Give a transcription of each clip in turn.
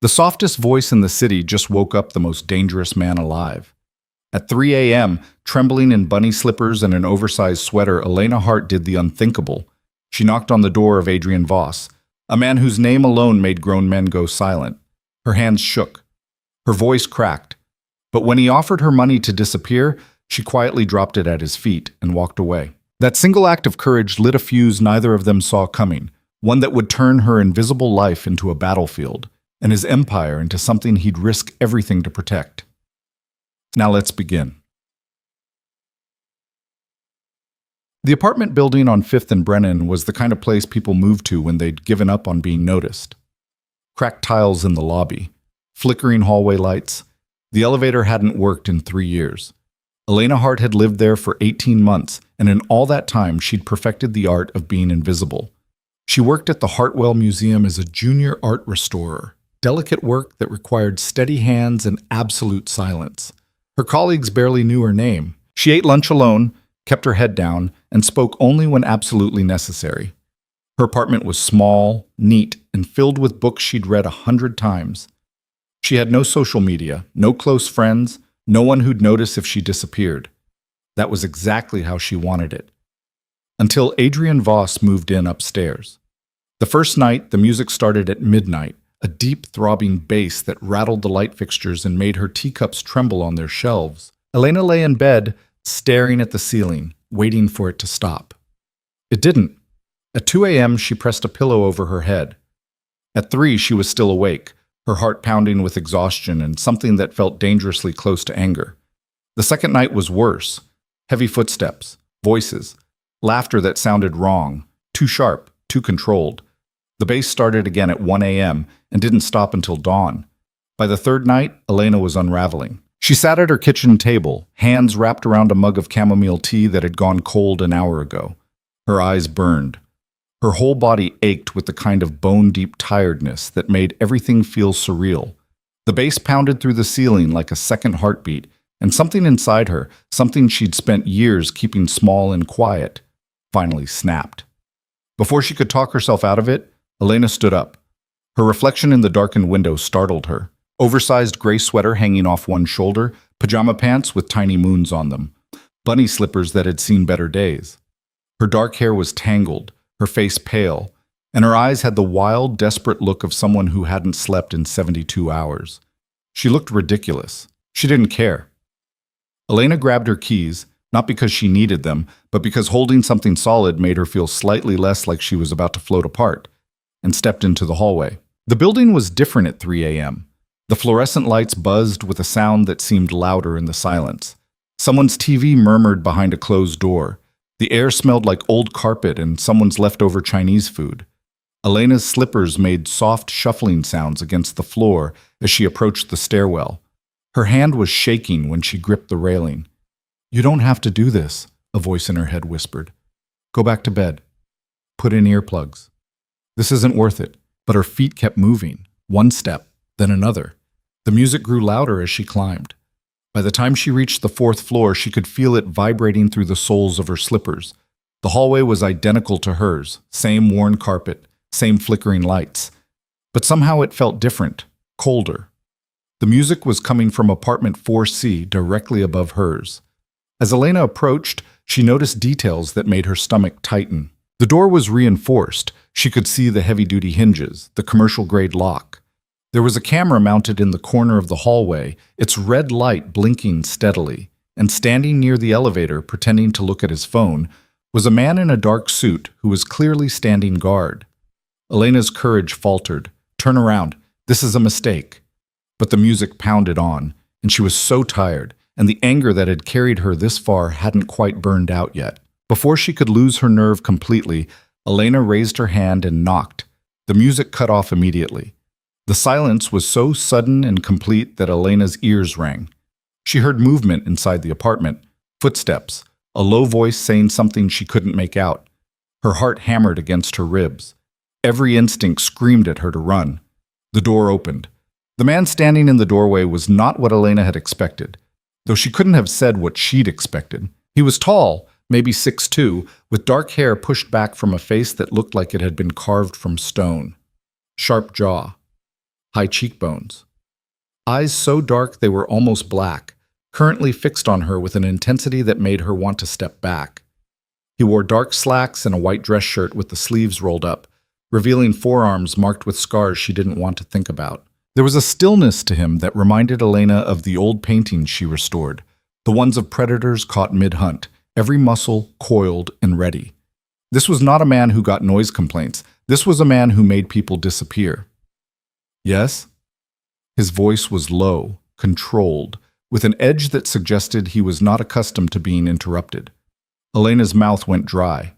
The softest voice in the city just woke up the most dangerous man alive. At 3 a.m., trembling in bunny slippers and an oversized sweater, Elena Hart did the unthinkable. She knocked on the door of Adrian Voss, a man whose name alone made grown men go silent. Her hands shook. Her voice cracked. But when he offered her money to disappear, she quietly dropped it at his feet and walked away. That single act of courage lit a fuse neither of them saw coming, one that would turn her invisible life into a battlefield, and his empire into something he'd risk everything to protect. Now let's begin. The apartment building on 5th and Brennan was the kind of place people moved to when they'd given up on being noticed. Cracked tiles in the lobby, flickering hallway lights. The elevator hadn't worked in 3 years. Elena Hart had lived there for 18 months, and in all that time she'd perfected the art of being invisible. She worked at the Hartwell Museum as a junior art restorer, delicate work that required steady hands and absolute silence. Her colleagues barely knew her name. She ate lunch alone, kept her head down, and spoke only when absolutely necessary. Her apartment was small, neat, and filled with books she'd read 100 times. She had no social media, no close friends, no one who'd notice if she disappeared. That was exactly how she wanted it. Until Adrian Voss moved in upstairs. The first night, the music started at midnight, a deep throbbing bass that rattled the light fixtures and made her teacups tremble on their shelves. Elena lay in bed, staring at the ceiling, waiting for it to stop. It didn't. At 2 a.m., she pressed a pillow over her head. At 3, she was still awake, her heart pounding with exhaustion and something that felt dangerously close to anger. The second night was worse. Heavy footsteps, voices, laughter that sounded wrong, too sharp, too controlled. The bass started again at 1 a.m. and didn't stop until dawn. By the third night, Elena was unraveling. She sat at her kitchen table, hands wrapped around a mug of chamomile tea that had gone cold an hour ago. Her eyes burned. Her whole body ached with the kind of bone-deep tiredness that made everything feel surreal. The bass pounded through the ceiling like a second heartbeat, and something inside her, something she'd spent years keeping small and quiet, finally snapped. Before she could talk herself out of it, Elena stood up. Her reflection in the darkened window startled her. Oversized gray sweater hanging off one shoulder, pajama pants with tiny moons on them, bunny slippers that had seen better days. Her dark hair was tangled, her face pale, and her eyes had the wild, desperate look of someone who hadn't slept in 72 hours. She looked ridiculous. She didn't care. Elena grabbed her keys, not because she needed them, but because holding something solid made her feel slightly less like she was about to float apart, and stepped into the hallway. The building was different at 3 a.m. The fluorescent lights buzzed with a sound that seemed louder in the silence. Someone's TV murmured behind a closed door. The air smelled like old carpet and someone's leftover Chinese food. Elena's slippers made soft shuffling sounds against the floor as she approached the stairwell. Her hand was shaking when she gripped the railing. "You don't have to do this," a voice in her head whispered. "Go back to bed. Put in earplugs. This isn't worth it." But her feet kept moving, one step, then another. The music grew louder as she climbed. By the time she reached the 4th floor, she could feel it vibrating through the soles of her slippers. The hallway was identical to hers, same worn carpet, same flickering lights. But somehow it felt different, colder. The music was coming from apartment 4C, directly above hers. As Elena approached, she noticed details that made her stomach tighten. The door was reinforced. She could see the heavy-duty hinges, the commercial-grade lock. There was a camera mounted in the corner of the hallway, its red light blinking steadily, and standing near the elevator, pretending to look at his phone, was a man in a dark suit who was clearly standing guard. Elena's courage faltered. "Turn around. This is a mistake." But the music pounded on, and she was so tired, and the anger that had carried her this far hadn't quite burned out yet. Before she could lose her nerve completely, Elena raised her hand and knocked. The music cut off immediately. The silence was so sudden and complete that Elena's ears rang. She heard movement inside the apartment, footsteps, a low voice saying something she couldn't make out. Her heart hammered against her ribs. Every instinct screamed at her to run. The door opened. The man standing in the doorway was not what Elena had expected, though she couldn't have said what she'd expected. He was tall, maybe 6'2", with dark hair pushed back from a face that looked like it had been carved from stone. Sharp jaw. high cheekbones. Eyes so dark they were almost black, currently fixed on her with an intensity that made her want to step back. He wore dark slacks and a white dress shirt with the sleeves rolled up, revealing forearms marked with scars she didn't want to think about. There was a stillness to him that reminded Elena of the old paintings she restored, the ones of predators caught mid-hunt, every muscle coiled and ready. This was not a man who got noise complaints. This was a man who made people disappear. Yes? His voice was low, controlled, with an edge that suggested he was not accustomed to being interrupted. Elena's mouth went dry.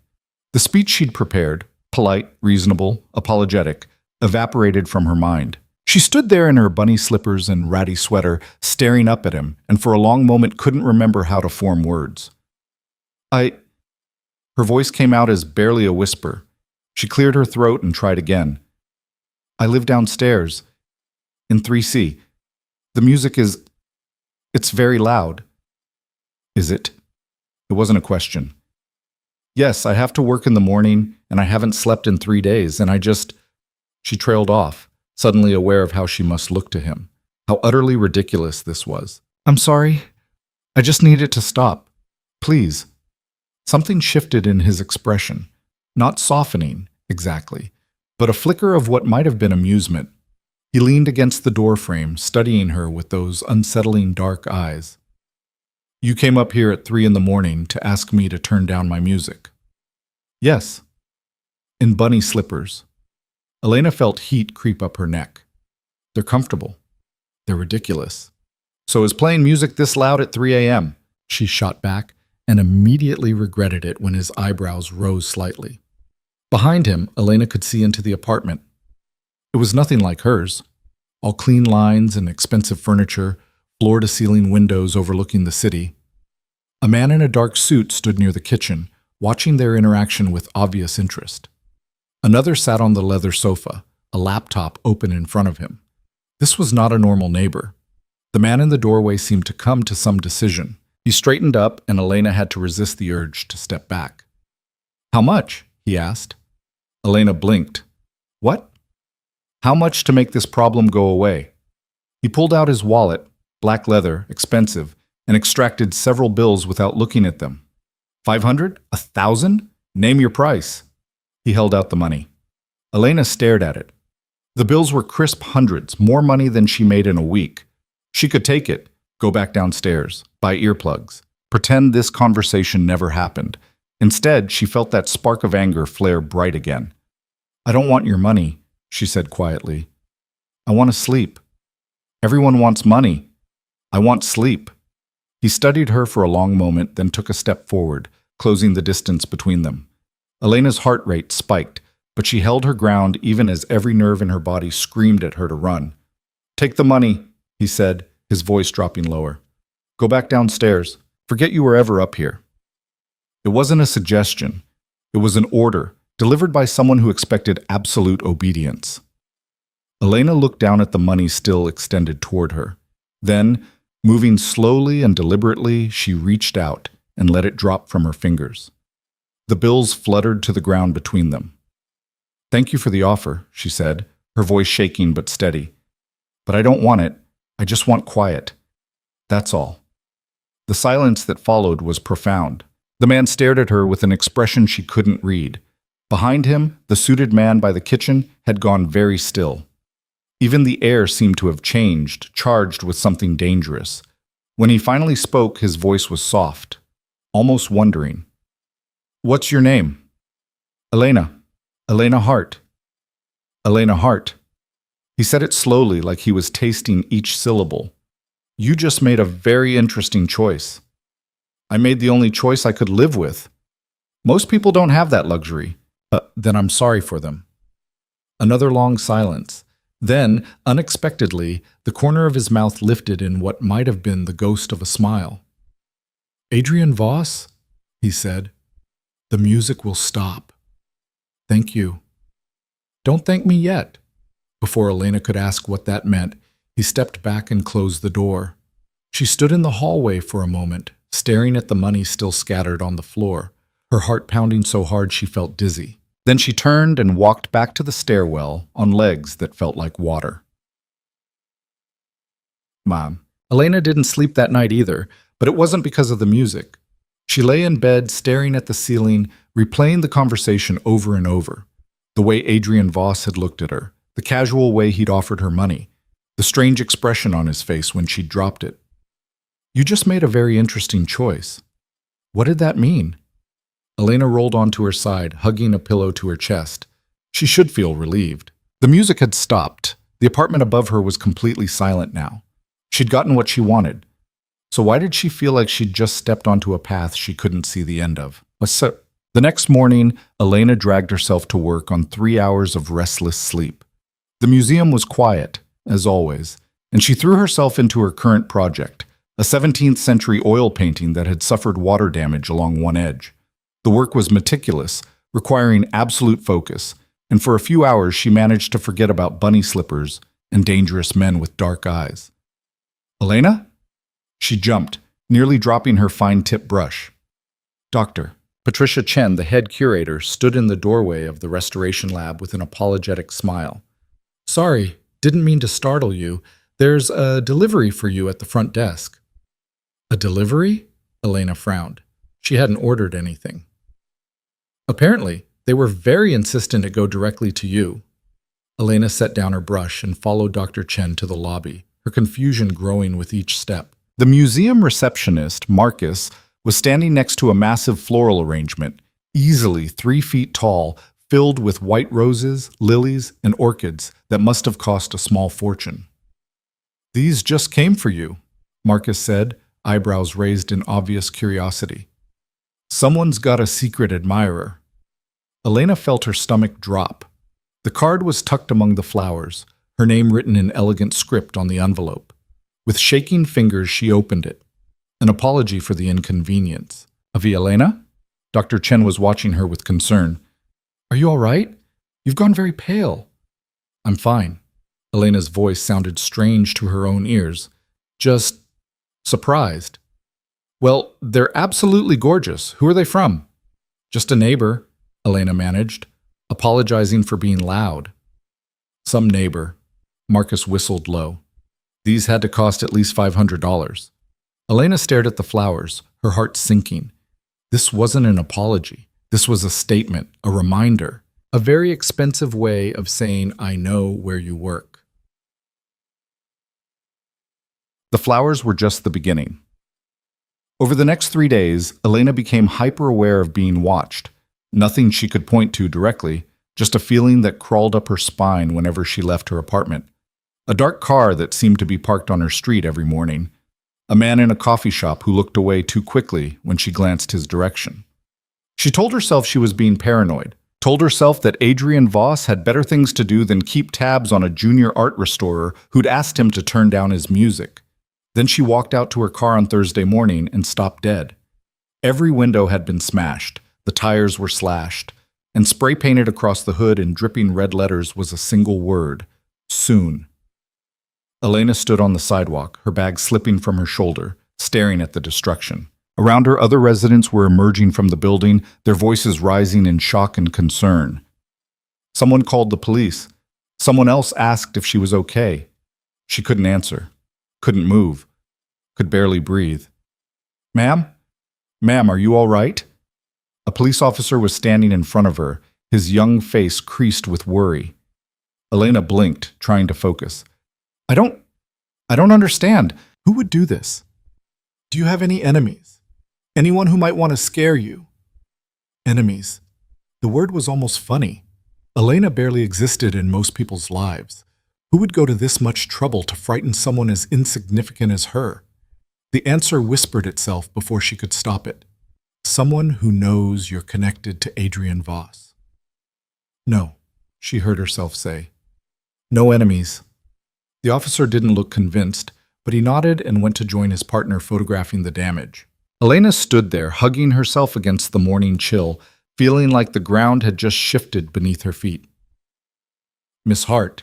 The speech she'd prepared, polite, reasonable, apologetic, evaporated from her mind. She stood there in her bunny slippers and ratty sweater, staring up at him, and for a long moment couldn't remember how to form words. Her voice came out as barely a whisper. She cleared her throat and tried again. I live downstairs, in 3C. The music it's very loud. Is it? It wasn't a question. Yes, I have to work in the morning, and I haven't slept in 3 days, and She trailed off, suddenly aware of how she must look to him, how utterly ridiculous this was. I'm sorry. I just need it to stop. Please. Something shifted in his expression, not softening, exactly, but a flicker of what might have been amusement. He leaned against the doorframe, studying her with those unsettling dark eyes. You came up here at 3 a.m. to ask me to turn down my music. Yes. In bunny slippers. Elena felt heat creep up her neck. They're comfortable. They're ridiculous. So is playing music this loud at 3 a.m.? She shot back, and immediately regretted it when his eyebrows rose slightly. Behind him, Elena could see into the apartment. It was nothing like hers. All clean lines and expensive furniture, floor-to-ceiling windows overlooking the city. A man in a dark suit stood near the kitchen, watching their interaction with obvious interest. Another sat on the leather sofa, a laptop open in front of him. This was not a normal neighbor. The man in the doorway seemed to come to some decision. He straightened up, and Elena had to resist the urge to step back. How much? He asked. Elena blinked. What? How much to make this problem go away? He pulled out his wallet, black leather, expensive, and extracted several bills without looking at them. 500? 1,000? Name your price. He held out the money. Elena stared at it. The bills were crisp hundreds, more money than she made in a week. She could take it, go back downstairs, buy earplugs, pretend this conversation never happened. Instead, she felt that spark of anger flare bright again. I don't want your money, she said quietly. I want to sleep. Everyone wants money. I want sleep. He studied her for a long moment, then took a step forward, closing the distance between them. Elena's heart rate spiked, but she held her ground even as every nerve in her body screamed at her to run. Take the money, he said, his voice dropping lower. Go back downstairs. Forget you were ever up here. It wasn't a suggestion. It was an order, delivered by someone who expected absolute obedience. Elena looked down at the money still extended toward her. Then, moving slowly and deliberately, she reached out and let it drop from her fingers. The bills fluttered to the ground between them. Thank you for the offer, she said, her voice shaking but steady. But I don't want it. I just want quiet. That's all. The silence that followed was profound. The man stared at her with an expression she couldn't read. Behind him, the suited man by the kitchen had gone very still. Even the air seemed to have changed, charged with something dangerous. When he finally spoke, his voice was soft, almost wondering. What's your name? Elena. Elena Hart. Elena Hart. He said it slowly, like he was tasting each syllable. You just made a very interesting choice. I made the only choice I could live with. Most people don't have that luxury. Then I'm sorry for them. Another long silence. Then, unexpectedly, the corner of his mouth lifted in what might have been the ghost of a smile. Adrian Voss, he said, the music will stop. Thank you. Don't thank me yet. Before Elena could ask what that meant, he stepped back and closed the door. She stood in the hallway for a moment, staring at the money still scattered on the floor, her heart pounding so hard she felt dizzy. Then she turned and walked back to the stairwell on legs that felt like water. Mom. Elena didn't sleep that night either, but it wasn't because of the music. She lay in bed, staring at the ceiling, replaying the conversation over and over. The way Adrian Voss had looked at her, the casual way he'd offered her money, the strange expression on his face when she'd dropped it. You just made a very interesting choice. What did that mean? Elena rolled onto her side, hugging a pillow to her chest. She should feel relieved. The music had stopped. The apartment above her was completely silent now. She'd gotten what she wanted. So why did she feel like she'd just stepped onto a path she couldn't see the end of? The next morning, Elena dragged herself to work on 3 hours of restless sleep. The museum was quiet, as always, and she threw herself into her current project, a 17th century oil painting that had suffered water damage along one edge. The work was meticulous, requiring absolute focus, and for a few hours she managed to forget about bunny slippers and dangerous men with dark eyes. Elena? She jumped, nearly dropping her fine-tip brush. Doctor. Patricia Chen, the head curator, stood in the doorway of the restoration lab with an apologetic smile. Sorry, didn't mean to startle you. There's a delivery for you at the front desk. A delivery? Elena frowned. She hadn't ordered anything. Apparently, they were very insistent it go directly to you. Elena set down her brush and followed Dr. Chen to the lobby, her confusion growing with each step. The museum receptionist, Marcus, was standing next to a massive floral arrangement, easily 3 feet tall, filled with white roses, lilies, and orchids that must have cost a small fortune. These just came for you, Marcus said, eyebrows raised in obvious curiosity. Someone's got a secret admirer. Elena felt her stomach drop. The card was tucked among the flowers, her name written in elegant script on the envelope. With shaking fingers, she opened it. An apology for the inconvenience. Avi Elena? Dr. Chen was watching her with concern. Are you all right? You've gone very pale. I'm fine. Elena's voice sounded strange to her own ears. Just surprised. Well, they're absolutely gorgeous. Who are they from? Just a neighbor, Elena managed, apologizing for being loud. Some neighbor. Marcus whistled low. These had to cost at least $500. Elena stared at the flowers, her heart sinking. This wasn't an apology. This was a statement, a reminder, a very expensive way of saying, I know where you work. The flowers were just the beginning. Over the next 3 days, Elena became hyper-aware of being watched. Nothing she could point to directly, just a feeling that crawled up her spine whenever she left her apartment. A dark car that seemed to be parked on her street every morning. A man in a coffee shop who looked away too quickly when she glanced his direction. She told herself she was being paranoid, told herself that Adrian Voss had better things to do than keep tabs on a junior art restorer who'd asked him to turn down his music. Then she walked out to her car on Thursday morning and stopped dead. Every window had been smashed, the tires were slashed, and spray painted across the hood in dripping red letters was a single word: soon. Elena stood on the sidewalk, her bag slipping from her shoulder, staring at the destruction. Around her, other residents were emerging from the building, their voices rising in shock and concern. Someone called the police. Someone else asked if she was okay. She couldn't answer, couldn't move, could barely breathe. Ma'am? Ma'am, are you all right? A police officer was standing in front of her, his young face creased with worry. Elena blinked, trying to focus. I don't understand. Who would do this? Do you have any enemies? Anyone who might want to scare you? Enemies. The word was almost funny. Elena barely existed in most people's lives. Who would go to this much trouble to frighten someone as insignificant as her? The answer whispered itself before she could stop it. Someone who knows you're connected to Adrian Voss. No, she heard herself say. No enemies. The officer didn't look convinced, but he nodded and went to join his partner photographing the damage. Elena stood there, hugging herself against the morning chill, feeling like the ground had just shifted beneath her feet. Miss Hart.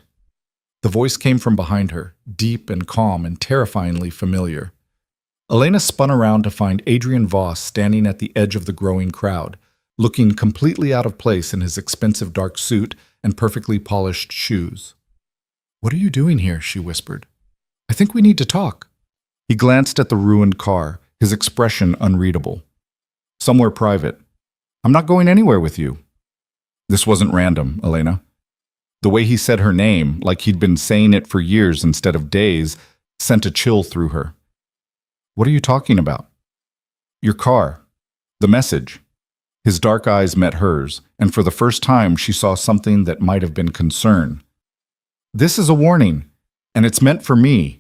The voice came from behind her, deep and calm and terrifyingly familiar. Elena spun around to find Adrian Voss standing at the edge of the growing crowd, looking completely out of place in his expensive dark suit and perfectly polished shoes. What are you doing here? She whispered. I think we need to talk. He glanced at the ruined car, his expression unreadable. Somewhere private. I'm not going anywhere with you. This wasn't random, Elena. The way he said her name, like he'd been saying it for years instead of days, sent a chill through her. What are you talking about? Your car. The message. His dark eyes met hers, and for the first time she saw something that might have been concern. This is a warning, and it's meant for me.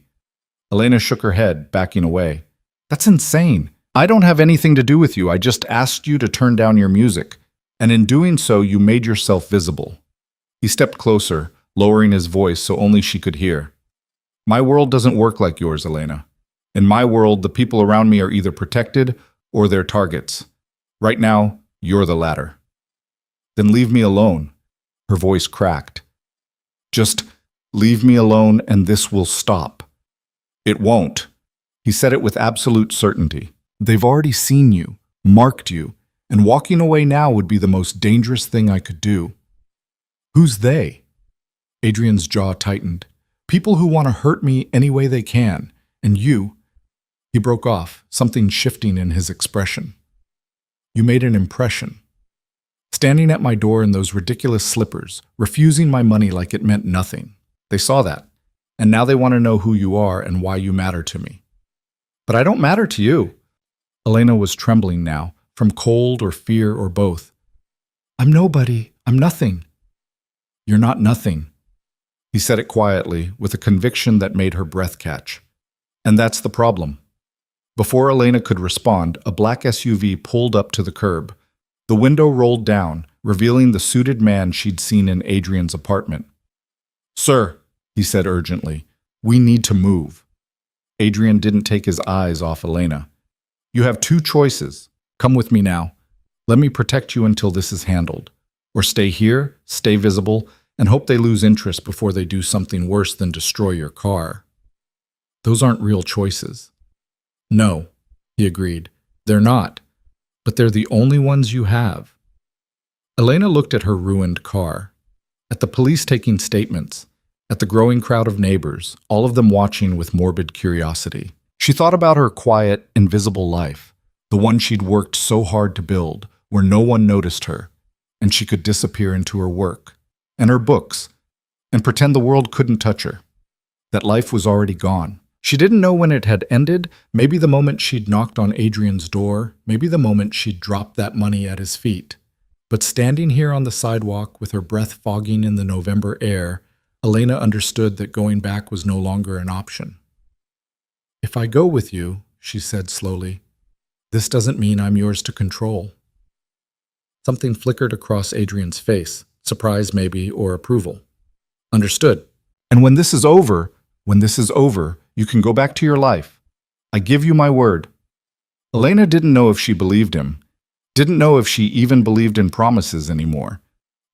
Elena shook her head, backing away. That's insane. I don't have anything to do with you. I just asked you to turn down your music, and in doing so you made yourself visible. He stepped closer, lowering his voice so only she could hear. My world doesn't work like yours, Elena. In my world, the people around me are either protected or they're targets. Right now, you're the latter. Then leave me alone. Her voice cracked. Just leave me alone and this will stop. It won't. He said it with absolute certainty. They've already seen you, marked you, and walking away now would be the most dangerous thing I could do. Who's they? Adrian's jaw tightened. People who want to hurt me any way they can. And you. He broke off, something shifting in his expression. You made an impression. Standing at my door in those ridiculous slippers, refusing my money like it meant nothing. They saw that. And now they want to know who you are and why you matter to me. But I don't matter to you. Elena was trembling now, from cold or fear or both. I'm nobody. I'm nothing. You're not nothing. He said it quietly, with a conviction that made her breath catch. And that's the problem. Before Elena could respond, a black SUV pulled up to the curb. The window rolled down, revealing the suited man she'd seen in Adrian's apartment. Sir, he said urgently, we need to move. Adrian didn't take his eyes off Elena. You have two choices. Come with me now. Let me protect you until this is handled. Or stay here, stay visible, and hope they lose interest before they do something worse than destroy your car. Those aren't real choices. No, he agreed. They're not. But they're the only ones you have. Elena looked at her ruined car, at the police taking statements, at the growing crowd of neighbors, all of them watching with morbid curiosity. She thought about her quiet, invisible life, the one she'd worked so hard to build, where no one noticed her, and she could disappear into her work, and her books, and pretend the world couldn't touch her, that life was already gone. She didn't know when it had ended, maybe the moment she'd knocked on Adrian's door, maybe the moment she'd dropped that money at his feet. But standing here on the sidewalk with her breath fogging in the November air, Elena understood that going back was no longer an option. If I go with you, she said slowly, this doesn't mean I'm yours to control. Something flickered across Adrian's face, surprise maybe, or approval. Understood. And when this is over, you can go back to your life. I give you my word. Elena didn't know if she believed him, didn't know if she even believed in promises anymore.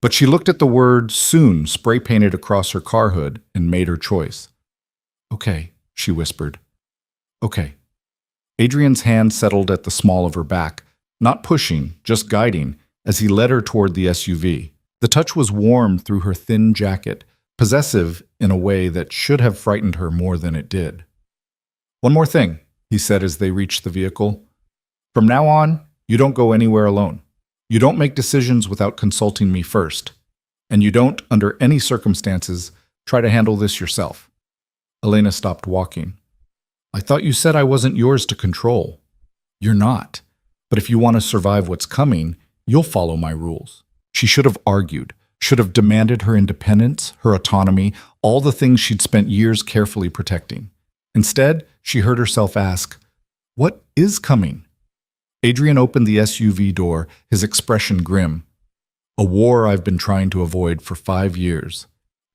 But she looked at the word soon spray-painted across her car hood and made her choice. Okay, she whispered. Okay. Adrian's hand settled at the small of her back, not pushing, just guiding, as he led her toward the SUV. The touch was warm through her thin jacket, possessive in a way that should have frightened her more than it did. One more thing, he said as they reached the vehicle. From now on, you don't go anywhere alone. You don't make decisions without consulting me first. And you don't, under any circumstances, try to handle this yourself. Elena stopped walking. I thought you said I wasn't yours to control. You're not. But if you want to survive what's coming, you'll follow my rules. She should have argued, should have demanded her independence, her autonomy, all the things she'd spent years carefully protecting. Instead, she heard herself ask, what is coming? Adrian opened the SUV door, his expression grim. A war I've been trying to avoid for 5 years.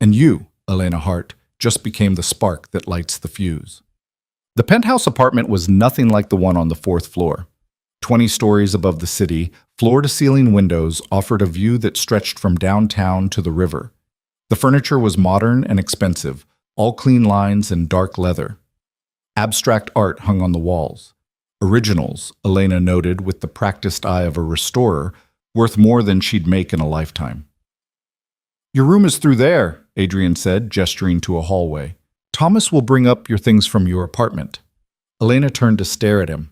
And you, Elena Hart, just became the spark that lights the fuse. The penthouse apartment was nothing like the one on the 4th floor. 20 stories above the city, floor-to-ceiling windows offered a view that stretched from downtown to the river. The furniture was modern and expensive, all clean lines and dark leather. Abstract art hung on the walls. Originals, Elena noted with the practiced eye of a restorer, worth more than she'd make in a lifetime. Your room is through there, Adrian said, gesturing to a hallway. Thomas will bring up your things from your apartment. Elena turned to stare at him.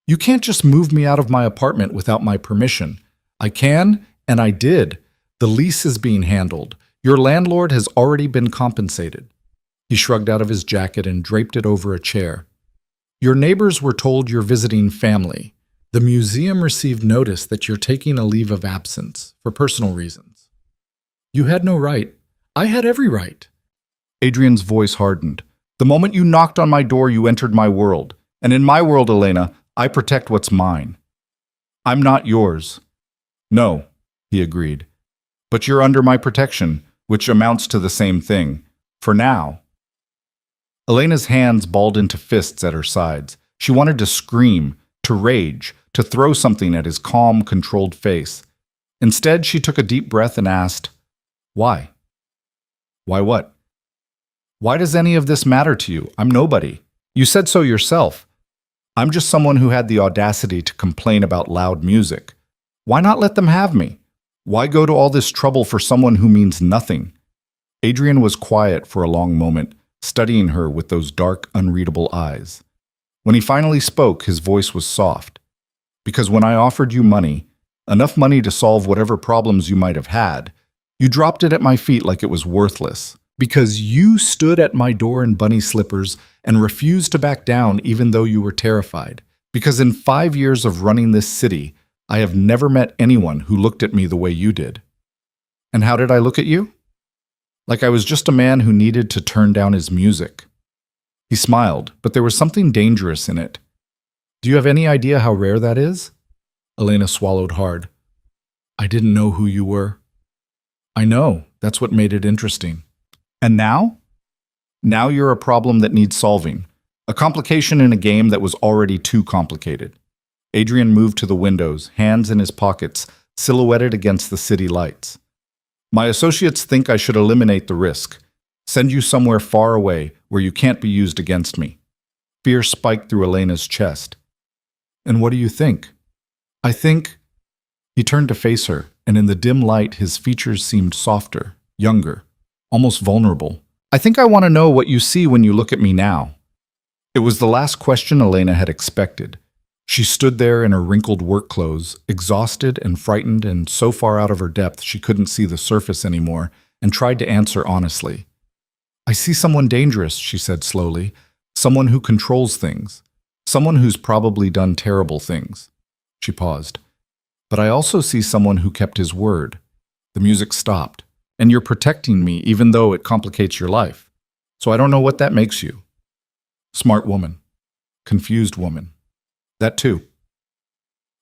You can't just move me out of my apartment without my permission. I can, and I did. The lease is being handled. Your landlord has already been compensated. He shrugged out of his jacket and draped it over a chair. Your neighbors were told you're visiting family. The museum received notice that you're taking a leave of absence for personal reasons. You had no right. I had every right. Adrian's voice hardened. The moment you knocked on my door, you entered my world. And in my world, Elena, I protect what's mine. I'm not yours. No, he agreed. But you're under my protection, which amounts to the same thing. For now. Elena's hands balled into fists at her sides. She wanted to scream, to rage, to throw something at his calm, controlled face. Instead, she took a deep breath and asked, Why? Why what? Why does any of this matter to you? I'm nobody. You said so yourself. I'm just someone who had the audacity to complain about loud music. Why not let them have me? Why go to all this trouble for someone who means nothing? Adrian was quiet for a long moment, studying her with those dark, unreadable eyes. When he finally spoke, his voice was soft. Because when I offered you money, enough money to solve whatever problems you might have had, you dropped it at my feet like it was worthless. Because you stood at my door in bunny slippers and refused to back down even though you were terrified. Because in 5 years of running this city, I have never met anyone who looked at me the way you did. And how did I look at you? Like I was just a man who needed to turn down his music. He smiled, but there was something dangerous in it. Do you have any idea how rare that is? Elena swallowed hard. I didn't know who you were. I know. That's what made it interesting. And now? Now you're a problem that needs solving. A complication in a game that was already too complicated. Adrian moved to the windows, hands in his pockets, silhouetted against the city lights. My associates think I should eliminate the risk. Send you somewhere far away where you can't be used against me. Fear spiked through Elena's chest. And what do you think? I think... He turned to face her, and in the dim light his features seemed softer, younger, almost vulnerable. I think I want to know what you see when you look at me now. It was the last question Elena had expected. She stood there in her wrinkled work clothes, exhausted and frightened and so far out of her depth she couldn't see the surface anymore, and tried to answer honestly. I see someone dangerous, she said slowly. Someone who controls things. Someone who's probably done terrible things. She paused. But I also see someone who kept his word. The music stopped. And you're protecting me even though it complicates your life. So I don't know what that makes you. Smart woman. Confused woman. That too.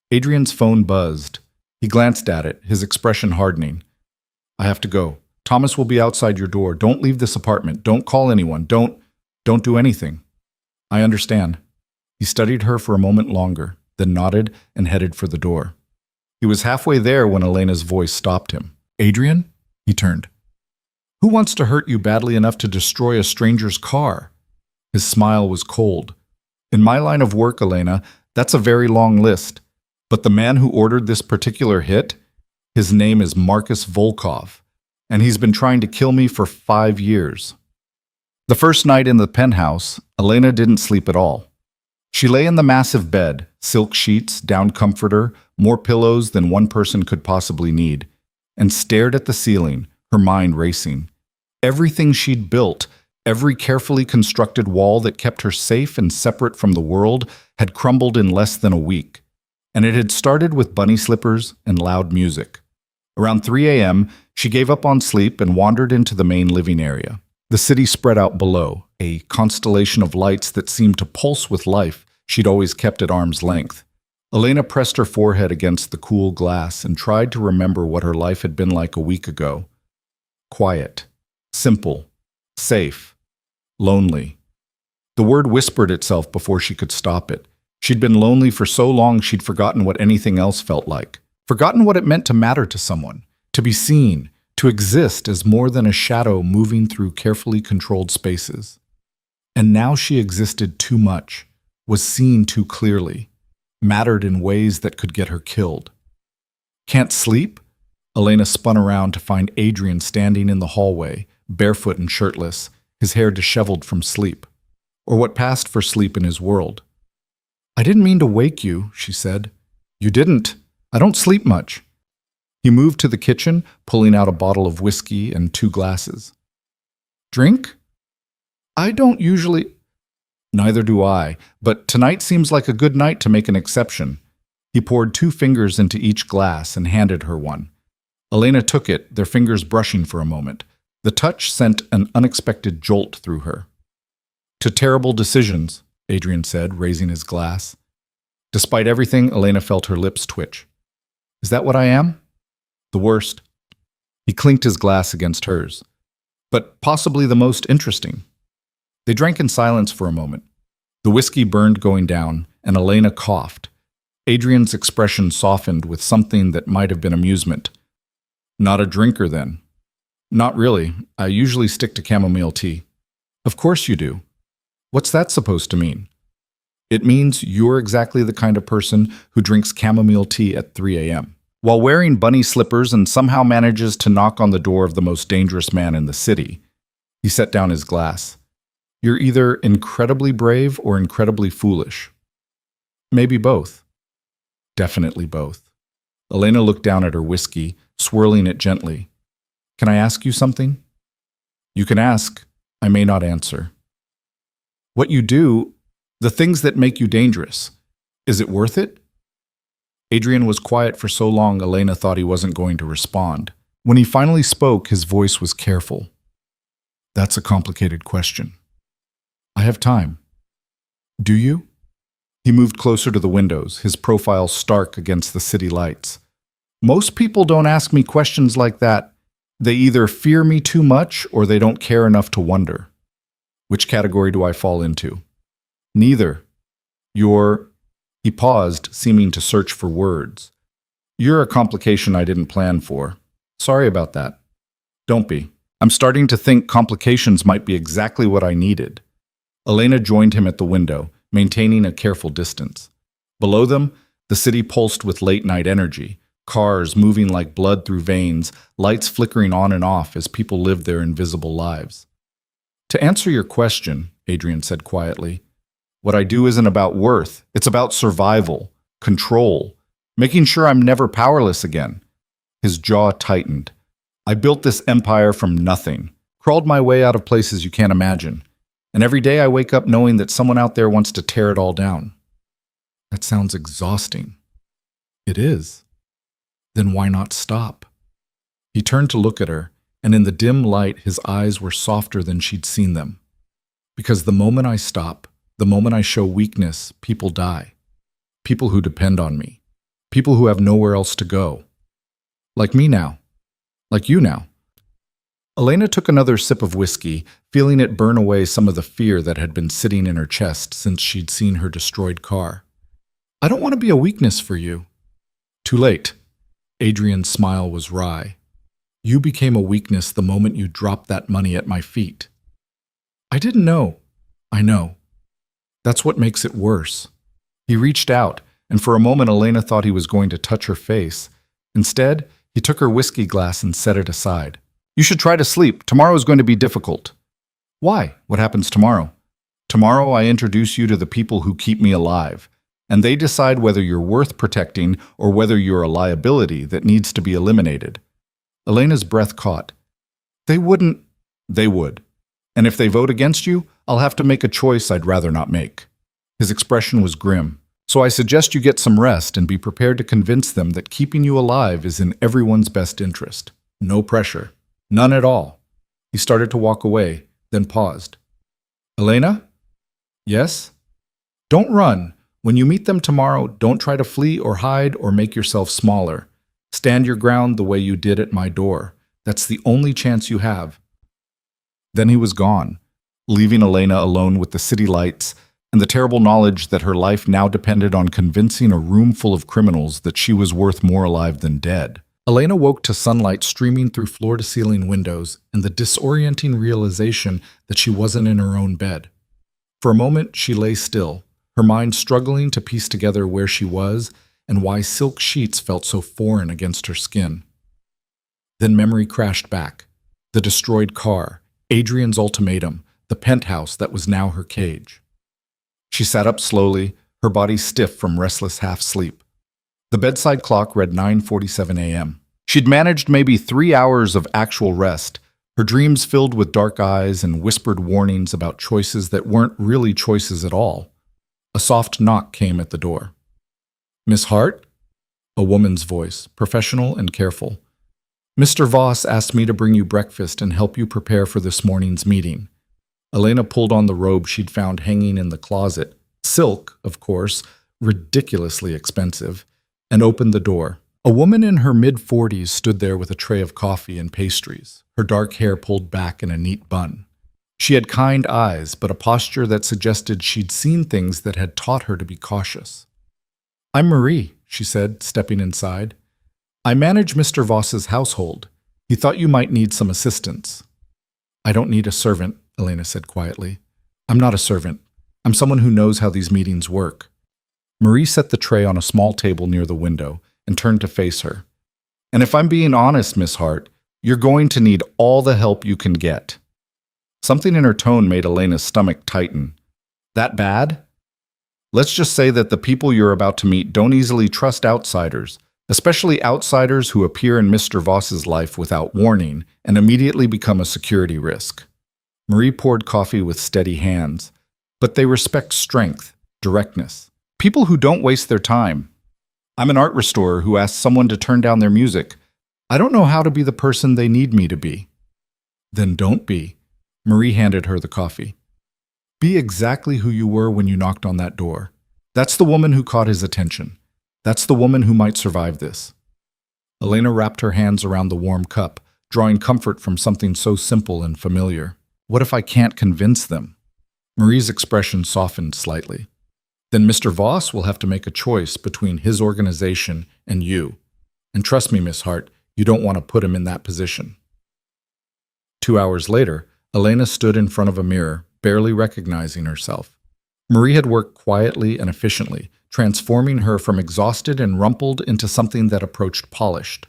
Adrian's phone buzzed. He glanced at it, his expression hardening. I have to go. Thomas will be outside your door. Don't leave this apartment. Don't call anyone. Don't do anything. I understand. He studied her for a moment longer, then nodded and headed for the door. He was halfway there when Elena's voice stopped him. Adrian? He turned. Who wants to hurt you badly enough to destroy a stranger's car? His smile was cold. In my line of work, Elena, that's a very long list. But the man who ordered this particular hit, his name is Marcus Volkov, and he's been trying to kill me for 5 years. The first night in the penthouse, Elena didn't sleep at all. She lay in the massive bed, silk sheets, down comforter, more pillows than one person could possibly need, and stared at the ceiling, her mind racing. Everything she'd built, every carefully constructed wall that kept her safe and separate from the world, had crumbled in less than a week. And it had started with bunny slippers and loud music. Around 3 a.m., she gave up on sleep and wandered into the main living area. The city spread out below, a constellation of lights that seemed to pulse with life she'd always kept at arm's length. Elena pressed her forehead against the cool glass and tried to remember what her life had been like a week ago. Quiet, simple, safe, lonely. The word whispered itself before she could stop it. She'd been lonely for so long she'd forgotten what anything else felt like. Forgotten what it meant to matter to someone, to be seen, to exist as more than a shadow moving through carefully controlled spaces. And now she existed too much, was seen too clearly, mattered in ways that could get her killed. Can't sleep? Elena spun around to find Adrian standing in the hallway, barefoot and shirtless, his hair disheveled from sleep, or what passed for sleep in his world. "I didn't mean to wake you," she said. "You didn't. I don't sleep much." He moved to the kitchen, pulling out a bottle of whiskey and 2 glasses. "Drink?" "I don't usually—" "Neither do I, but tonight seems like a good night to make an exception." He poured 2 fingers into each glass and handed her one. Elena took it, their fingers brushing for a moment. The touch sent an unexpected jolt through her. "To terrible decisions," Adrian said, raising his glass. Despite everything, Elena felt her lips twitch. "Is that what I am?" "The worst." He clinked his glass against hers. "But possibly the most interesting." They drank in silence for a moment. The whiskey burned going down, and Elena coughed. Adrian's expression softened with something that might have been amusement. "Not a drinker, then?" "Not really. I usually stick to chamomile tea." "Of course you do. What's that supposed to mean?" "It means you're exactly the kind of person who drinks chamomile tea at 3 a.m. while wearing bunny slippers and somehow manages to knock on the door of the most dangerous man in the city." He set down his glass. "You're either incredibly brave or incredibly foolish." "Maybe both." "Definitely both." Elena looked down at her whiskey, swirling it gently. "Can I ask you something?" "You can ask. I may not answer." "What you do, the things that make you dangerous, is it worth it?" Adrian was quiet for so long Elena thought he wasn't going to respond. When he finally spoke, his voice was careful. "That's a complicated question." "I have time." "Do you?" He moved closer to the windows, his profile stark against the city lights. "Most people don't ask me questions like that. They either fear me too much or they don't care enough to wonder." "Which category do I fall into?" "Neither. You're—" He paused, seeming to search for words. "You're a complication I didn't plan for. Sorry about that." "Don't be. I'm starting to think complications might be exactly what I needed." Elena joined him at the window, maintaining a careful distance. Below them, the city pulsed with late-night energy, cars moving like blood through veins, lights flickering on and off as people lived their invisible lives. "To answer your question," Adrian said quietly, "what I do isn't about worth. It's about survival, control, making sure I'm never powerless again." His jaw tightened. "I built this empire from nothing, crawled my way out of places you can't imagine. And every day I wake up knowing that someone out there wants to tear it all down." "That sounds exhausting." "It is." "Then why not stop?" He turned to look at her, and in the dim light his eyes were softer than she'd seen them. "Because the moment I stop, the moment I show weakness, people die. People who depend on me. People who have nowhere else to go. Like me now. Like you now." Elena took another sip of whiskey, feeling it burn away some of the fear that had been sitting in her chest since she'd seen her destroyed car. "I don't want to be a weakness for you." "Too late." Adrian's smile was wry. "You became a weakness the moment you dropped that money at my feet." "I didn't know." "I know. That's what makes it worse." He reached out, and for a moment Elena thought he was going to touch her face. Instead, he took her whiskey glass and set it aside. "You should try to sleep. Tomorrow is going to be difficult." "Why? What happens tomorrow?" "Tomorrow I introduce you to the people who keep me alive, and they decide whether you're worth protecting or whether you're a liability that needs to be eliminated." Elena's breath caught. "They wouldn't—" "They would. And if they vote against you, I'll have to make a choice I'd rather not make." His expression was grim. "So I suggest you get some rest and be prepared to convince them that keeping you alive is in everyone's best interest. No pressure. None at all." He started to walk away, then paused. "Elena?" "Yes?" "Don't run. When you meet them tomorrow, don't try to flee or hide or make yourself smaller. Stand your ground the way you did at my door. That's the only chance you have." Then he was gone, leaving Elena alone with the city lights and the terrible knowledge that her life now depended on convincing a room full of criminals that she was worth more alive than dead. Elena woke to sunlight streaming through floor-to-ceiling windows and the disorienting realization that she wasn't in her own bed. For a moment, she lay still, her mind struggling to piece together where she was and why silk sheets felt so foreign against her skin. Then memory crashed back. The destroyed car, Adrian's ultimatum, the penthouse that was now her cage. She sat up slowly, her body stiff from restless half-sleep. The bedside clock read 9:47 a.m. She'd managed maybe 3 hours of actual rest, her dreams filled with dark eyes and whispered warnings about choices that weren't really choices at all. A soft knock came at the door. "Miss Hart?" A woman's voice, professional and careful. "Mr. Voss asked me to bring you breakfast and help you prepare for this morning's meeting." Elena pulled on the robe she'd found hanging in the closet, silk, of course, ridiculously expensive, and opened the door. A woman in her mid-40s stood there with a tray of coffee and pastries, her dark hair pulled back in a neat bun. She had kind eyes, but a posture that suggested she'd seen things that had taught her to be cautious. "I'm Marie," she said, stepping inside. "I manage Mr. Voss's household. He thought you might need some assistance." "I don't need a servant," Elena said quietly. "I'm not a servant. I'm someone who knows how these meetings work." Marie set the tray on a small table near the window and turned to face her. "And if I'm being honest, Miss Hart, you're going to need all the help you can get." Something in her tone made Elena's stomach tighten. "That bad?" "Let's just say that the people you're about to meet don't easily trust outsiders, especially outsiders who appear in Mr. Voss's life without warning and immediately become a security risk." Marie poured coffee with steady hands. "But they respect strength, directness. People who don't waste their time. I'm an art restorer who asks someone to turn down their music. I don't know how to be the person they need me to be." "Then don't be." Marie handed her the coffee. "Be exactly who you were when you knocked on that door. That's the woman who caught his attention. That's the woman who might survive this." Elena wrapped her hands around the warm cup, drawing comfort from something so simple and familiar. "What if I can't convince them?" Marie's expression softened slightly. "Then Mr. Voss will have to make a choice between his organization and you. And trust me, Miss Hart, you don't want to put him in that position." 2 hours later, Elena stood in front of a mirror, barely recognizing herself. Marie had worked quietly and efficiently, transforming her from exhausted and rumpled into something that approached polished.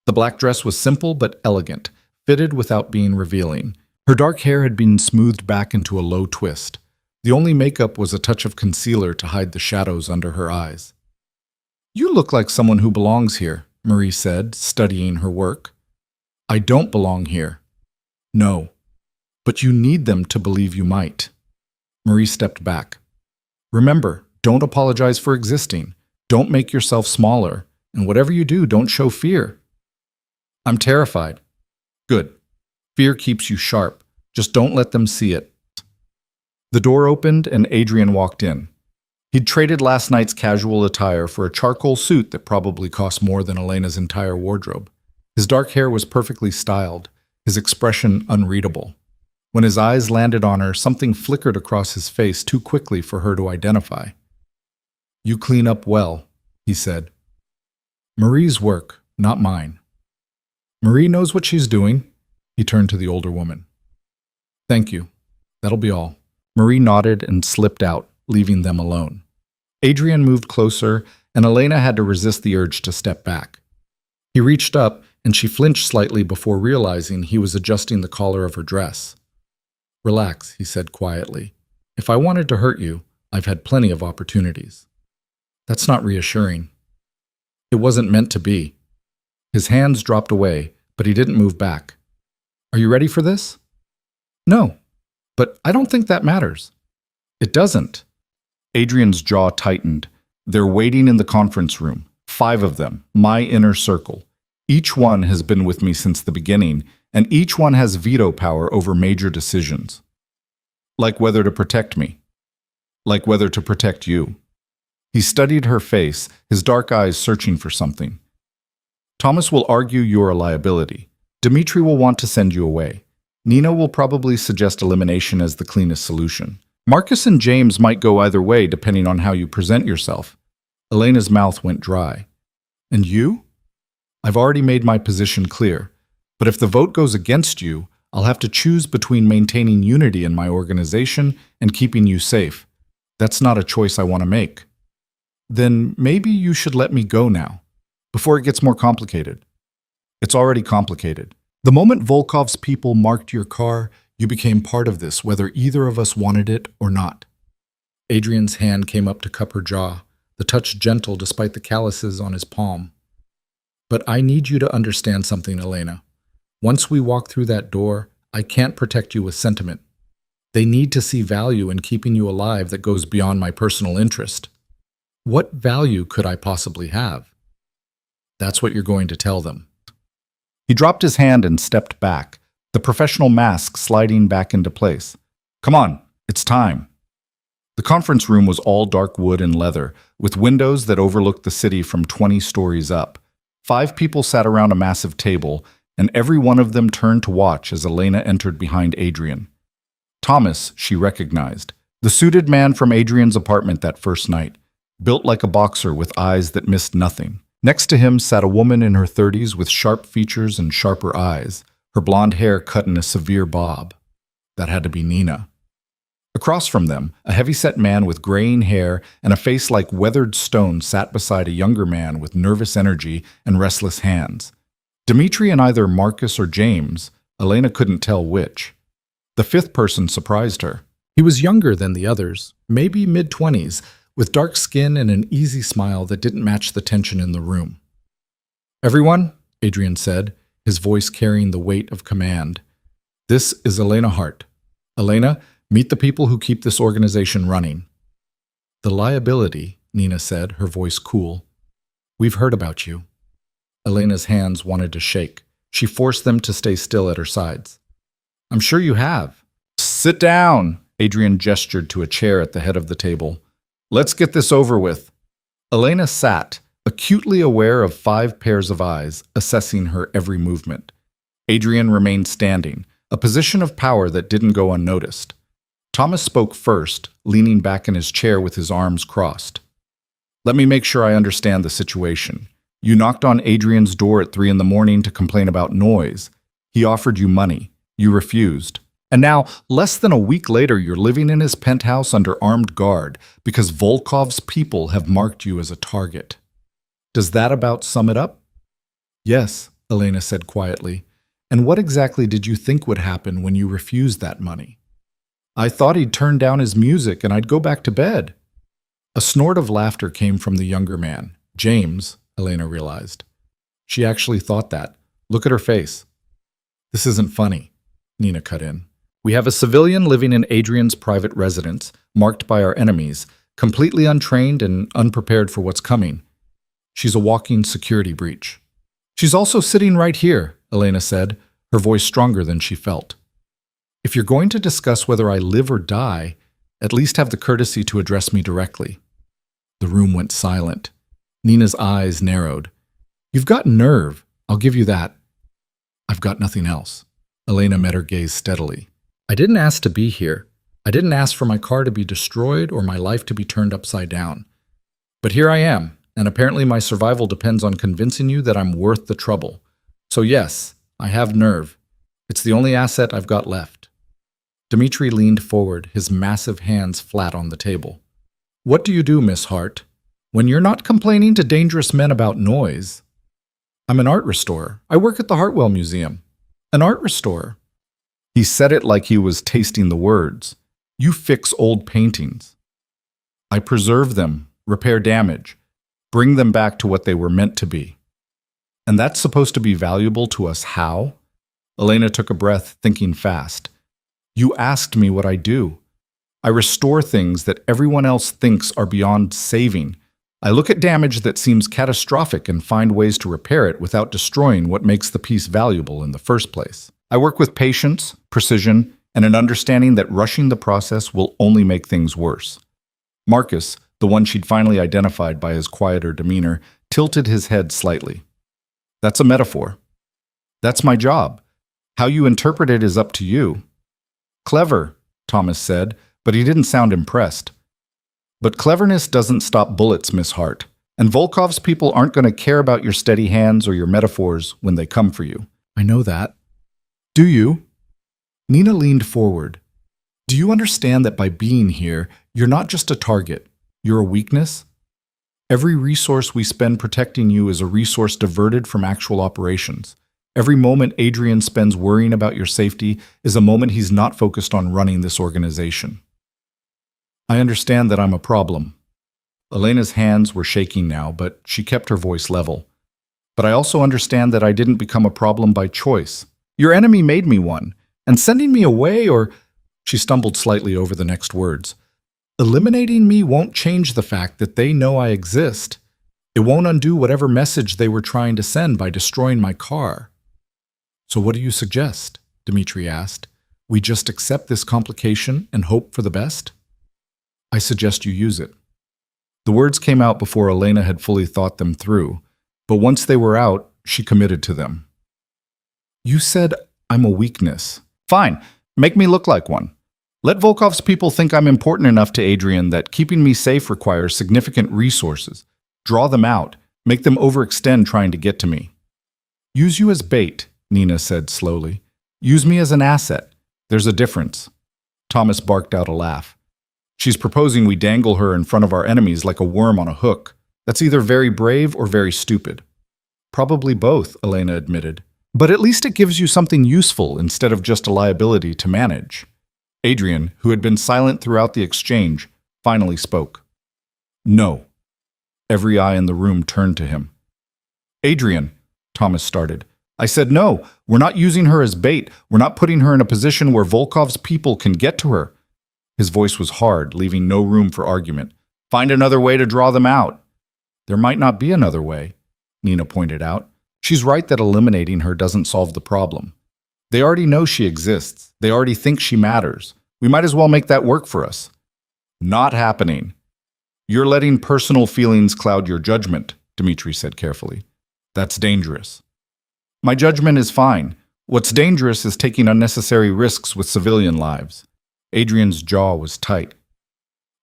The black dress was simple but elegant, fitted without being revealing. Her dark hair had been smoothed back into a low twist. The only makeup was a touch of concealer to hide the shadows under her eyes. "You look like someone who belongs here," Marie said, studying her work. "I don't belong here." "No, but you need them to believe you might." Marie stepped back. "Remember, don't apologize for existing. Don't make yourself smaller. And whatever you do, don't show fear." "I'm terrified." "Good. Fear keeps you sharp. Just don't let them see it." The door opened and Adrian walked in. He'd traded last night's casual attire for a charcoal suit that probably cost more than Elena's entire wardrobe. His dark hair was perfectly styled, his expression unreadable. When his eyes landed on her, something flickered across his face too quickly for her to identify. "You clean up well," he said. "Marie's work, not mine." "Marie knows what she's doing." He turned to the older woman. "Thank you. That'll be all." Marie nodded and slipped out, leaving them alone. Adrian moved closer, and Elena had to resist the urge to step back. He reached up, and she flinched slightly before realizing he was adjusting the collar of her dress. "Relax," he said quietly. "If I wanted to hurt you, I've had plenty of opportunities." "That's not reassuring." "It wasn't meant to be." His hands dropped away, but he didn't move back. "Are you ready for this?" "No. But I don't think that matters." "It doesn't." Adrian's jaw tightened. "They're waiting in the conference room. 5 of them, my inner circle. Each one has been with me since the beginning, and each one has veto power over major decisions. Like whether to protect me. Like whether to protect you." He studied her face, his dark eyes searching for something. "Thomas will argue you're a liability. Dmitri will want to send you away. Nina will probably suggest elimination as the cleanest solution. Marcus and James might go either way depending on how you present yourself." Elena's mouth went dry. "And you?" "I've already made my position clear. But if the vote goes against you, I'll have to choose between maintaining unity in my organization and keeping you safe. That's not a choice I want to make." "Then maybe you should let me go now, before it gets more complicated." "It's already complicated. The moment Volkov's people marked your car, You became part of this, whether either of us wanted it or not. Adrian's hand came up to cup her jaw, the touch gentle despite the calluses on his palm. But I need you to understand something, Elena. Once we walk through that door, I can't protect you with sentiment. They need to see value in keeping you alive that goes beyond my personal interest. What value could I possibly have? That's what you're going to tell them. He dropped his hand and stepped back, the professional mask sliding back into place. Come on, it's time. The conference room was all dark wood and leather, with windows that overlooked the city from 20 stories up. 5 people sat around a massive table, and every one of them turned to watch as Elena entered behind Adrian. Thomas, she recognized, the suited man from Adrian's apartment that first night, built like a boxer with eyes that missed nothing. Next to him sat a woman in her 30s with sharp features and sharper eyes, her blonde hair cut in a severe bob. That had to be Nina. Across from them, a heavy-set man with graying hair and a face like weathered stone sat beside a younger man with nervous energy and restless hands. Dmitri and either Marcus or James, Elena couldn't tell which. The 5th person surprised her. He was younger than the others, maybe mid-20s, with dark skin and an easy smile that didn't match the tension in the room. Everyone, Adrian said, his voice carrying the weight of command. This is Elena Hart. Elena, meet the people who keep this organization running. The liability, Nina said, her voice cool. We've heard about you. Elena's hands wanted to shake. She forced them to stay still at her sides. I'm sure you have. Sit down, Adrian gestured to a chair at the head of the table. Let's get this over with. Elena sat, acutely aware of 5 pairs of eyes, assessing her every movement. Adrian remained standing, a position of power that didn't go unnoticed. Thomas spoke first, leaning back in his chair with his arms crossed. Let me make sure I understand the situation. You knocked on Adrian's door at 3 a.m. to complain about noise. He offered you money. You refused. And now, less than a week later, you're living in his penthouse under armed guard because Volkov's people have marked you as a target. Does that about sum it up? Yes, Elena said quietly. And what exactly did you think would happen when you refused that money? I thought he'd turn down his music and I'd go back to bed. A snort of laughter came from the younger man. James, Elena realized. She actually thought that. Look at her face. This isn't funny, Nina cut in. We have a civilian living in Adrian's private residence, marked by our enemies, completely untrained and unprepared for what's coming. She's a walking security breach. She's also sitting right here, Elena said, her voice stronger than she felt. If you're going to discuss whether I live or die, at least have the courtesy to address me directly. The room went silent. Nina's eyes narrowed. You've got nerve, I'll give you that. I've got nothing else. Elena met her gaze steadily. I didn't ask to be here. I didn't ask for my car to be destroyed or my life to be turned upside down. But here I am, and apparently my survival depends on convincing you that I'm worth the trouble. So yes, I have nerve. It's the only asset I've got left. Dmitri leaned forward, his massive hands flat on the table. What do you do, Miss Hart? When you're not complaining to dangerous men about noise. I'm an art restorer. I work at the Hartwell Museum. An art restorer. He said it like he was tasting the words. You fix old paintings. I preserve them, repair damage, bring them back to what they were meant to be. And that's supposed to be valuable to us how? Elena took a breath, thinking fast. You asked me what I do. I restore things that everyone else thinks are beyond saving. I look at damage that seems catastrophic and find ways to repair it without destroying what makes the piece valuable in the first place. I work with patience, precision, and an understanding that rushing the process will only make things worse. Marcus, the one she'd finally identified by his quieter demeanor, tilted his head slightly. That's a metaphor. That's my job. How you interpret it is up to you. Clever, Thomas said, but he didn't sound impressed. But cleverness doesn't stop bullets, Miss Hart, and Volkov's people aren't going to care about your steady hands or your metaphors when they come for you. I know that. Do you? Nina leaned forward. Do you understand that by being here, you're not just a target, you're a weakness? Every resource we spend protecting you is a resource diverted from actual operations. Every moment Adrian spends worrying about your safety is a moment he's not focused on running this organization. I understand that I'm a problem. Elena's hands were shaking now, but she kept her voice level. But I also understand that I didn't become a problem by choice. Your enemy made me one, and sending me away or... She stumbled slightly over the next words. Eliminating me won't change the fact that they know I exist. It won't undo whatever message they were trying to send by destroying my car. So what do you suggest? Dmitri asked. We just accept this complication and hope for the best? I suggest you use it. The words came out before Elena had fully thought them through, but once they were out, she committed to them. You said I'm a weakness. Fine, make me look like one. Let Volkov's people think I'm important enough to Adrian that keeping me safe requires significant resources. Draw them out, make them overextend trying to get to me. Use you as bait, Nina said slowly. Use me as an asset. There's a difference. Thomas barked out a laugh. She's proposing we dangle her in front of our enemies like a worm on a hook. That's either very brave or very stupid. Probably both, Elena admitted. But at least it gives you something useful instead of just a liability to manage. Adrian, who had been silent throughout the exchange, finally spoke. No. Every eye in the room turned to him. Adrian, Thomas started. I said no, we're not using her as bait. We're not putting her in a position where Volkov's people can get to her. His voice was hard, leaving no room for argument. Find another way to draw them out. There might not be another way, Nina pointed out. She's right that eliminating her doesn't solve the problem. They already know she exists. They already think she matters. We might as well make that work for us. Not happening. You're letting personal feelings cloud your judgment, Dmitri said carefully. That's dangerous. My judgment is fine. What's dangerous is taking unnecessary risks with civilian lives. Adrian's jaw was tight.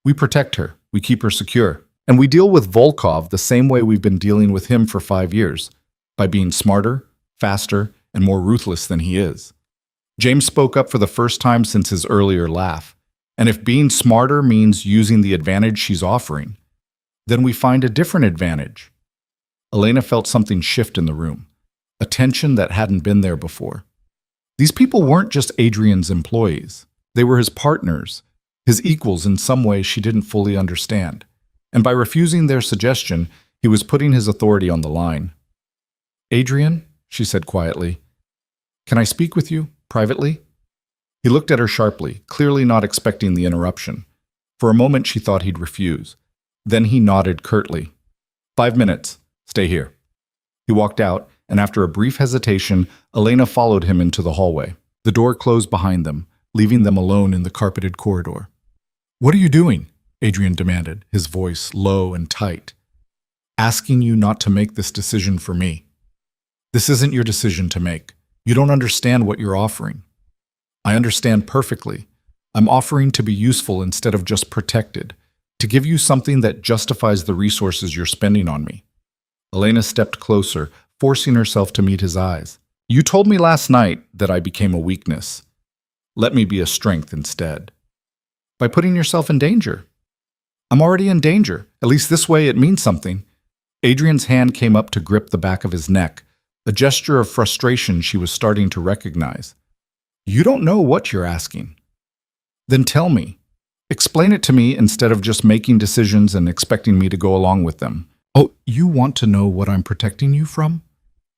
We protect her. We keep her secure. And we deal with Volkov the same way we've been dealing with him for 5 years, by being smarter, faster, and more ruthless than he is. James spoke up for the first time since his earlier laugh. And if being smarter means using the advantage she's offering, then we find a different advantage. Elena felt something shift in the room, a tension that hadn't been there before. These people weren't just Adrian's employees. They were his partners, his equals in some way she didn't fully understand. And by refusing their suggestion, he was putting his authority on the line. Adrian, she said quietly, can I speak with you, privately? He looked at her sharply, clearly not expecting the interruption. For a moment she thought he'd refuse. Then he nodded curtly. 5 minutes. Stay here. He walked out, and after a brief hesitation, Elena followed him into the hallway. The door closed behind them, leaving them alone in the carpeted corridor. What are you doing? Adrian demanded, his voice low and tight. Asking you not to make this decision for me. This isn't your decision to make. You don't understand what you're offering. I understand perfectly. I'm offering to be useful instead of just protected, to give you something that justifies the resources you're spending on me. Elena stepped closer, forcing herself to meet his eyes. You told me last night that I became a weakness. Let me be a strength instead. By putting yourself in danger. I'm already in danger. At least this way it means something. Adrian's hand came up to grip the back of his neck, a gesture of frustration she was starting to recognize. You don't know what you're asking. Then tell me. Explain it to me instead of just making decisions and expecting me to go along with them. Oh, you want to know what I'm protecting you from?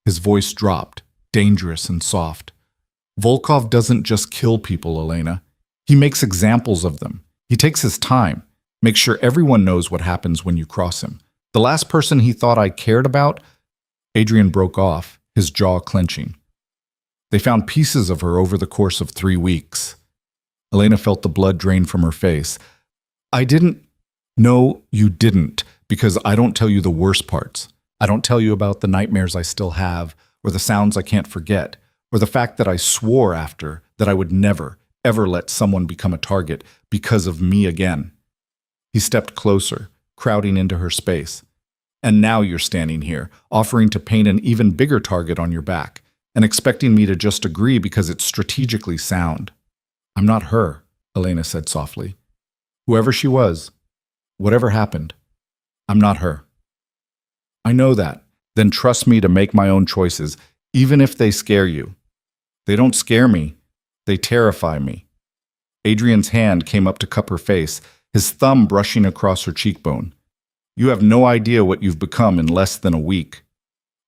His voice dropped, dangerous and soft. Volkov doesn't just kill people, Elena. He makes examples of them. He takes his time, makes sure everyone knows what happens when you cross him. The last person he thought I cared about... Adrian broke off, his jaw clenching. They found pieces of her over the course of 3 weeks. Elena felt the blood drain from her face. I didn't... No, you didn't, because I don't tell you the worst parts. I don't tell you about the nightmares I still have, or the sounds I can't forget, or the fact that I swore after that I would never, ever let someone become a target because of me again. He stepped closer, crowding into her space. And now you're standing here, offering to paint an even bigger target on your back, and expecting me to just agree because it's strategically sound. I'm not her, Elena said softly. Whoever she was, whatever happened, I'm not her. I know that. Then trust me to make my own choices, even if they scare you. They don't scare me. They terrify me. Adrian's hand came up to cup her face, his thumb brushing across her cheekbone. You have no idea what you've become in less than a week.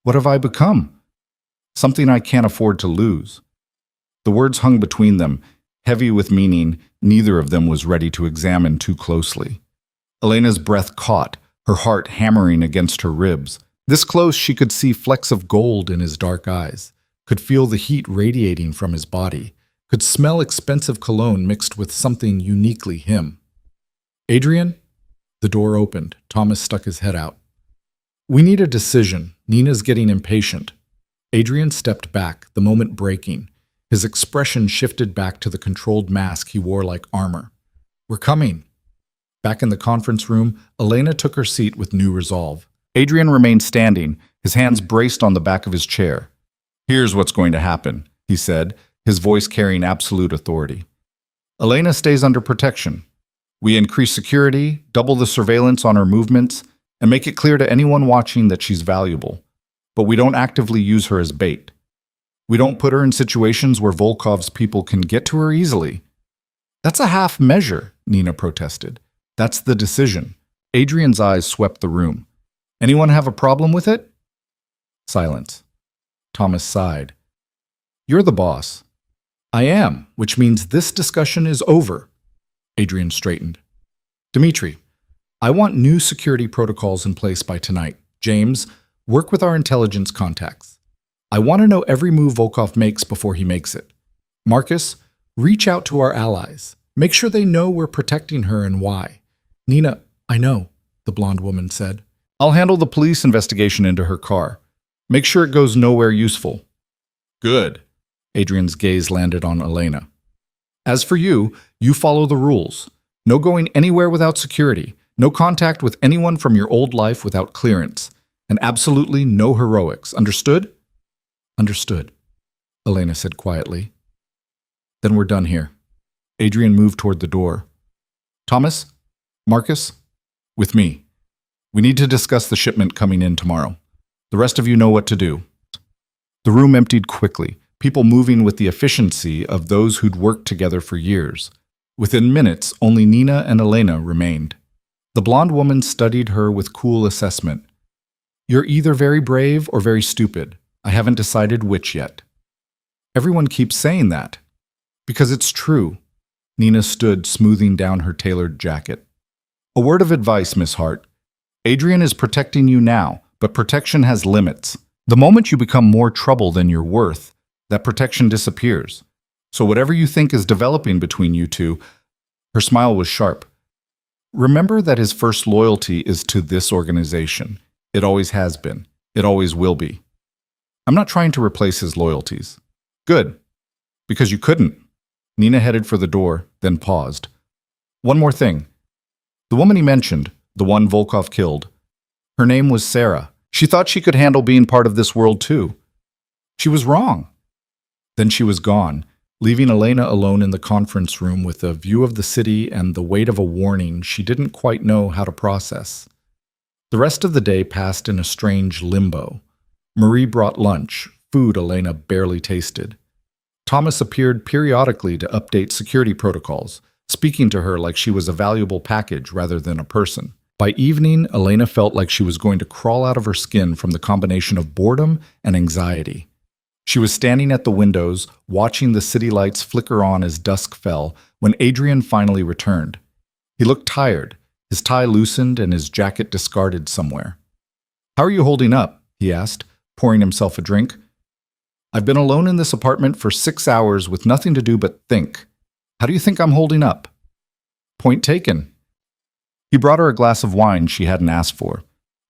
What have I become? Something I can't afford to lose. The words hung between them, heavy with meaning neither of them was ready to examine too closely. Elena's breath caught, her heart hammering against her ribs. This close, she could see flecks of gold in his dark eyes, could feel the heat radiating from his body, could smell expensive cologne mixed with something uniquely him. Adrian? The door opened. Thomas stuck his head out. We need a decision. Nina's getting impatient. Adrian stepped back, the moment breaking. His expression shifted back to the controlled mask he wore like armor. We're coming. Back in the conference room, Elena took her seat with new resolve. Adrian remained standing, his hands braced on the back of his chair. Here's what's going to happen, he said, his voice carrying absolute authority. Elena stays under protection. We increase security, double the surveillance on her movements, and make it clear to anyone watching that she's valuable. But we don't actively use her as bait. We don't put her in situations where Volkov's people can get to her easily. That's a half measure, Nina protested. That's the decision. Adrian's eyes swept the room. Anyone have a problem with it? Silence. Thomas sighed. You're the boss. I am, which means this discussion is over. Adrian straightened. Dmitri, I want new security protocols in place by tonight. James, work with our intelligence contacts. I want to know every move Volkov makes before he makes it. Marcus, reach out to our allies. Make sure they know we're protecting her and why. Nina, I know, the blonde woman said. I'll handle the police investigation into her car. Make sure it goes nowhere useful. Good. Adrian's gaze landed on Elena. As for you, you follow the rules. No going anywhere without security. No contact with anyone from your old life without clearance. And absolutely no heroics. Understood? Understood, Elena said quietly. Then we're done here. Adrian moved toward the door. Thomas? Marcus? With me. We need to discuss the shipment coming in tomorrow. The rest of you know what to do. The room emptied quickly, people moving with the efficiency of those who'd worked together for years. Within minutes, only Nina and Elena remained. The blonde woman studied her with cool assessment. You're either very brave or very stupid. I haven't decided which yet. Everyone keeps saying that. Because it's true. Nina stood, smoothing down her tailored jacket. A word of advice, Miss Hart. Adrian is protecting you now, but protection has limits. The moment you become more trouble than you're worth, that protection disappears. So whatever you think is developing between you two, her smile was sharp. Remember that his first loyalty is to this organization. It always has been. It always will be. I'm not trying to replace his loyalties. Good. Because you couldn't. Nina headed for the door, then paused. One more thing. The woman he mentioned, the one Volkov killed, her name was Sarah. She thought she could handle being part of this world too. She was wrong. Then she was gone, leaving Elena alone in the conference room with a view of the city and the weight of a warning she didn't quite know how to process. The rest of the day passed in a strange limbo. Marie brought lunch, food Elena barely tasted. Thomas appeared periodically to update security protocols, speaking to her like she was a valuable package rather than a person. By evening, Elena felt like she was going to crawl out of her skin from the combination of boredom and anxiety. She was standing at the windows, watching the city lights flicker on as dusk fell, when Adrian finally returned. He looked tired, his tie loosened and his jacket discarded somewhere. How are you holding up? He asked, pouring himself a drink. I've been alone in this apartment for 6 hours with nothing to do but think. How do you think I'm holding up? Point taken. He brought her a glass of wine she hadn't asked for.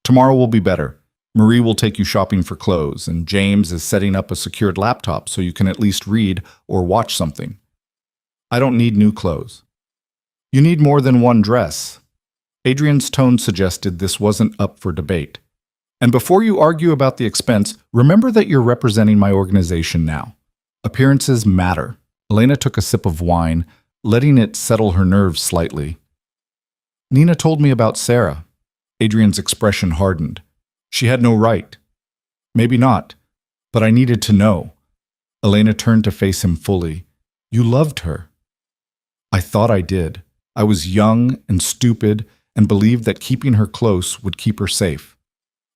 Tomorrow will be better. Marie will take you shopping for clothes, and James is setting up a secured laptop so you can at least read or watch something. I don't need new clothes. You need more than one dress. Adrian's tone suggested this wasn't up for debate. And before you argue about the expense, remember that you're representing my organization now. Appearances matter. Elena took a sip of wine, letting it settle her nerves slightly. Nina told me about Sarah. Adrian's expression hardened. She had no right. Maybe not. But I needed to know. Elena turned to face him fully. You loved her. I thought I did. I was young and stupid and believed that keeping her close would keep her safe.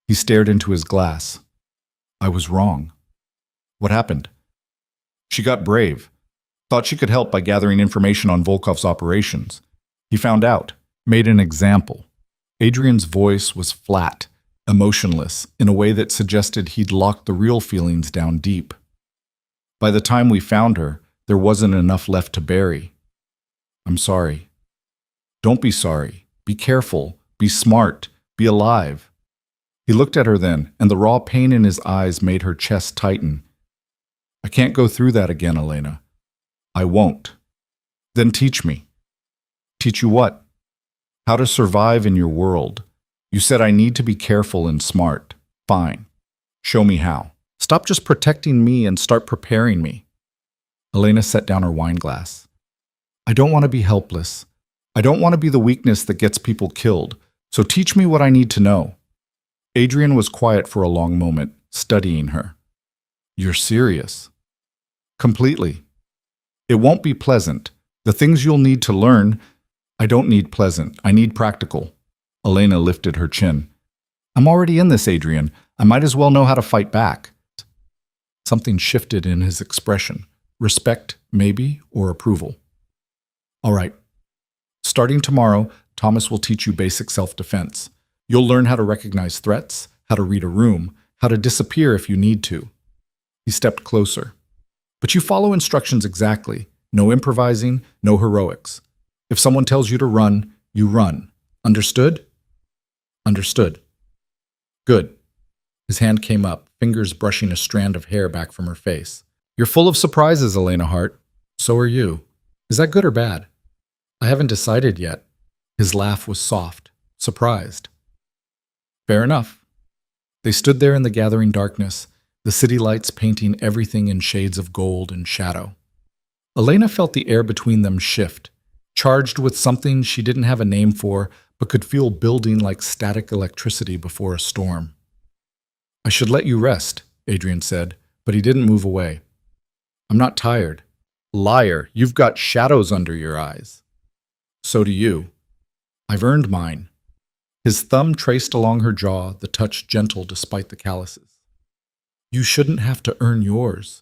He stared into his glass. I was wrong. What happened? She got brave. Thought she could help by gathering information on Volkov's operations. He found out, made an example. Adrian's voice was flat, emotionless, in a way that suggested he'd locked the real feelings down deep. By the time we found her, there wasn't enough left to bury. I'm sorry. Don't be sorry. Be careful. Be smart. Be alive. He looked at her then, and the raw pain in his eyes made her chest tighten. I can't go through that again, Elena. I won't. Then teach me. Teach you what? How to survive in your world. You said I need to be careful and smart. Fine. Show me how. Stop just protecting me and start preparing me. Elena set down her wine glass. I don't want to be helpless. I don't want to be the weakness that gets people killed, so teach me what I need to know. Adrian was quiet for a long moment, studying her. You're serious? Completely. It won't be pleasant. The things you'll need to learn, I don't need pleasant. I need practical. Elena lifted her chin. I'm already in this, Adrian. I might as well know how to fight back. Something shifted in his expression. Respect, maybe, or approval. All right. Starting tomorrow, Thomas will teach you basic self-defense. You'll learn how to recognize threats, how to read a room, how to disappear if you need to. He stepped closer. But you follow instructions exactly. No improvising, no heroics. If someone tells you to run, you run. Understood? Understood. Good. His hand came up, fingers brushing a strand of hair back from her face. You're full of surprises, Elena Hart. So are you. Is that good or bad? I haven't decided yet. His laugh was soft, surprised. Fair enough. They stood there in the gathering darkness, the city lights painting everything in shades of gold and shadow. Elena felt the air between them shift, charged with something she didn't have a name for, but could feel building like static electricity before a storm. I should let you rest, Adrian said, but he didn't move away. I'm not tired. Liar, you've got shadows under your eyes. So do you. I've earned mine. His thumb traced along her jaw, the touch gentle despite the calluses. You shouldn't have to earn yours.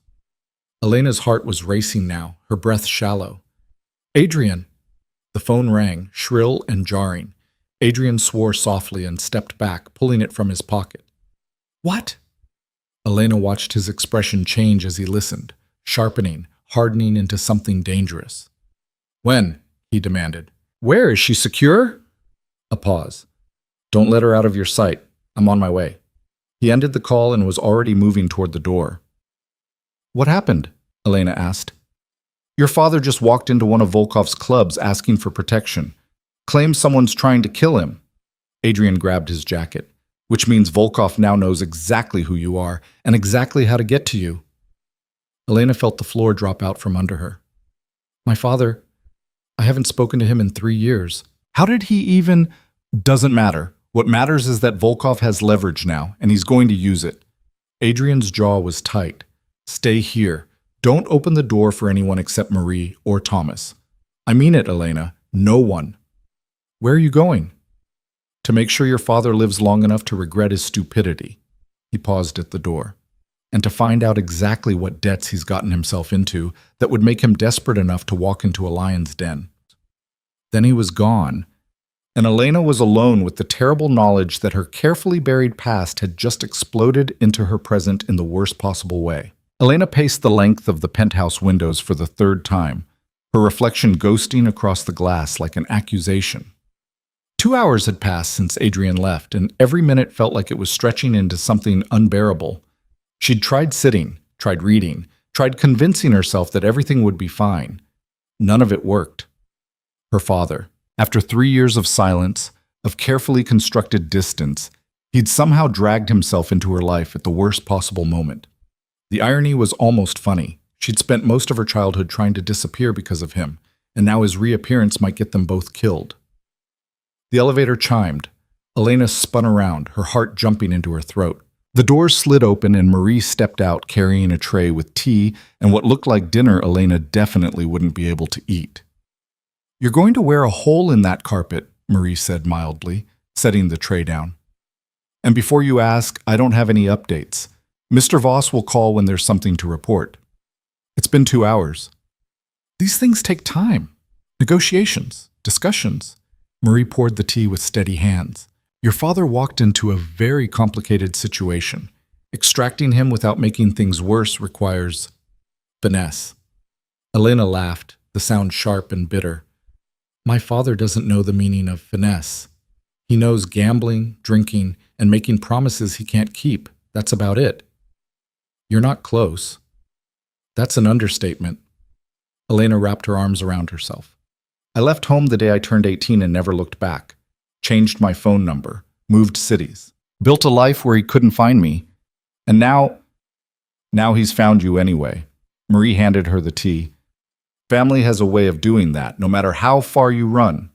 Elena's heart was racing now, her breath shallow. Adrian! The phone rang, shrill and jarring. Adrian swore softly and stepped back, pulling it from his pocket. What? Elena watched his expression change as he listened, sharpening, hardening into something dangerous. When? He demanded. Where? Is she secure? A pause. Don't let her out of your sight. I'm on my way. He ended the call and was already moving toward the door. What happened? Elena asked. Your father just walked into one of Volkov's clubs asking for protection. Claims someone's trying to kill him. Adrian grabbed his jacket, which means Volkov now knows exactly who you are and exactly how to get to you. Elena felt the floor drop out from under her. My father, I haven't spoken to him in 3 years. How did he even? Doesn't matter. What matters is that Volkov has leverage now, and he's going to use it. Adrian's jaw was tight. Stay here. Don't open the door for anyone except Marie or Thomas. I mean it, Elena. No one. Where are you going? To make sure your father lives long enough to regret his stupidity. He paused at the door. And to find out exactly what debts he's gotten himself into that would make him desperate enough to walk into a lion's den. Then he was gone, and Elena was alone with the terrible knowledge that her carefully buried past had just exploded into her present in the worst possible way. Elena paced the length of the penthouse windows for the 3rd time, her reflection ghosting across the glass like an accusation. 2 hours had passed since Adrian left, and every minute felt like it was stretching into something unbearable. She'd tried sitting, tried reading, tried convincing herself that everything would be fine. None of it worked. Her father, after 3 years of silence, of carefully constructed distance, he'd somehow dragged himself into her life at the worst possible moment. The irony was almost funny. She'd spent most of her childhood trying to disappear because of him, and now his reappearance might get them both killed. The elevator chimed. Elena spun around, her heart jumping into her throat. The doors slid open and Marie stepped out carrying a tray with tea and what looked like dinner Elena definitely wouldn't be able to eat. "You're going to wear a hole in that carpet," Marie said mildly, setting the tray down. "And before you ask, I don't have any updates. Mr. Voss will call when there's something to report. It's been 2 hours." "These things take time. Negotiations, discussions." Marie poured the tea with steady hands. "Your father walked into a very complicated situation. Extracting him without making things worse requires finesse." Elena laughed, the sound sharp and bitter. "My father doesn't know the meaning of finesse. He knows gambling, drinking, and making promises he can't keep. That's about it." "You're not close." "That's an understatement." Elena wrapped her arms around herself. "I left home the day I turned 18 and never looked back. Changed my phone number, moved cities, built a life where he couldn't find me. And now he's found you anyway." Marie handed her the tea. "Family has a way of doing that, no matter how far you run."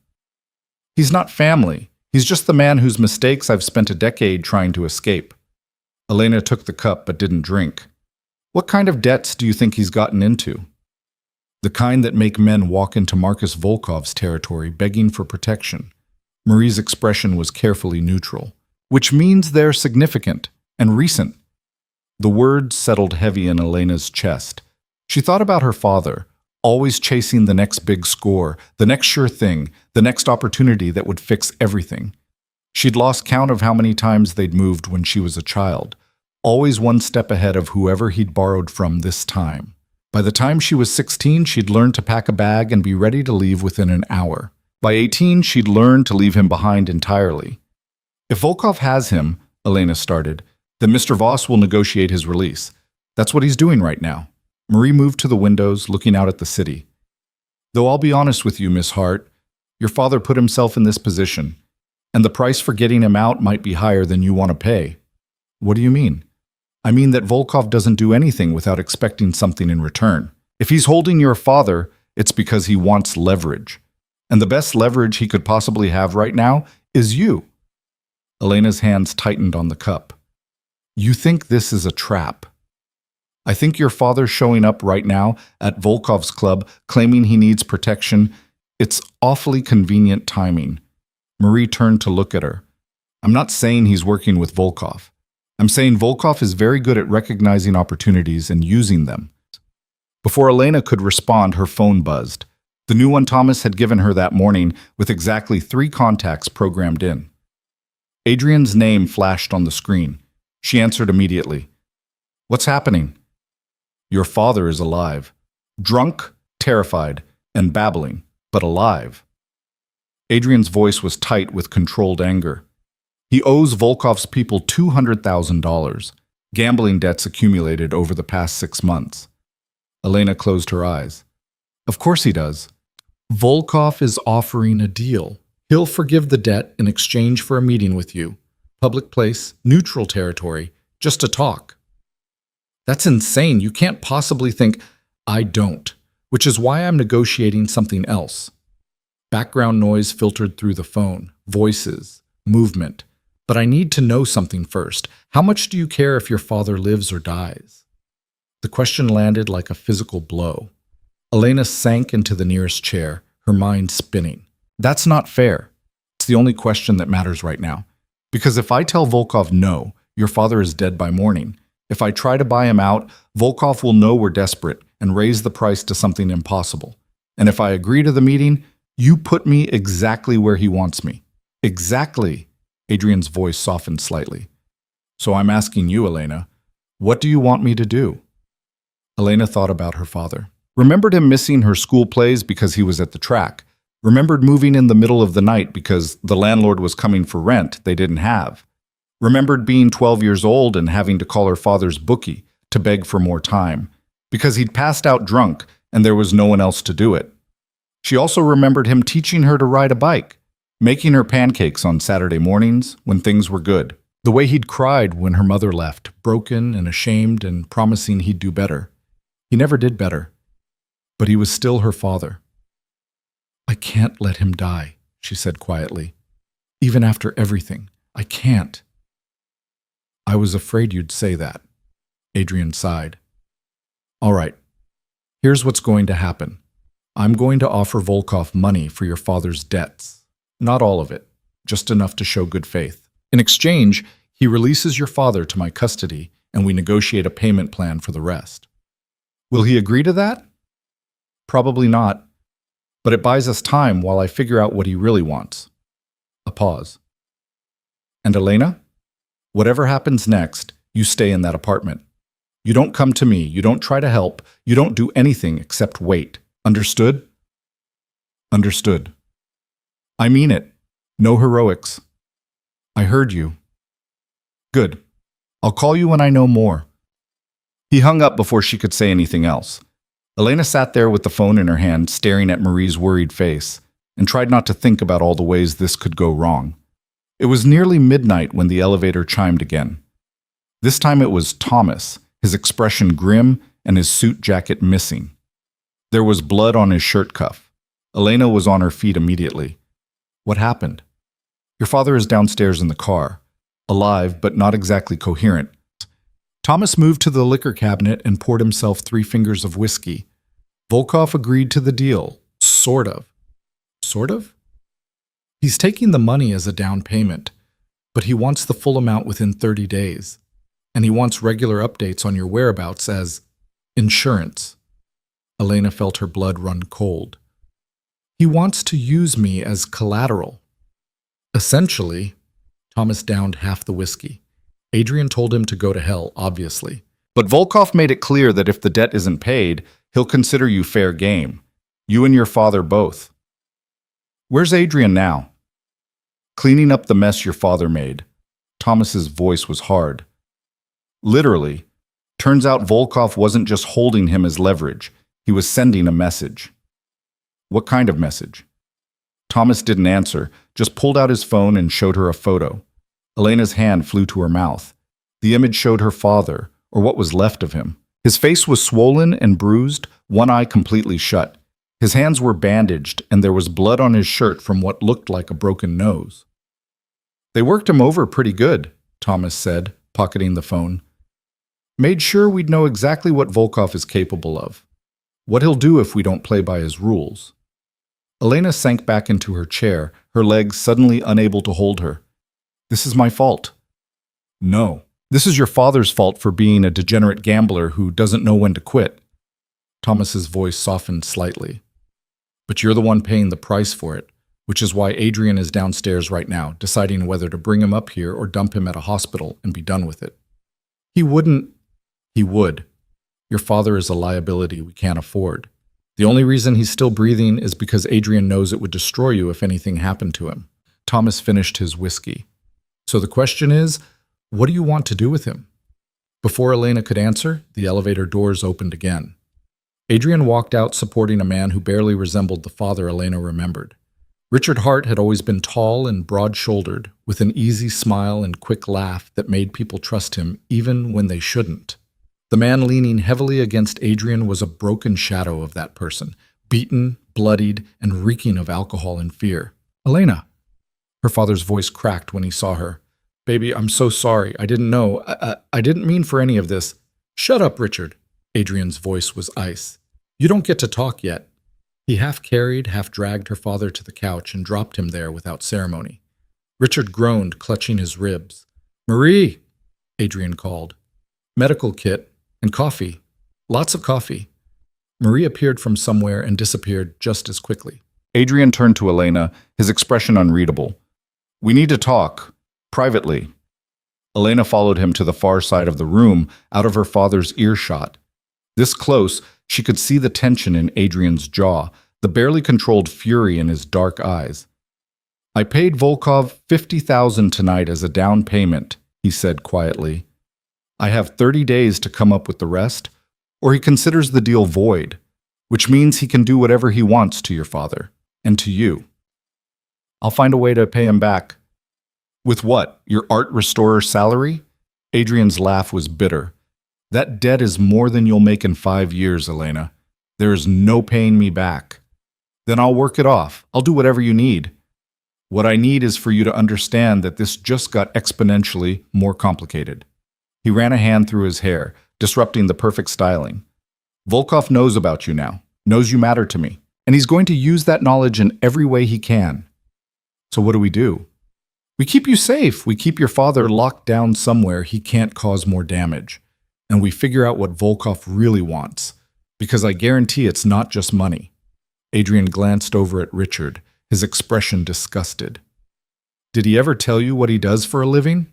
"He's not family. He's just the man whose mistakes I've spent a decade trying to escape." Elena took the cup but didn't drink. "What kind of debts do you think he's gotten into?" "The kind that make men walk into Marcus Volkov's territory begging for protection." Marie's expression was carefully neutral. "Which means they're significant and recent." The words settled heavy in Elena's chest. She thought about her father, always chasing the next big score, the next sure thing, the next opportunity that would fix everything. She'd lost count of how many times they'd moved when she was a child, always one step ahead of whoever he'd borrowed from this time. By the time she was 16, she'd learned to pack a bag and be ready to leave within an hour. By 18, she'd learned to leave him behind entirely. "If Volkov has him," Elena started, "then Mr. Voss will negotiate his release. That's what he's doing right now." Marie moved to the windows, looking out at the city. "Though I'll be honest with you, Miss Hart, your father put himself in this position, and the price for getting him out might be higher than you want to pay." "What do you mean?" "I mean that Volkov doesn't do anything without expecting something in return. If he's holding your father, it's because he wants leverage. And the best leverage he could possibly have right now is you." Elena's hands tightened on the cup. "You think this is a trap?" "I think your father showing up right now at Volkov's club claiming he needs protection, it's awfully convenient timing." Marie turned to look at her. "I'm not saying he's working with Volkov. I'm saying Volkov is very good at recognizing opportunities and using them." Before Elena could respond, her phone buzzed. The new one Thomas had given her that morning with exactly 3 contacts programmed in. Adrian's name flashed on the screen. She answered immediately. "What's happening?" "Your father is alive. Drunk, terrified, and babbling, but alive." Adrian's voice was tight with controlled anger. "He owes Volkov's people $200,000, gambling debts accumulated over the past 6 months." Elena closed her eyes. "Of course he does. Volkov is offering a deal. He'll forgive the debt in exchange for a meeting with you. Public place, neutral territory, just to talk." "That's insane. You can't possibly think—" "I don't, which is why I'm negotiating something else." Background noise filtered through the phone, voices, movement. "But I need to know something first. How much do you care if your father lives or dies?" The question landed like a physical blow. Elena sank into the nearest chair, her mind spinning. "That's not fair. It's the only question that matters right now. Because if I tell Volkov no, your father is dead by morning. If I try to buy him out, Volkov will know we're desperate and raise the price to something impossible. And if I agree to the meeting, you put me exactly where he wants me." "Exactly." Adrian's voice softened slightly. "So I'm asking you, Elena, what do you want me to do?" Elena thought about her father. Remembered him missing her school plays because he was at the track. Remembered moving in the middle of the night because the landlord was coming for rent they didn't have. Remembered being 12 years old and having to call her father's bookie to beg for more time because he'd passed out drunk and there was no one else to do it. She also remembered him teaching her to ride a bike, making her pancakes on Saturday mornings when things were good. The way he'd cried when her mother left, broken and ashamed and promising he'd do better. He never did better. But he was still her father. "I can't let him die," she said quietly. "Even after everything, I can't." I was afraid you'd say that. Adrian sighed. All right, here's what's going to happen. I'm going to offer Volkov money for your father's debts. Not all of it, just enough to show good faith. In exchange, he releases your father to my custody, and we negotiate a payment plan for the rest. Will he agree to that? Probably not, but it buys us time while I figure out what he really wants. A pause. And Elena? Whatever happens next, you stay in that apartment. You don't come to me, you don't try to help, you don't do anything except wait. Understood? Understood. I mean it. No heroics. I heard you. Good. I'll call you when I know more. He hung up before she could say anything else. Elena sat there with the phone in her hand, staring at Marie's worried face, and tried not to think about all the ways this could go wrong. It was nearly midnight when the elevator chimed again. This time it was Thomas, his expression grim and his suit jacket missing. There was blood on his shirt cuff. Elena was on her feet immediately. What happened? Your father is downstairs in the car, alive but not exactly coherent. Thomas moved to the liquor cabinet and poured himself 3 fingers of whiskey. Volkov agreed to the deal. Sort of. Sort of? He's taking the money as a down payment, but he wants the full amount within 30 days. And he wants regular updates on your whereabouts as insurance. Elena felt her blood run cold. He wants to use me as collateral. Essentially, Thomas downed half the whiskey. Adrian told him to go to hell, obviously. But Volkov made it clear that if the debt isn't paid, he'll consider you fair game. You and your father both. Where's Adrian now? Cleaning up the mess your father made. Thomas's voice was hard. Literally. Turns out Volkov wasn't just holding him as leverage. He was sending a message. What kind of message? Thomas didn't answer, just pulled out his phone and showed her a photo. Elena's hand flew to her mouth. The image showed her father, or what was left of him. His face was swollen and bruised, one eye completely shut. His hands were bandaged, and there was blood on his shirt from what looked like a broken nose. They worked him over pretty good, Thomas said, pocketing the phone. Made sure we'd know exactly what Volkov is capable of. What he'll do if we don't play by his rules. Elena sank back into her chair, her legs suddenly unable to hold her. This is my fault. No, this is your father's fault for being a degenerate gambler who doesn't know when to quit. Thomas's voice softened slightly. But you're the one paying the price for it, which is why Adrian is downstairs right now, deciding whether to bring him up here or dump him at a hospital and be done with it. He wouldn't. He would. Your father is a liability we can't afford. The only reason he's still breathing is because Adrian knows it would destroy you if anything happened to him. Thomas finished his whiskey. So the question is, what do you want to do with him? Before Elena could answer, the elevator doors opened again. Adrian walked out supporting a man who barely resembled the father Elena remembered. Richard Hart had always been tall and broad-shouldered, with an easy smile and quick laugh that made people trust him even when they shouldn't. The man leaning heavily against Adrian was a broken shadow of that person, beaten, bloodied, and reeking of alcohol and fear. Elena. Her father's voice cracked when he saw her. Baby, I'm so sorry. I didn't know. I didn't mean for any of this. Shut up, Richard. Adrian's voice was ice. You don't get to talk yet. He half carried, half dragged her father to the couch and dropped him there without ceremony. Richard groaned, clutching his ribs. Marie, Adrian called. Medical kit and coffee. Lots of coffee. Marie appeared from somewhere and disappeared just as quickly. Adrian turned to Elena, his expression unreadable. We need to talk. Privately. Elena followed him to the far side of the room, out of her father's earshot. This close, she could see the tension in Adrian's jaw, the barely controlled fury in his dark eyes. I paid Volkov $50,000 tonight as a down payment, he said quietly. I have 30 days to come up with the rest, or he considers the deal void, which means he can do whatever he wants to your father, and to you. I'll find a way to pay him back. With what? Your art restorer salary? Adrian's laugh was bitter. That debt is more than you'll make in 5 years, Elena. There is no paying me back. Then I'll work it off. I'll do whatever you need. What I need is for you to understand that this just got exponentially more complicated. He ran a hand through his hair, disrupting the perfect styling. Volkov knows about you now, knows you matter to me, and he's going to use that knowledge in every way he can. So what do? We keep you safe. We keep your father locked down somewhere he can't cause more damage. And we figure out what Volkov really wants. Because I guarantee it's not just money. Adrian glanced over at Richard, his expression disgusted. Did he ever tell you what he does for a living?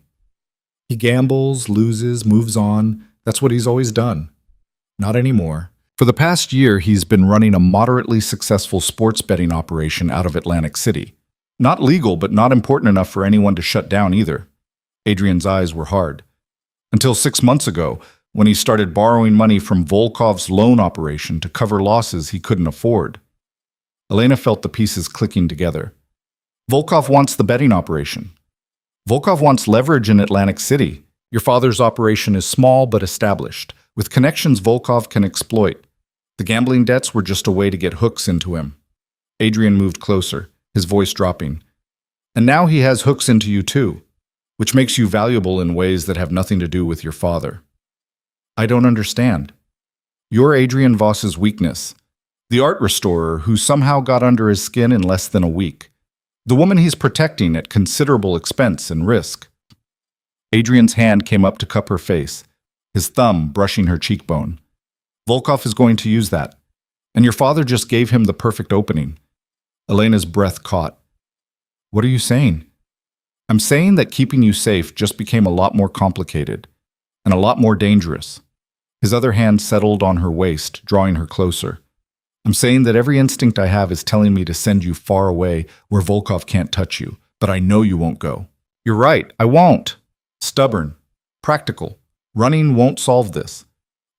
He gambles, loses, moves on. That's what he's always done. Not anymore. For the past year, he's been running a moderately successful sports betting operation out of Atlantic City. Not legal, but not important enough for anyone to shut down either. Adrian's eyes were hard. Until 6 months ago, when he started borrowing money from Volkov's loan operation to cover losses he couldn't afford. Elena felt the pieces clicking together. Volkov wants the betting operation. Volkov wants leverage in Atlantic City. Your father's operation is small but established, with connections Volkov can exploit. The gambling debts were just a way to get hooks into him. Adrian moved closer, his voice dropping. And now he has hooks into you too, which makes you valuable in ways that have nothing to do with your father. I don't understand. You're Adrian Voss's weakness, the art restorer who somehow got under his skin in less than a week, the woman he's protecting at considerable expense and risk. Adrian's hand came up to cup her face, his thumb brushing her cheekbone. Volkov is going to use that, and your father just gave him the perfect opening. Elena's breath caught. What are you saying? I'm saying that keeping you safe just became a lot more complicated, and a lot more dangerous. His other hand settled on her waist, drawing her closer. I'm saying that every instinct I have is telling me to send you far away where Volkov can't touch you, but I know you won't go. You're right, I won't. Stubborn. Practical. Running won't solve this.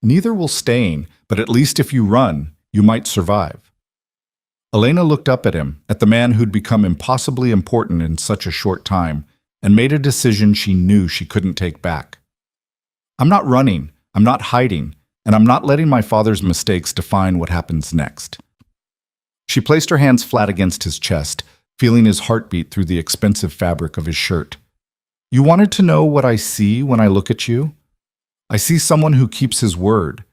Neither will staying, but at least if you run, you might survive. Elena looked up at him, at the man who'd become impossibly important in such a short time, and made a decision she knew she couldn't take back. I'm not running, I'm not hiding, and I'm not letting my father's mistakes define what happens next. She placed her hands flat against his chest, feeling his heartbeat through the expensive fabric of his shirt. You wanted to know what I see when I look at you? I see someone who keeps his word,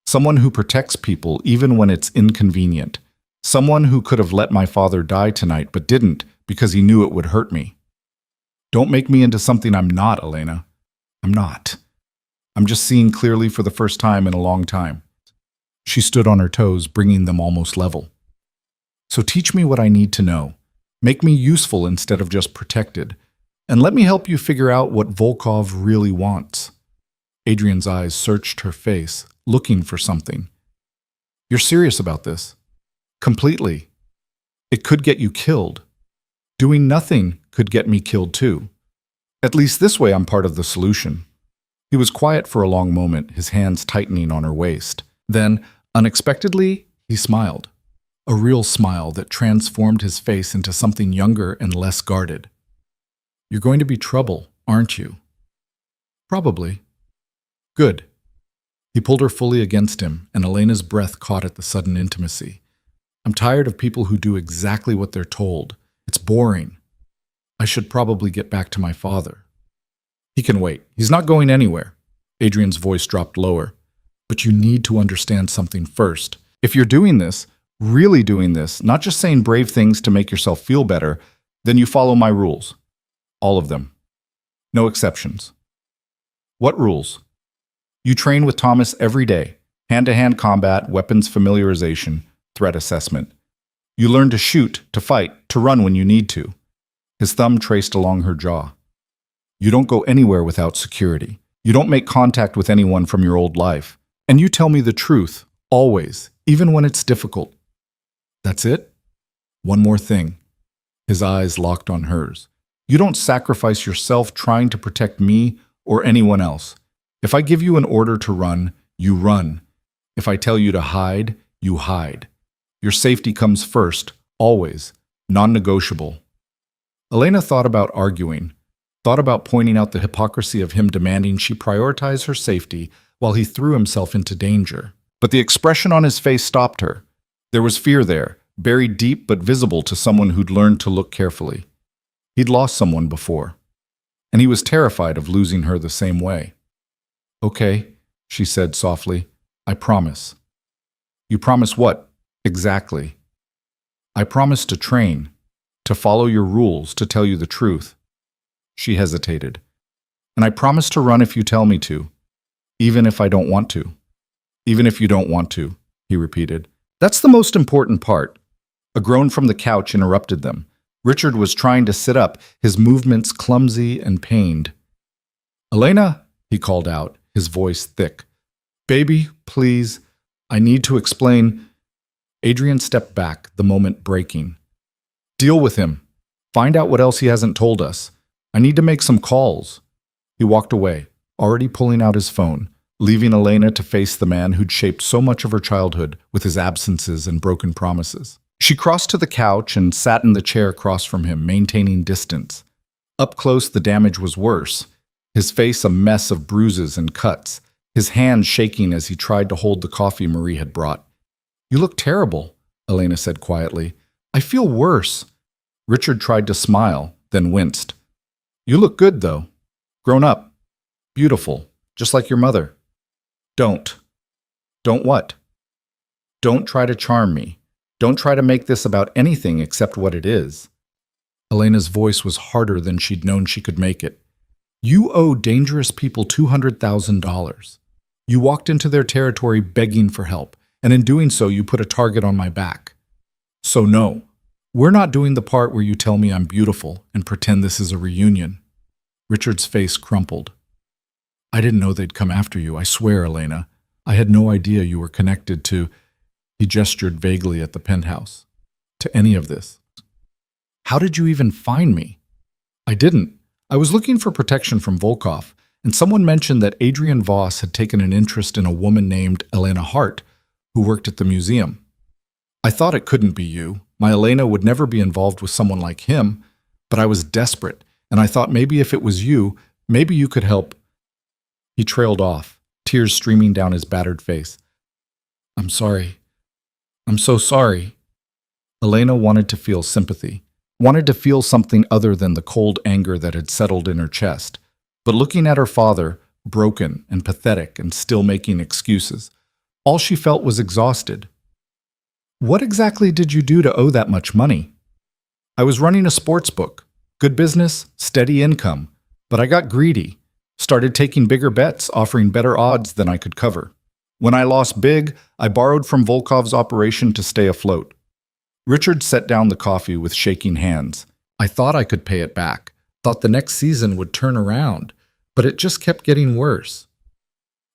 someone who protects people even when it's inconvenient, someone who could have let my father die tonight but didn't because he knew it would hurt me. Don't make me into something I'm not, Elena. I'm not. I'm just seeing clearly for the first time in a long time. She stood on her toes, bringing them almost level. So teach me what I need to know. Make me useful instead of just protected. And let me help you figure out what Volkov really wants. Adrian's eyes searched her face, looking for something. You're serious about this? Completely. It could get you killed. Doing nothing could get me killed too. At least this way I'm part of the solution. He was quiet for a long moment, his hands tightening on her waist. Then, unexpectedly, he smiled. A real smile that transformed his face into something younger and less guarded. You're going to be trouble, aren't you? Probably. Good. He pulled her fully against him, and Elena's breath caught at the sudden intimacy. I'm tired of people who do exactly what they're told. It's boring. I should probably get back to my father. He can wait. He's not going anywhere. Adrian's voice dropped lower. But you need to understand something first. If you're doing this, really doing this, not just saying brave things to make yourself feel better, then you follow my rules. All of them. No exceptions. What rules? You train with Thomas every day. Hand-to-hand combat, weapons familiarization, threat assessment. You learn to shoot, to fight, to run when you need to. His thumb traced along her jaw. You don't go anywhere without security. You don't make contact with anyone from your old life. And you tell me the truth, always, even when it's difficult. That's it? One more thing. His eyes locked on hers. You don't sacrifice yourself trying to protect me or anyone else. If I give you an order to run, you run. If I tell you to hide, you hide. Your safety comes first, always, non-negotiable. Elena thought about arguing, thought about pointing out the hypocrisy of him demanding she prioritize her safety while he threw himself into danger. But the expression on his face stopped her. There was fear there, buried deep but visible to someone who'd learned to look carefully. He'd lost someone before, and he was terrified of losing her the same way. Okay, she said softly. I promise. You promise what? Exactly. I promise to train, to follow your rules, to tell you the truth. She hesitated. And I promise to run if you tell me to, even if I don't want to. Even if you don't want to, he repeated. That's the most important part. A groan from the couch interrupted them. Richard was trying to sit up, his movements clumsy and pained. Elena, he called out, his voice thick. Baby, please, I need to explain. Adrian stepped back, the moment breaking. Deal with him. Find out what else he hasn't told us. I need to make some calls. He walked away, already pulling out his phone, leaving Elena to face the man who'd shaped so much of her childhood with his absences and broken promises. She crossed to the couch and sat in the chair across from him, maintaining distance. Up close, the damage was worse. His face a mess of bruises and cuts, his hand shaking as he tried to hold the coffee Marie had brought. You look terrible, Elena said quietly. I feel worse. Richard tried to smile, then winced. You look good, though. Grown up. Beautiful. Just like your mother. Don't. Don't what? Don't try to charm me. Don't try to make this about anything except what it is. Elena's voice was harder than she'd known she could make it. You owe dangerous people $200,000. You walked into their territory begging for help, and in doing so, you put a target on my back. So no, we're not doing the part where you tell me I'm beautiful and pretend this is a reunion. Richard's face crumpled. I didn't know they'd come after you, I swear, Elena. I had no idea you were connected to... He gestured vaguely at the penthouse. To any of this. How did you even find me? I didn't. I was looking for protection from Volkov, and someone mentioned that Adrian Voss had taken an interest in a woman named Elena Hart, who worked at the museum. I thought it couldn't be you. My Elena would never be involved with someone like him, but I was desperate, and I thought maybe if it was you, maybe you could help. He trailed off, tears streaming down his battered face. I'm sorry. I'm so sorry. Elena wanted to feel sympathy, wanted to feel something other than the cold anger that had settled in her chest. But looking at her father, broken and pathetic and still making excuses, all she felt was exhausted. What exactly did you do to owe that much money? I was running a sports book. Good business, steady income. But I got greedy. Started taking bigger bets, offering better odds than I could cover. When I lost big, I borrowed from Volkov's operation to stay afloat. Richard set down the coffee with shaking hands. I thought I could pay it back, thought the next season would turn around, but it just kept getting worse.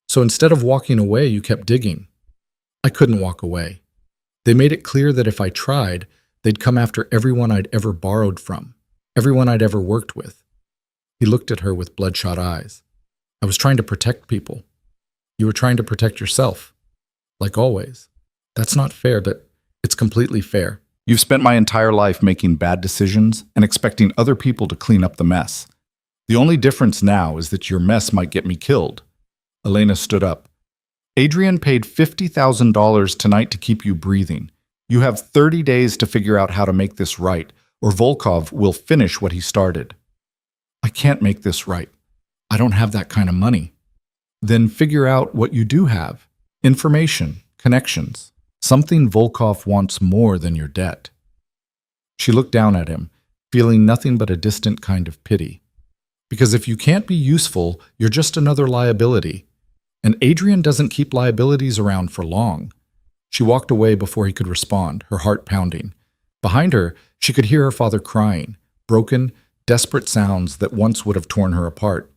So instead of walking away, you kept digging. I couldn't walk away. They made it clear that if I tried, they'd come after everyone I'd ever borrowed from, everyone I'd ever worked with. He looked at her with bloodshot eyes. I was trying to protect people. You were trying to protect yourself. Like always. That's not fair, but it's completely fair. You've spent my entire life making bad decisions and expecting other people to clean up the mess. The only difference now is that your mess might get me killed. Elena stood up. Adrian paid $50,000 tonight to keep you breathing. You have 30 days to figure out how to make this right, or Volkov will finish what he started. I can't make this right. I don't have that kind of money. Then figure out what you do have. Information, connections, something Volkov wants more than your debt. She looked down at him, feeling nothing but a distant kind of pity. Because if you can't be useful, you're just another liability. And Adrian doesn't keep liabilities around for long. She walked away before he could respond, her heart pounding. Behind her, she could hear her father crying, broken, desperate sounds that once would have torn her apart.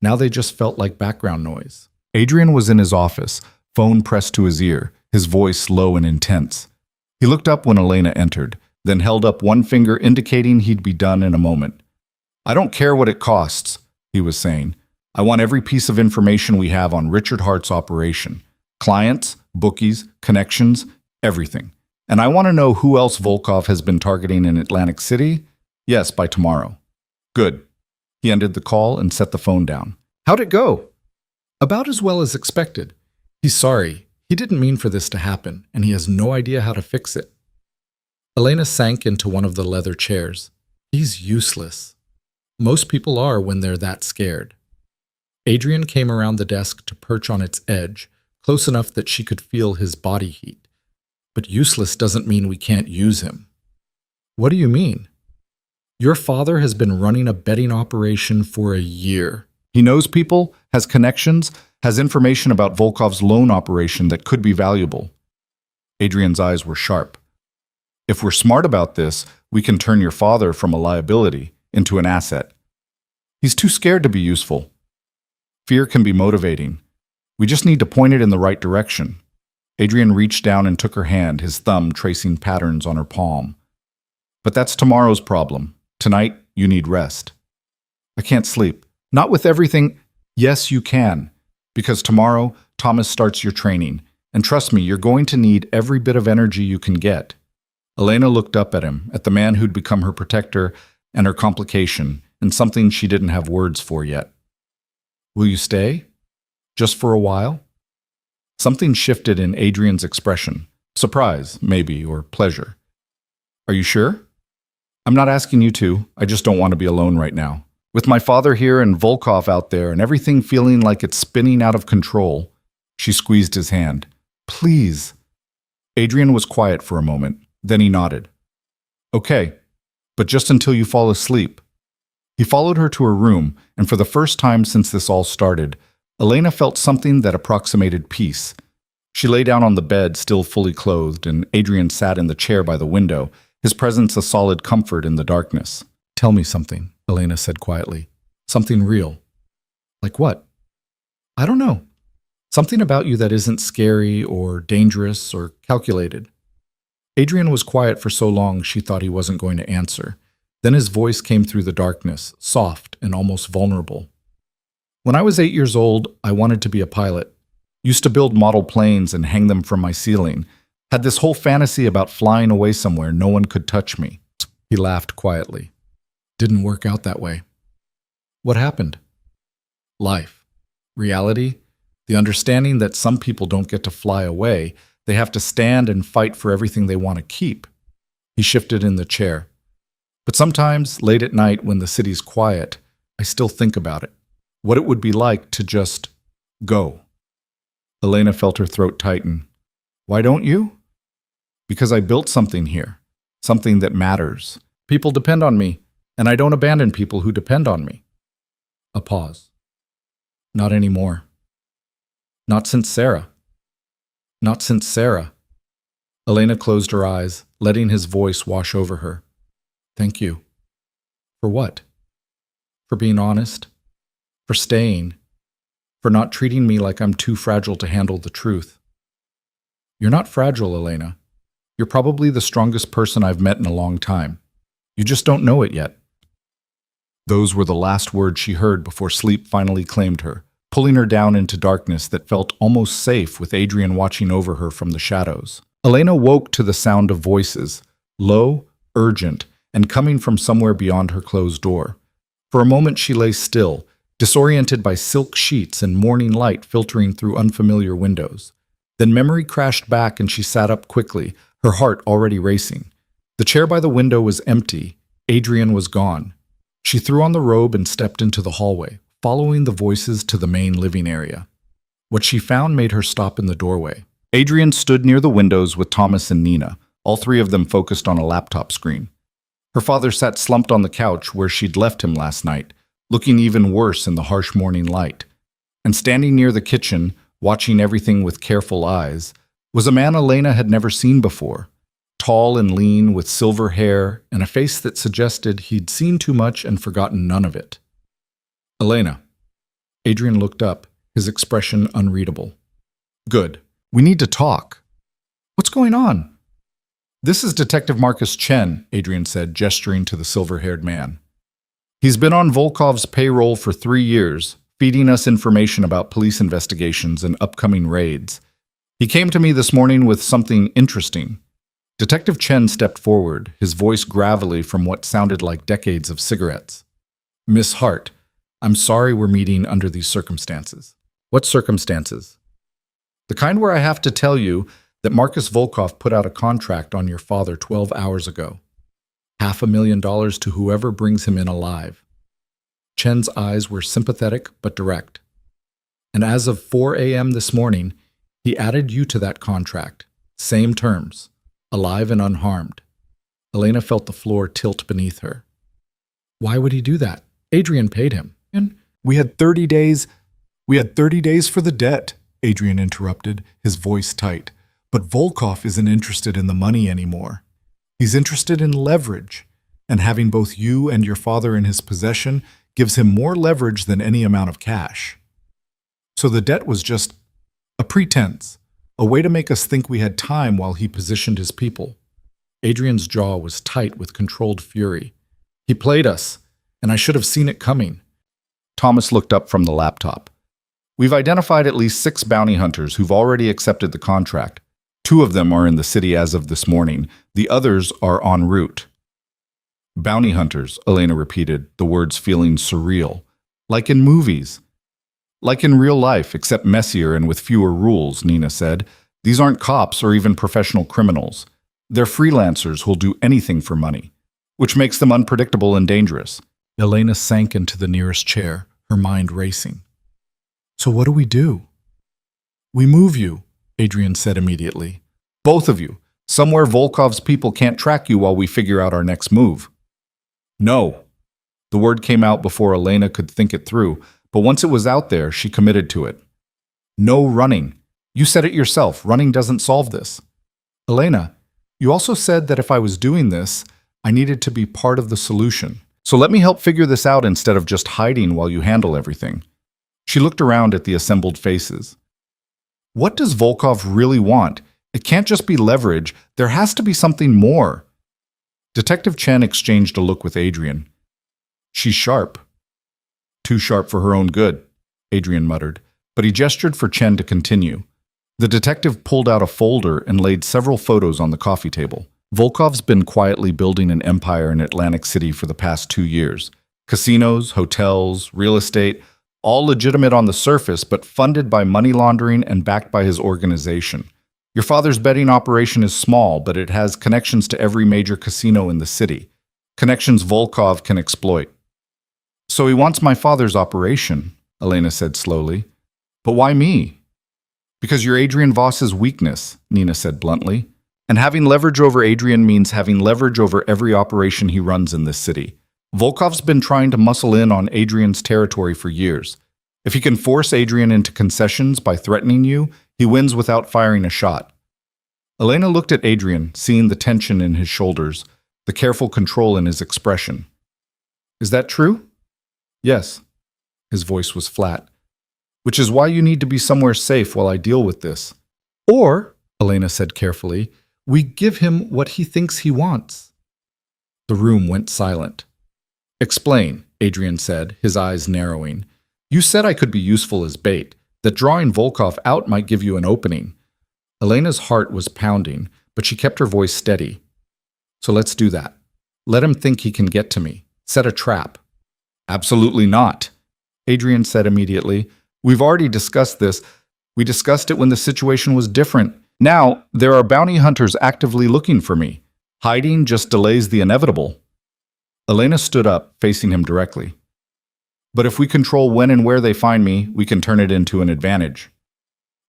Now they just felt like background noise. Adrian was in his office, phone pressed to his ear, his voice low and intense. He looked up when Elena entered, then held up one finger indicating he'd be done in a moment. I don't care what it costs, he was saying. I want every piece of information we have on Richard Hart's operation. Clients, bookies, connections, everything. And I want to know who else Volkov has been targeting in Atlantic City. Yes, by tomorrow. Good. He ended the call and set the phone down. How'd it go? About as well as expected. He's sorry. He didn't mean for this to happen, and he has no idea how to fix it. Elena sank into one of the leather chairs. He's useless. Most people are when they're that scared. Adrian came around the desk to perch on its edge, close enough that she could feel his body heat. But useless doesn't mean we can't use him. What do you mean? Your father has been running a betting operation for a year. He knows people, has connections, has information about Volkov's loan operation that could be valuable. Adrian's eyes were sharp. If we're smart about this, we can turn your father from a liability into an asset. He's too scared to be useful. Fear can be motivating. We just need to point it in the right direction. Adrian reached down and took her hand, his thumb tracing patterns on her palm. But that's tomorrow's problem. Tonight, you need rest. I can't sleep. Not with everything. Yes, you can. Because tomorrow, Thomas starts your training. And trust me, you're going to need every bit of energy you can get. Elena looked up at him, at the man who'd become her protector and her complication, and something she didn't have words for yet. Will you stay? Just for a while? Something shifted in Adrian's expression. Surprise, maybe, or pleasure. Are you sure? I'm not asking you to. I just don't want to be alone right now. With my father here and Volkov out there and everything feeling like it's spinning out of control, she squeezed his hand. Please. Adrian was quiet for a moment. Then he nodded. Okay, but just until you fall asleep. He followed her to her room, and for the first time since this all started, Elena felt something that approximated peace. She lay down on the bed, still fully clothed, and Adrian sat in the chair by the window, his presence a solid comfort in the darkness. Tell me something, Elena said quietly. Something real. Like what? I don't know. Something about you that isn't scary or dangerous or calculated. Adrian was quiet for so long she thought he wasn't going to answer. Then his voice came through the darkness, soft and almost vulnerable. When I was 8 years old, I wanted to be a pilot. Used to build model planes and hang them from my ceiling. Had this whole fantasy about flying away somewhere no one could touch me. He laughed quietly. Didn't work out that way. What happened? Life. Reality. The understanding that some people don't get to fly away. They have to stand and fight for everything they want to keep. He shifted in the chair. But sometimes, late at night when the city's quiet, I still think about it. What it would be like to just go. Elena felt her throat tighten. Why don't you? Because I built something here. Something that matters. People depend on me, and I don't abandon people who depend on me. A pause. Not anymore. Not since Sarah. Not since Sarah. Elena closed her eyes, letting his voice wash over her. Thank you. For what? For being honest? For staying? For not treating me like I'm too fragile to handle the truth? You're not fragile, Elena. You're probably the strongest person I've met in a long time. You just don't know it yet. Those were the last words she heard before sleep finally claimed her, pulling her down into darkness that felt almost safe with Adrian watching over her from the shadows. Elena woke to the sound of voices, low, urgent, and coming from somewhere beyond her closed door. For a moment she lay still, disoriented by silk sheets and morning light filtering through unfamiliar windows. Then memory crashed back and she sat up quickly, her heart already racing. The chair by the window was empty. Adrian was gone. She threw on the robe and stepped into the hallway, following the voices to the main living area. What she found made her stop in the doorway. Adrian stood near the windows with Thomas and Nina, all three of them focused on a laptop screen. Her father sat slumped on the couch where she'd left him last night, looking even worse in the harsh morning light. And standing near the kitchen, watching everything with careful eyes, was a man Elena had never seen before. Tall and lean, with silver hair, and a face that suggested he'd seen too much and forgotten none of it. Elena. Adrian looked up, his expression unreadable. Good. We need to talk. What's going on? This is Detective Marcus Chen, Adrian said, gesturing to the silver-haired man. He's been on Volkov's payroll for 3 years, feeding us information about police investigations and upcoming raids. He came to me this morning with something interesting. Detective Chen stepped forward, his voice gravelly from what sounded like decades of cigarettes. Miss Hart, I'm sorry we're meeting under these circumstances. What circumstances? The kind where I have to tell you that Marcus Volkov put out a contract on your father 12 hours ago. $500,000 to whoever brings him in alive. Chen's eyes were sympathetic but direct. And as of 4 a.m. this morning, he added you to that contract. Same terms, alive and unharmed. Elena felt the floor tilt beneath her. Why would he do that? Adrian paid him. We had 30 days. We had 30 days for the debt, Adrian interrupted, his voice tight. But Volkov isn't interested in the money anymore. He's interested in leverage, and having both you and your father in his possession gives him more leverage than any amount of cash. So the debt was just a pretense, a way to make us think we had time while he positioned his people. Adrian's jaw was tight with controlled fury. He played us, and I should have seen it coming. Thomas looked up from the laptop. We've identified at least 6 bounty hunters who've already accepted the contract. 2 of them are in the city as of this morning. The others are en route. Bounty hunters, Elena repeated, the words feeling surreal. Like in movies. Like in real life, except messier and with fewer rules, Nina said. These aren't cops or even professional criminals. They're freelancers who'll do anything for money, which makes them unpredictable and dangerous. Elena sank into the nearest chair, her mind racing. So what do we do? We move you, Adrian said immediately. Both of you. Somewhere Volkov's people can't track you while we figure out our next move. No. The word came out before Elena could think it through, but once it was out there, she committed to it. No running. You said it yourself. Running doesn't solve this. Elena, you also said that if I was doing this, I needed to be part of the solution. So let me help figure this out instead of just hiding while you handle everything. She looked around at the assembled faces. What does Volkov really want? It can't just be leverage. There has to be something more. Detective Chen exchanged a look with Adrian. She's sharp. Too sharp for her own good, Adrian muttered, but he gestured for Chen to continue. The detective pulled out a folder and laid several photos on the coffee table. Volkov's been quietly building an empire in Atlantic City for the past 2 years. Casinos, hotels, real estate, all legitimate on the surface, but funded by money laundering and backed by his organization. Your father's betting operation is small, but it has connections to every major casino in the city. Connections Volkov can exploit. So he wants my father's operation, Elena said slowly. But why me? Because you're Adrian Voss's weakness, Nina said bluntly. And having leverage over Adrian means having leverage over every operation he runs in this city. Volkov's been trying to muscle in on Adrian's territory for years. If he can force Adrian into concessions by threatening you, he wins without firing a shot. Elena looked at Adrian, seeing the tension in his shoulders, the careful control in his expression. Is that true? Yes. His voice was flat. Which is why you need to be somewhere safe while I deal with this. Or, Elena said carefully, we give him what he thinks he wants. The room went silent. Explain, Adrian said, his eyes narrowing. You said I could be useful as bait, that drawing Volkov out might give you an opening. Elena's heart was pounding, but she kept her voice steady. So let's do that. Let him think he can get to me. Set a trap. Absolutely not, Adrian said immediately. We've already discussed this. We discussed it when the situation was different. Now, there are bounty hunters actively looking for me. Hiding just delays the inevitable. Elena stood up, facing him directly. But if we control when and where they find me, we can turn it into an advantage.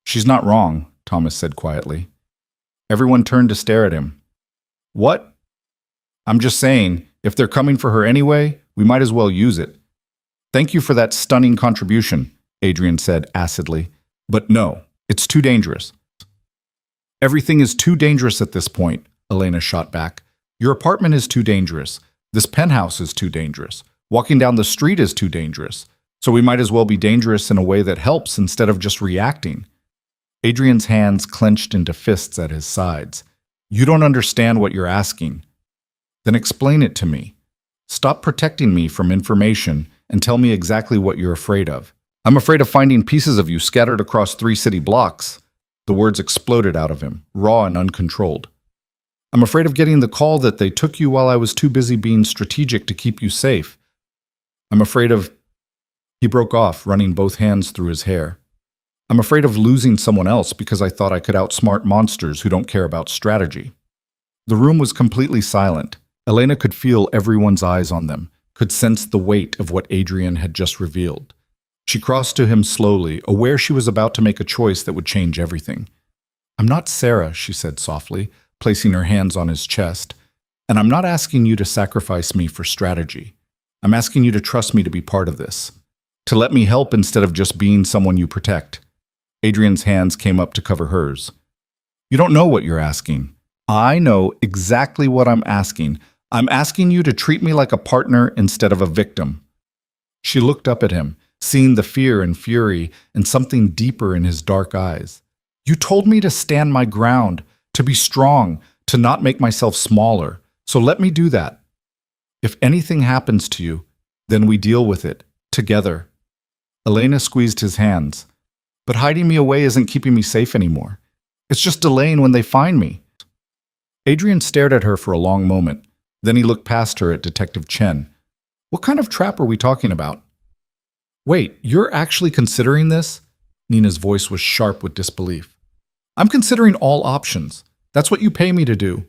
She's not wrong, Thomas said quietly. Everyone turned to stare at him. What? I'm just saying, if they're coming for her anyway, we might as well use it. Thank you for that stunning contribution, Adrian said acidly. But no, it's too dangerous. Everything is too dangerous at this point, Elena shot back. Your apartment is too dangerous. This penthouse is too dangerous. Walking down the street is too dangerous. So we might as well be dangerous in a way that helps instead of just reacting. Adrian's hands clenched into fists at his sides. You don't understand what you're asking. Then explain it to me. Stop protecting me from information and tell me exactly what you're afraid of. I'm afraid of finding pieces of you scattered across 3 city blocks. The words exploded out of him, raw and uncontrolled. I'm afraid of getting the call that they took you while I was too busy being strategic to keep you safe. I'm afraid of... He broke off, running both hands through his hair. I'm afraid of losing someone else because I thought I could outsmart monsters who don't care about strategy. The room was completely silent. Elena could feel everyone's eyes on them, could sense the weight of what Adrian had just revealed. She crossed to him slowly, aware she was about to make a choice that would change everything. "I'm not Sarah," she said softly, placing her hands on his chest. "And I'm not asking you to sacrifice me for strategy. I'm asking you to trust me to be part of this. To let me help instead of just being someone you protect." Adrian's hands came up to cover hers. "You don't know what you're asking. I know exactly what I'm asking. I'm asking you to treat me like a partner instead of a victim." She looked up at him, seeing the fear and fury and something deeper in his dark eyes. "You told me to stand my ground, to be strong, to not make myself smaller. So let me do that. If anything happens to you, then we deal with it, together." Elena squeezed his hands. "But hiding me away isn't keeping me safe anymore. It's just delaying when they find me." Adrian stared at her for a long moment. Then he looked past her at Detective Chen. "What kind of trap are we talking about?" "Wait, you're actually considering this?" Nina's voice was sharp with disbelief. "I'm considering all options. That's what you pay me to do."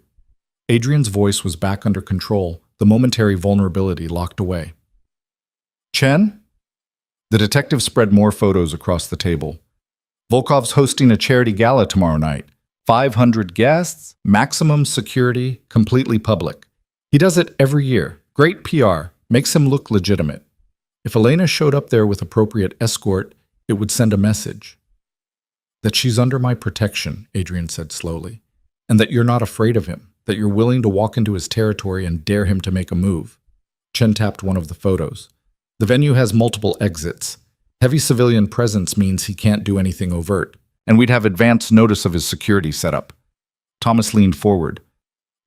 Adrian's voice was back under control, the momentary vulnerability locked away. "Chen?" The detective spread more photos across the table. "Volkov's hosting a charity gala tomorrow night. 500 guests, maximum security, completely public. He does it every year. Great PR, makes him look legitimate. If Elena showed up there with appropriate escort, it would send a message." "That she's under my protection," Adrian said slowly, "and that you're not afraid of him, that you're willing to walk into his territory and dare him to make a move." Chen tapped one of the photos. "The venue has multiple exits. Heavy civilian presence means he can't do anything overt, and we'd have advance notice of his security setup." Thomas leaned forward.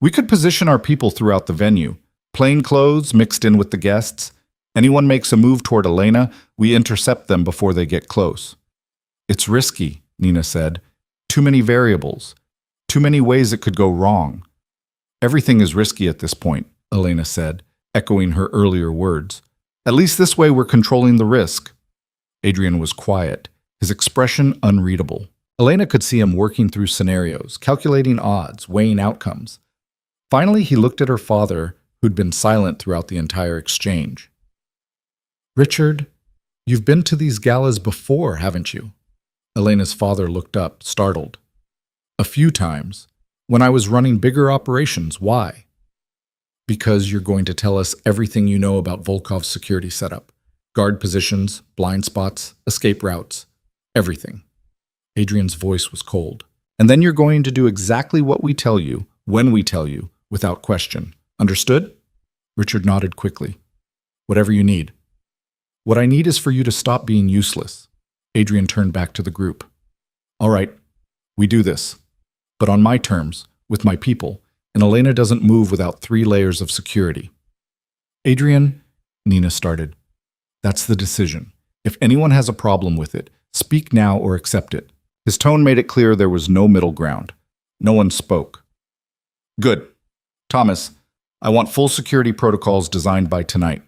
"We could position our people throughout the venue, plain clothes mixed in with the guests. Anyone makes a move toward Elena, we intercept them before they get close." "It's risky," Nina said. "Too many variables. Too many ways it could go wrong." "Everything is risky at this point," Elena said, echoing her earlier words. "At least this way we're controlling the risk." Adrian was quiet, his expression unreadable. Elena could see him working through scenarios, calculating odds, weighing outcomes. Finally, he looked at her father, who'd been silent throughout the entire exchange. "Richard, you've been to these galas before, haven't you?" Elena's father looked up, startled. "A few times. When I was running bigger operations. Why?" "Because you're going to tell us everything you know about Volkov's security setup. Guard positions, blind spots, escape routes. Everything." Adrian's voice was cold. "And then you're going to do exactly what we tell you, when we tell you, without question. Understood?" Richard nodded quickly. "Whatever you need." "What I need is for you to stop being useless." Adrian turned back to the group. "All right, we do this. But on my terms, with my people, and Elena doesn't move without 3 layers of security." "Adrian," Nina started. "That's the decision. If anyone has a problem with it, speak now or accept it." His tone made it clear there was no middle ground. No one spoke. "Good. Thomas, I want full security protocols designed by tonight.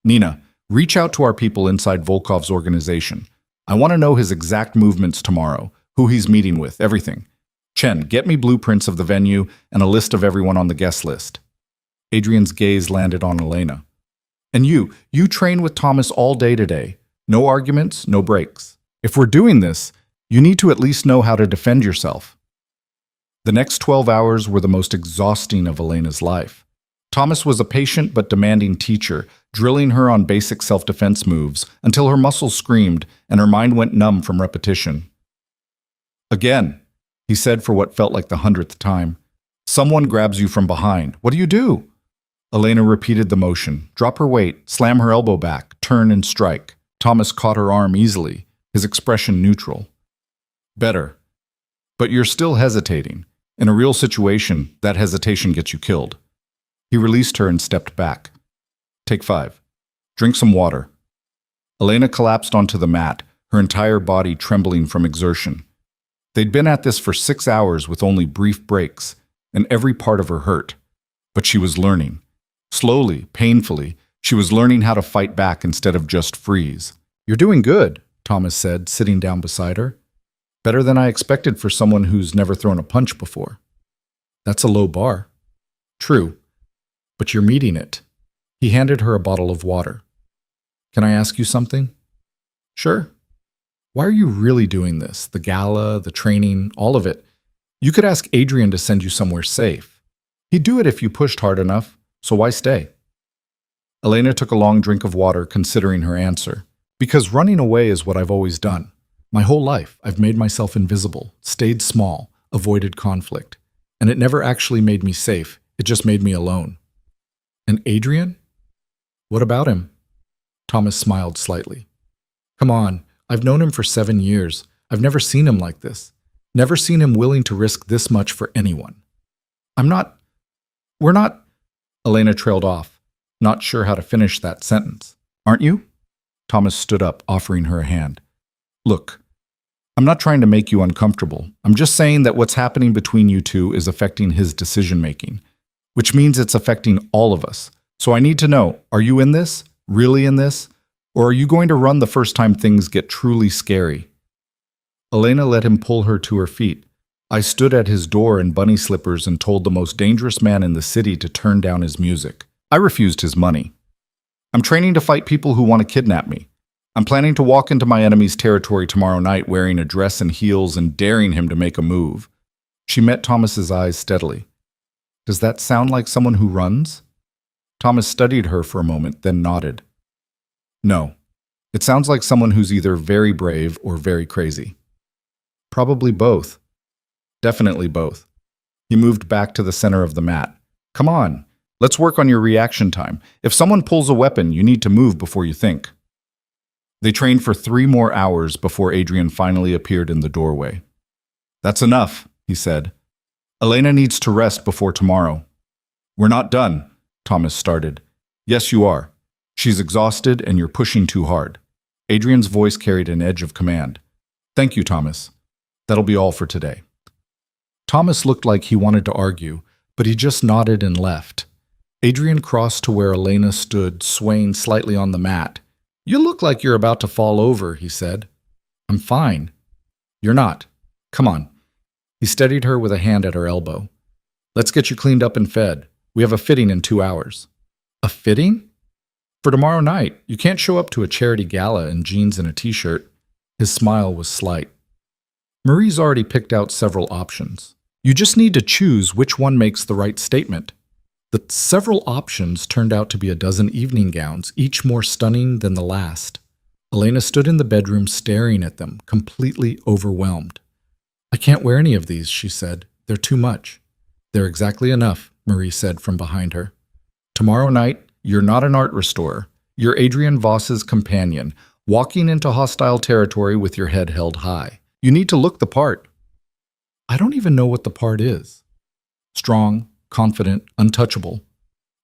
Nina, reach out to our people inside Volkov's organization. I want to know his exact movements tomorrow, who he's meeting with, everything. Chen, get me blueprints of the venue and a list of everyone on the guest list." Adrian's gaze landed on Elena. "And you train with Thomas all day today. No arguments, no breaks. If we're doing this, you need to at least know how to defend yourself." The next 12 hours were the most exhausting of Elena's life. Thomas was a patient but demanding teacher, drilling her on basic self-defense moves until her muscles screamed and her mind went numb from repetition. "Again," he said for what felt like the 100th time. "Someone grabs you from behind. What do you do?" Elena repeated the motion, drop her weight, slam her elbow back, turn and strike. Thomas caught her arm easily, his expression neutral. "Better. But you're still hesitating. In a real situation, that hesitation gets you killed." He released her and stepped back. "Take 5. Drink some water." Elena collapsed onto the mat, her entire body trembling from exertion. They'd been at this for 6 hours with only brief breaks, and every part of her hurt. But she was learning. Slowly, painfully, she was learning how to fight back instead of just freeze. "You're doing good," Thomas said, sitting down beside her. "Better than I expected for someone who's never thrown a punch before." "That's a low bar." "True. But you're meeting it." He handed her a bottle of water. "Can I ask you something?" Sure. Why are you really doing this? The gala, the training, all of it. You could ask Adrian to send you somewhere safe. He'd do it if you pushed hard enough, so why stay? Elena took a long drink of water, considering her answer. Because running away is what I've always done. My whole life, I've made myself invisible, stayed small, avoided conflict. And it never actually made me safe. It just made me alone. And Adrian? What about him? Thomas smiled slightly. Come on, I've known him for 7 years. I've never seen him like this. Never seen him willing to risk this much for anyone. We're not, Elena trailed off, not sure how to finish that sentence. Aren't you? Thomas stood up, offering her a hand. Look, I'm not trying to make you uncomfortable. I'm just saying that what's happening between you two is affecting his decision-making, which means it's affecting all of us. So I need to know, are you in this? Really in this? Or are you going to run the first time things get truly scary? Elena let him pull her to her feet. I stood at his door in bunny slippers and told the most dangerous man in the city to turn down his music. I refused his money. I'm training to fight people who want to kidnap me. I'm planning to walk into my enemy's territory tomorrow night wearing a dress and heels and daring him to make a move. She met Thomas's eyes steadily. Does that sound like someone who runs? Thomas studied her for a moment, then nodded. No. It sounds like someone who's either very brave or very crazy. Probably both. Definitely both. He moved back to the center of the mat. Come on, let's work on your reaction time. If someone pulls a weapon, you need to move before you think. They trained for 3 more hours before Adrian finally appeared in the doorway. That's enough, he said. Elena needs to rest before tomorrow. We're not done, Thomas started. Yes, you are. She's exhausted and you're pushing too hard. Adrian's voice carried an edge of command. Thank you, Thomas. That'll be all for today. Thomas looked like he wanted to argue, but he just nodded and left. Adrian crossed to where Elena stood, swaying slightly on the mat. You look like you're about to fall over, he said. I'm fine. You're not. Come on. He steadied her with a hand at her elbow. Let's get you cleaned up and fed. We have a fitting in 2 hours. A fitting? For tomorrow night. You can't show up to a charity gala in jeans and a t-shirt. His smile was slight. Marie's already picked out several options. You just need to choose which one makes the right statement. The several options turned out to be a dozen evening gowns, each more stunning than the last. Elena stood in the bedroom staring at them, completely overwhelmed. I can't wear any of these, she said. They're too much. They're exactly enough, Marie said from behind her. Tomorrow night, you're not an art restorer. You're Adrian Voss's companion, walking into hostile territory with your head held high. You need to look the part. I don't even know what the part is. Strong, confident, untouchable.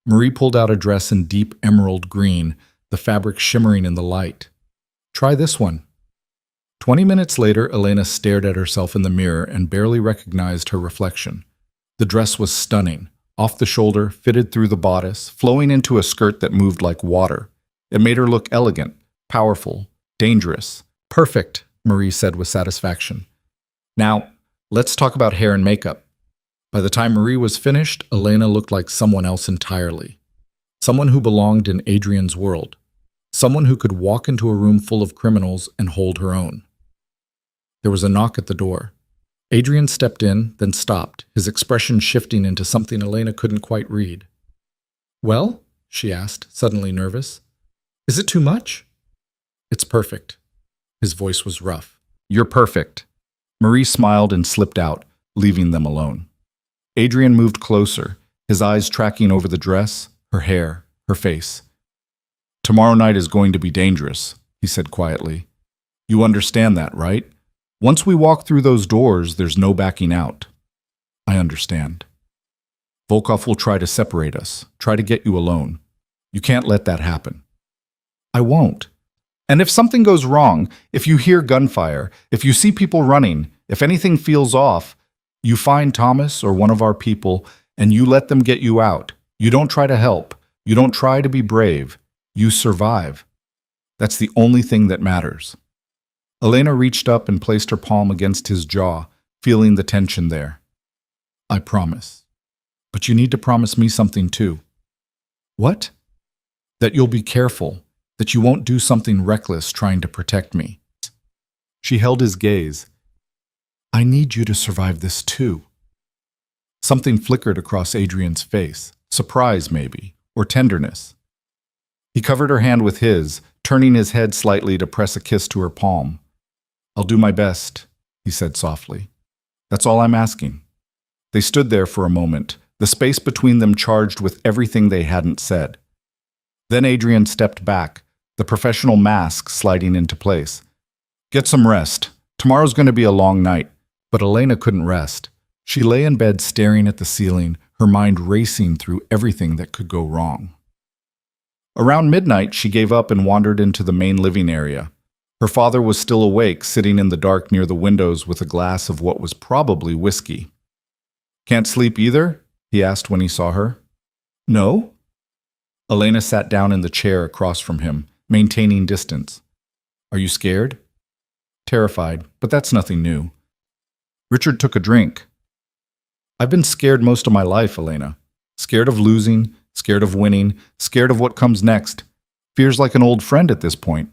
Marie pulled out a dress in deep emerald green, the fabric shimmering in the light. Try this one. 20 minutes later, Elena stared at herself in the mirror and barely recognized her reflection. The dress was stunning, off the shoulder, fitted through the bodice, flowing into a skirt that moved like water. It made her look elegant, powerful, dangerous. Perfect, Marie said with satisfaction. Now, let's talk about hair and makeup. By the time Marie was finished, Elena looked like someone else entirely. Someone who belonged in Adrian's world. Someone who could walk into a room full of criminals and hold her own. There was a knock at the door. Adrian stepped in, then stopped, his expression shifting into something Elena couldn't quite read. Well? She asked, suddenly nervous. Is it too much? It's perfect. His voice was rough. You're perfect. Marie smiled and slipped out, leaving them alone. Adrian moved closer, his eyes tracking over the dress, her hair, her face. Tomorrow night is going to be dangerous, he said quietly. You understand that, right? Once we walk through those doors, there's no backing out. I understand. Volkov will try to separate us, try to get you alone. You can't let that happen. I won't. And if something goes wrong, if you hear gunfire, if you see people running, if anything feels off, you find Thomas or one of our people and you let them get you out. You don't try to help. You don't try to be brave. You survive. That's the only thing that matters. Elena reached up and placed her palm against his jaw, feeling the tension there. I promise. But you need to promise me something too. What? That you'll be careful. That you won't do something reckless trying to protect me. She held his gaze. I need you to survive this too. Something flickered across Adrian's face, surprise maybe, or tenderness. He covered her hand with his, turning his head slightly to press a kiss to her palm. I'll do my best, he said softly. That's all I'm asking. They stood there for a moment, the space between them charged with everything they hadn't said. Then Adrian stepped back, the professional mask sliding into place. Get some rest. Tomorrow's going to be a long night. But Elena couldn't rest. She lay in bed staring at the ceiling, her mind racing through everything that could go wrong. Around midnight, she gave up and wandered into the main living area. Her father was still awake, sitting in the dark near the windows with a glass of what was probably whiskey. Can't sleep either? He asked when he saw her. No? Elena sat down in the chair across from him, maintaining distance. Are you scared? Terrified, but that's nothing new. Richard took a drink. I've been scared most of my life, Elena. Scared of losing, scared of winning, scared of what comes next. Fear's like an old friend at this point.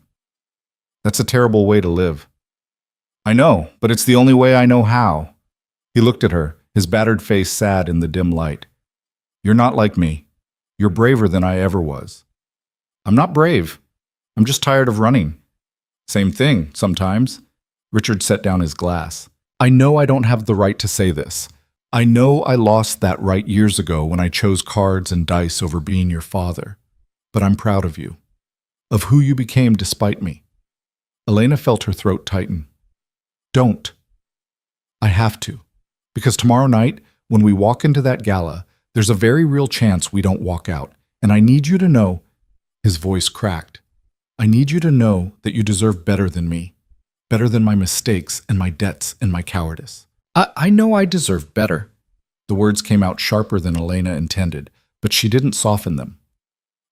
That's a terrible way to live. I know, but it's the only way I know how. He looked at her, his battered face sad in the dim light. You're not like me. You're braver than I ever was. I'm not brave. I'm just tired of running. Same thing, sometimes. Richard set down his glass. I know I don't have the right to say this. I know I lost that right years ago when I chose cards and dice over being your father. But I'm proud of you. Of who you became despite me. Elena felt her throat tighten. Don't. I have to. Because tomorrow night, when we walk into that gala, there's a very real chance we don't walk out. And I need you to know, his voice cracked. I need you to know that you deserve better than me. Better than my mistakes and my debts and my cowardice. I know I deserve better. The words came out sharper than Elena intended, but she didn't soften them.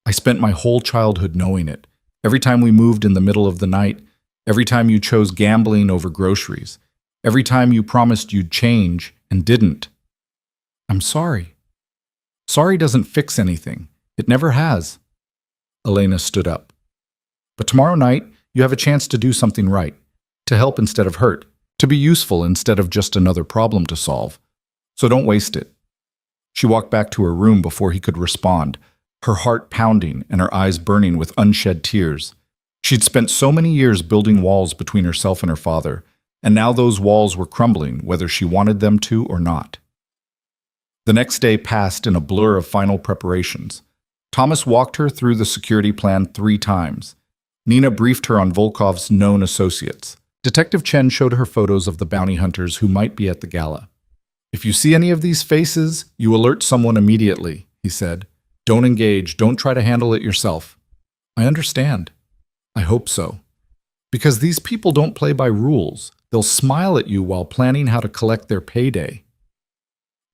I spent my whole childhood knowing it. Every time we moved in the middle of the night, every time you chose gambling over groceries, every time you promised you'd change and didn't. I'm sorry. Sorry doesn't fix anything. It never has. Elena stood up. But tomorrow night, you have a chance to do something right. To help instead of hurt, to be useful instead of just another problem to solve. So don't waste it. She walked back to her room before he could respond, her heart pounding and her eyes burning with unshed tears. She'd spent so many years building walls between herself and her father, and now those walls were crumbling whether she wanted them to or not. The next day passed in a blur of final preparations. Thomas walked her through the security plan 3 times. Nina briefed her on Volkov's known associates. Detective Chen showed her photos of the bounty hunters who might be at the gala. If you see any of these faces, you alert someone immediately, he said. Don't engage, don't try to handle it yourself. I understand. I hope so. Because these people don't play by rules. They'll smile at you while planning how to collect their payday.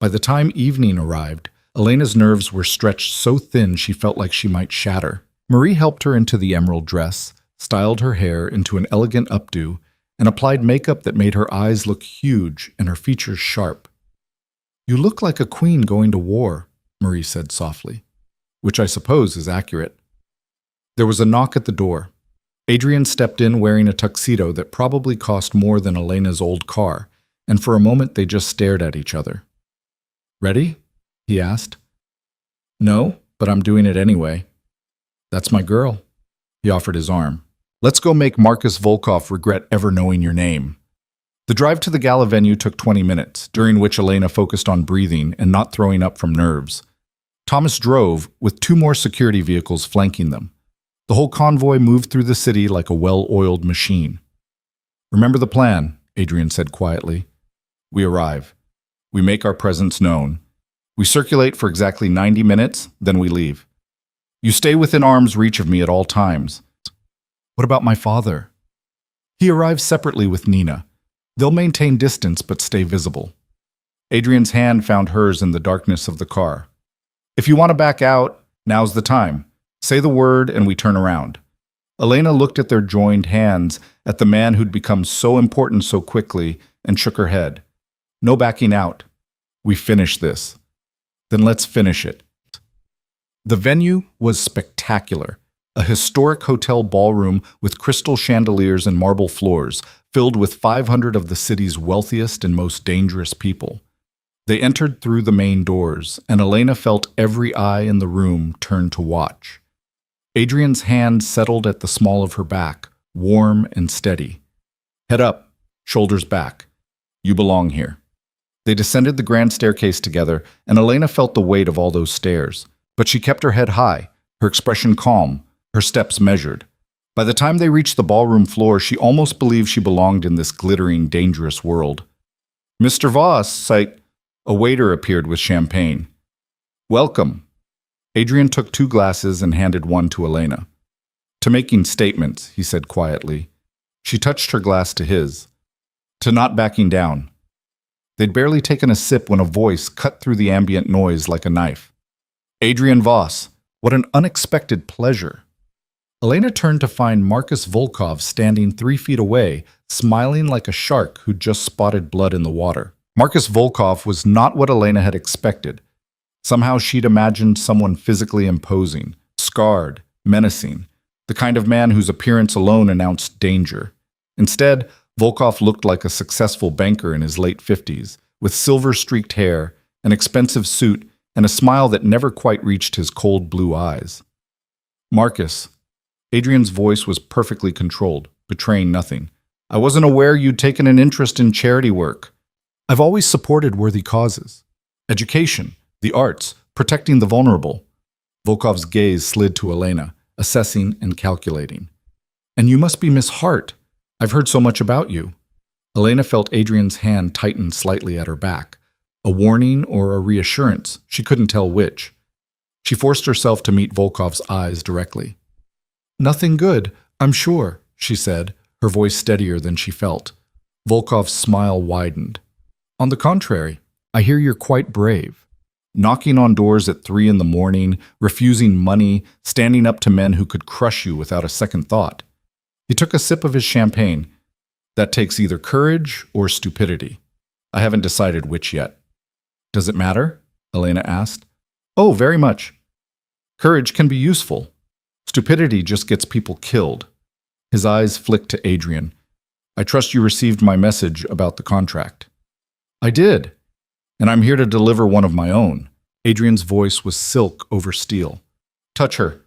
By the time evening arrived, Elena's nerves were stretched so thin she felt like she might shatter. Marie helped her into the emerald dress, styled her hair into an elegant updo, and applied makeup that made her eyes look huge and her features sharp. You look like a queen going to war, Marie said softly, which I suppose is accurate. There was a knock at the door. Adrian stepped in wearing a tuxedo that probably cost more than Elena's old car, and for a moment they just stared at each other. Ready? He asked. No, but I'm doing it anyway. That's my girl. He offered his arm. Let's go make Marcus Volkov regret ever knowing your name. The drive to the gala venue took 20 minutes, during which Elena focused on breathing and not throwing up from nerves. Thomas drove, with 2 more security vehicles flanking them. The whole convoy moved through the city like a well-oiled machine. Remember the plan, Adrian said quietly. We arrive. We make our presence known. We circulate for exactly 90 minutes, then we leave. You stay within arm's reach of me at all times. What about my father? He arrives separately with Nina. They'll maintain distance but stay visible. Adrian's hand found hers in the darkness of the car. If you want to back out, now's the time. Say the word and we turn around. Elena looked at their joined hands, at the man who'd become so important so quickly, and shook her head. No backing out. We finish this. Then let's finish it. The venue was spectacular. a historic hotel ballroom with crystal chandeliers and marble floors, filled with 500 of the city's wealthiest and most dangerous people. They entered through the main doors, and Elena felt every eye in the room turn to watch. Adrian's hand settled at the small of her back, warm and steady. Head up, shoulders back. You belong here. They descended the grand staircase together, and Elena felt the weight of all those stairs. But she kept her head high, her expression calm, her steps measured. By the time they reached the ballroom floor, she almost believed she belonged in this glittering, dangerous world. Mr. Voss, a waiter appeared with champagne. Welcome. Adrian took 2 glasses and handed one to Elena. To making statements, he said quietly. She touched her glass to his. To not backing down. They'd barely taken a sip when a voice cut through the ambient noise like a knife. Adrian Voss, what an unexpected pleasure. Elena turned to find Marcus Volkov standing 3 feet away, smiling like a shark who'd just spotted blood in the water. Marcus Volkov was not what Elena had expected. Somehow she'd imagined someone physically imposing, scarred, menacing, the kind of man whose appearance alone announced danger. Instead, Volkov looked like a successful banker in his late 50s, with silver-streaked hair, an expensive suit, and a smile that never quite reached his cold blue eyes. Marcus. Adrian's voice was perfectly controlled, betraying nothing. I wasn't aware you'd taken an interest in charity work. I've always supported worthy causes. Education, the arts, protecting the vulnerable. Volkov's gaze slid to Elena, assessing and calculating. And you must be Miss Hart. I've heard so much about you. Elena felt Adrian's hand tighten slightly at her back. A warning or a reassurance, she couldn't tell which. She forced herself to meet Volkov's eyes directly. Nothing good, I'm sure, she said, her voice steadier than she felt. Volkov's smile widened. On the contrary, I hear you're quite brave. Knocking on doors at 3 in the morning, refusing money, standing up to men who could crush you without a second thought. He took a sip of his champagne. That takes either courage or stupidity. I haven't decided which yet. Does it matter? Elena asked. Oh, very much. Courage can be useful. Stupidity just gets people killed. His eyes flicked to Adrian. I trust you received my message about the contract. I did. And I'm here to deliver one of my own. Adrian's voice was silk over steel. Touch her.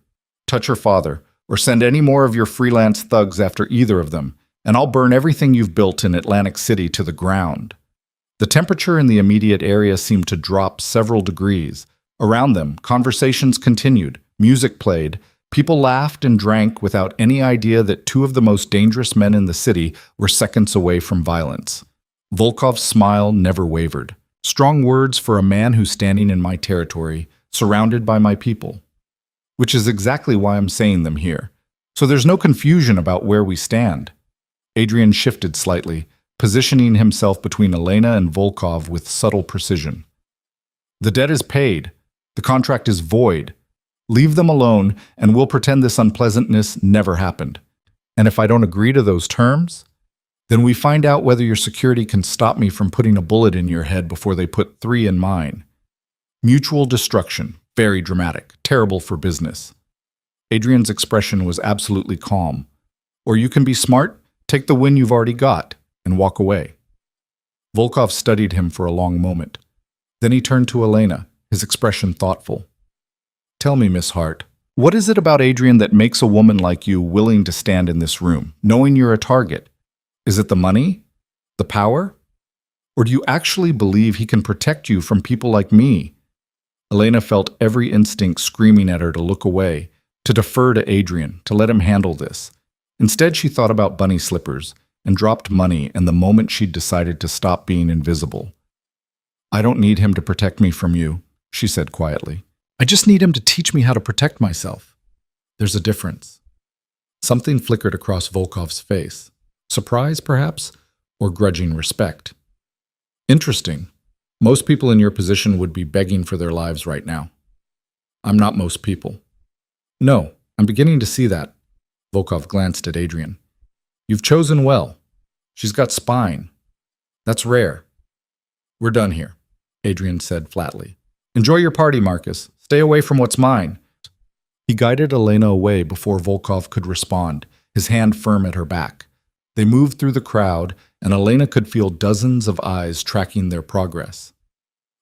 Touch her father. Or send any more of your freelance thugs after either of them, and I'll burn everything you've built in Atlantic City to the ground. The temperature in the immediate area seemed to drop several degrees. Around them, conversations continued, music played, people laughed and drank without any idea that 2 of the most dangerous men in the city were seconds away from violence. Volkov's smile never wavered. Strong words for a man who's standing in my territory, surrounded by my people. Which is exactly why I'm saying them here. So there's no confusion about where we stand. Adrian shifted slightly, positioning himself between Elena and Volkov with subtle precision. The debt is paid. The contract is void. Leave them alone, and we'll pretend this unpleasantness never happened. And if I don't agree to those terms, then we find out whether your security can stop me from putting a bullet in your head before they put 3 in mine. Mutual destruction. Very dramatic, terrible for business. Adrian's expression was absolutely calm. Or you can be smart, take the win you've already got, and walk away. Volkov studied him for a long moment. Then he turned to Elena, his expression thoughtful. Tell me, Miss Hart, what is it about Adrian that makes a woman like you willing to stand in this room, knowing you're a target? Is it the money? The power? Or do you actually believe he can protect you from people like me? Elena felt every instinct screaming at her to look away, to defer to Adrian, to let him handle this. Instead, she thought about bunny slippers and dropped money and the moment she'd decided to stop being invisible. I don't need him to protect me from you, she said quietly. I just need him to teach me how to protect myself. There's a difference. Something flickered across Volkov's face. Surprise, perhaps, or grudging respect. Interesting. Most people in your position would be begging for their lives right now. I'm not most people. No, I'm beginning to see that. Volkov glanced at Adrian. You've chosen well. She's got spine. That's rare. We're done here, Adrian said flatly. Enjoy your party, Marcus. Stay away from what's mine. He guided Elena away before Volkov could respond, his hand firm at her back. They moved through the crowd, and Elena could feel dozens of eyes tracking their progress.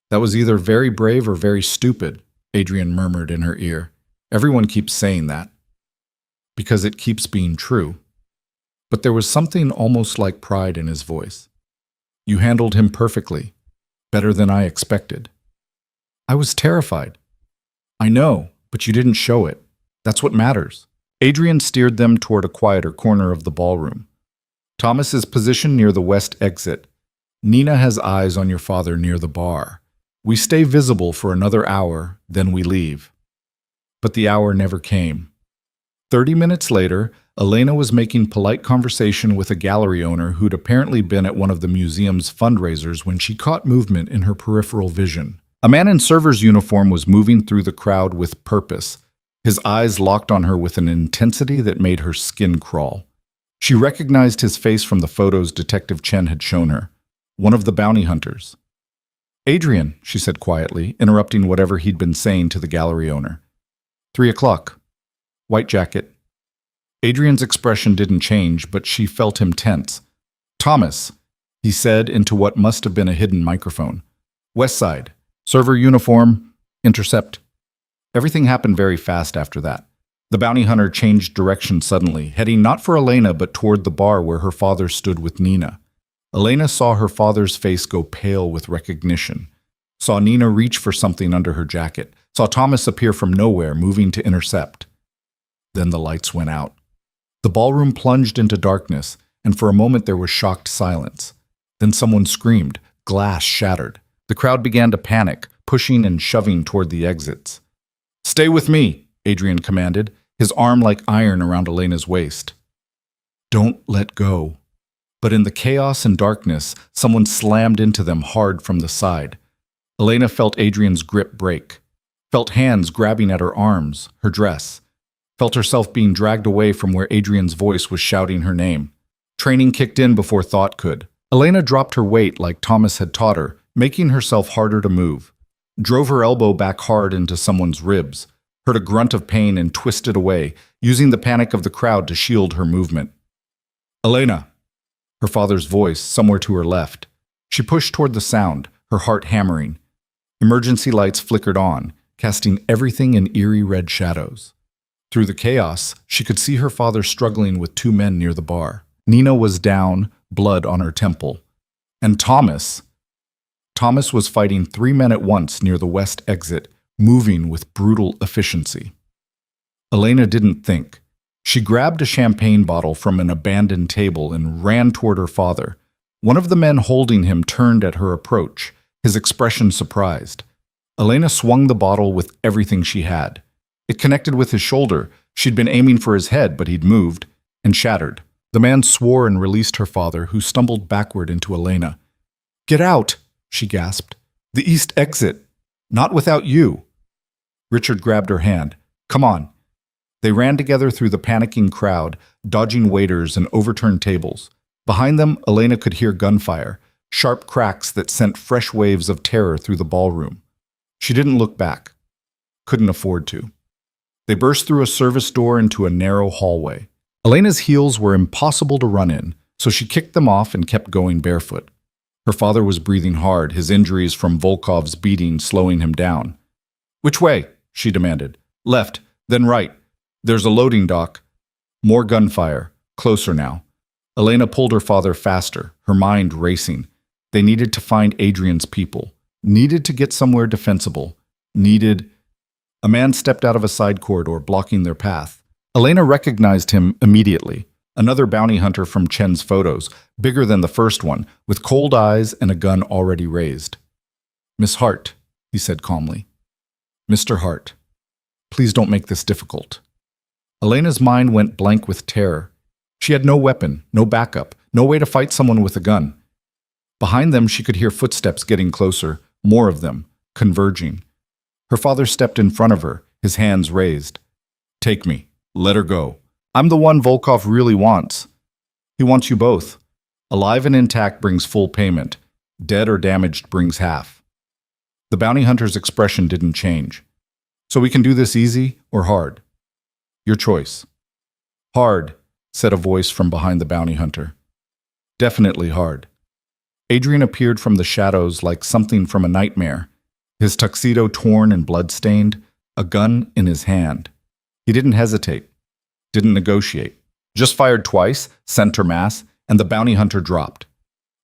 "That was either very brave or very stupid," Adrian murmured in her ear. "Everyone keeps saying that, because it keeps being true." But there was something almost like pride in his voice. "You handled him perfectly, better than I expected." "I was terrified." "I know, but you didn't show it. That's what matters." Adrian steered them toward a quieter corner of the ballroom. "Thomas is positioned near the west exit. Nina has eyes on your father near the bar. We stay visible for another hour, then we leave." But the hour never came. 30 minutes later, Elena was making polite conversation with a gallery owner who'd apparently been at one of the museum's fundraisers when she caught movement in her peripheral vision. A man in server's uniform was moving through the crowd with purpose, his eyes locked on her with an intensity that made her skin crawl. She recognized his face from the photos Detective Chen had shown her, one of the bounty hunters. "Adrian," she said quietly, interrupting whatever he'd been saying to the gallery owner. 3:00. White jacket." Adrian's expression didn't change, but she felt him tense. "Thomas," he said into what must have been a hidden microphone. "West side. Server uniform. Intercept." Everything happened very fast after that. The bounty hunter changed direction suddenly, heading not for Elena but toward the bar where her father stood with Nina. Elena saw her father's face go pale with recognition, saw Nina reach for something under her jacket, saw Thomas appear from nowhere, moving to intercept. Then the lights went out. The ballroom plunged into darkness, and for a moment there was shocked silence. Then someone screamed. Glass shattered. The crowd began to panic, pushing and shoving toward the exits. "Stay with me," Adrian commanded, his arm like iron around Elena's waist. "Don't let go." But in the chaos and darkness, someone slammed into them hard from the side. Elena felt Adrian's grip break, felt hands grabbing at her arms, her dress, felt herself being dragged away from where Adrian's voice was shouting her name. Training kicked in before thought could. Elena dropped her weight like Thomas had taught her, making herself harder to move. Drove her elbow back hard into someone's ribs, heard a grunt of pain and twisted away, using the panic of the crowd to shield her movement. "Elena!" Her father's voice, somewhere to her left. She pushed toward the sound, her heart hammering. Emergency lights flickered on, casting everything in eerie red shadows. Through the chaos, she could see her father struggling with two men near the bar. Nina was down, blood on her temple. And Thomas was fighting 3 men at once near the west exit, moving with brutal efficiency. Elena didn't think. She grabbed a champagne bottle from an abandoned table and ran toward her father. One of the men holding him turned at her approach, his expression surprised. Elena swung the bottle with everything she had. It connected with his shoulder. She'd been aiming for his head, but he'd moved, and shattered. The man swore and released her father, who stumbled backward into Elena. "Get out!" she gasped. "The east exit. Not without you." Richard grabbed her hand. "Come on." They ran together through the panicking crowd, dodging waiters and overturned tables. Behind them, Elena could hear gunfire, sharp cracks that sent fresh waves of terror through the ballroom. She didn't look back. Couldn't afford to. They burst through a service door into a narrow hallway. Elena's heels were impossible to run in, so she kicked them off and kept going barefoot. Her father was breathing hard, his injuries from Volkov's beating slowing him down. "Which way?" she demanded. "Left, then right. There's a loading dock." More gunfire, closer now. Elena pulled her father faster, her mind racing. They needed to find Adrian's people, needed to get somewhere defensible, needed... A man stepped out of a side corridor, blocking their path. Elena recognized him immediately. Another bounty hunter from Chen's photos, bigger than the first one, with cold eyes and a gun already raised. "Miss Hart," he said calmly. "Mr. Hart, please don't make this difficult." Elena's mind went blank with terror. She had no weapon, no backup, no way to fight someone with a gun. Behind them, she could hear footsteps getting closer, more of them, converging. Her father stepped in front of her, his hands raised. "Take me. Let her go. I'm the one Volkov really wants. He wants you both. Alive and intact brings full payment. Dead or damaged brings half." The bounty hunter's expression didn't change. "So we can do this easy or hard?" Your choice. Hard, said a voice from behind the bounty hunter. Definitely hard. Adrian appeared from the shadows like something from a nightmare, his tuxedo torn and blood-stained, a gun in his hand. He didn't hesitate, didn't negotiate, just fired twice, center mass, and the bounty hunter dropped.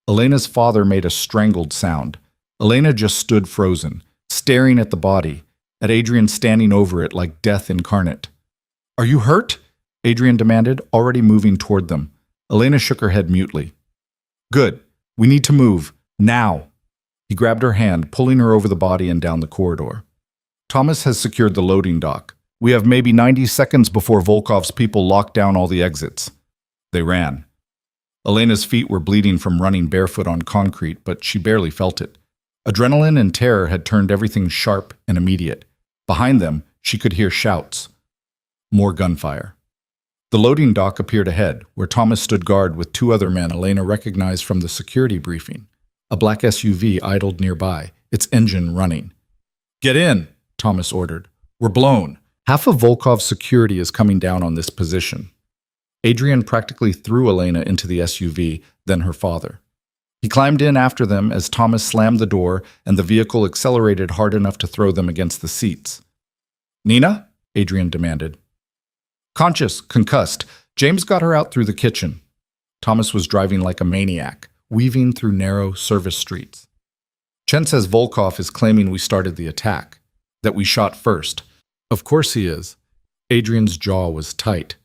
Elena's father made a strangled sound. Elena just stood frozen, staring at the body, at Adrian standing over it like death incarnate. Are you hurt? Adrian demanded, already moving toward them. Elena shook her head mutely. Good. We need to move. Now. He grabbed her hand, pulling her over the body and down the corridor. Thomas has secured the loading dock. We have maybe 90 seconds before Volkov's people lock down all the exits. They ran. Elena's feet were bleeding from running barefoot on concrete, but she barely felt it. Adrenaline and terror had turned everything sharp and immediate. Behind them, she could hear shouts. More gunfire. The loading dock appeared ahead, where Thomas stood guard with two other men Elena recognized from the security briefing. A black SUV idled nearby, its engine running. Get in, Thomas ordered. We're blown. Half of Volkov's security is coming down on this position. Adrian practically threw Elena into the SUV, then her father. He climbed in after them as Thomas slammed the door and the vehicle accelerated hard enough to throw them against the seats. Nina? Adrian demanded. Conscious, concussed, James got her out through the kitchen. Thomas was driving like a maniac, weaving through narrow service streets. Chen says Volkov is claiming we started the attack, that we shot first. Of course he is. Adrian's jaw was tight.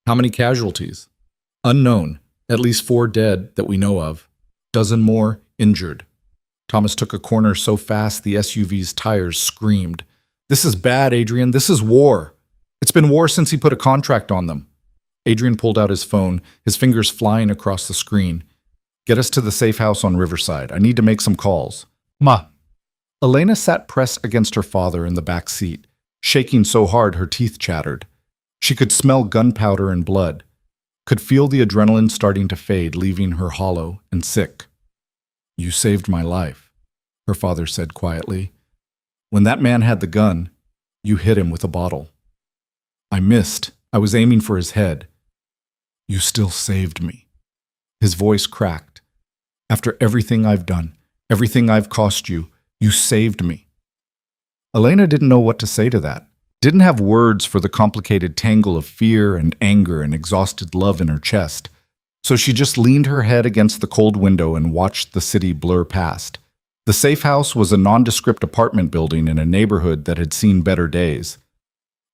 How many casualties? Unknown. At least 4 dead that we know of. Dozen more injured. Thomas took a corner so fast the SUV's tires screamed. This is bad, Adrian. This is war. It's been war since he put a contract on them. Adrian pulled out his phone, his fingers flying across the screen. Get us to the safe house on Riverside. I need to make some calls. Ma. Elena sat pressed against her father in the back seat, shaking so hard her teeth chattered. She could smell gunpowder and blood, could feel the adrenaline starting to fade, leaving her hollow and sick. You saved my life, her father said quietly. When that man had the gun, you hit him with a bottle. I missed. I was aiming for his head. You still saved me. His voice cracked. After everything I've done, everything I've cost you, you saved me. Elena didn't know what to say to that. Didn't have words for the complicated tangle of fear and anger and exhausted love in her chest. So she just leaned her head against the cold window and watched the city blur past. The safe house was a nondescript apartment building in a neighborhood that had seen better days.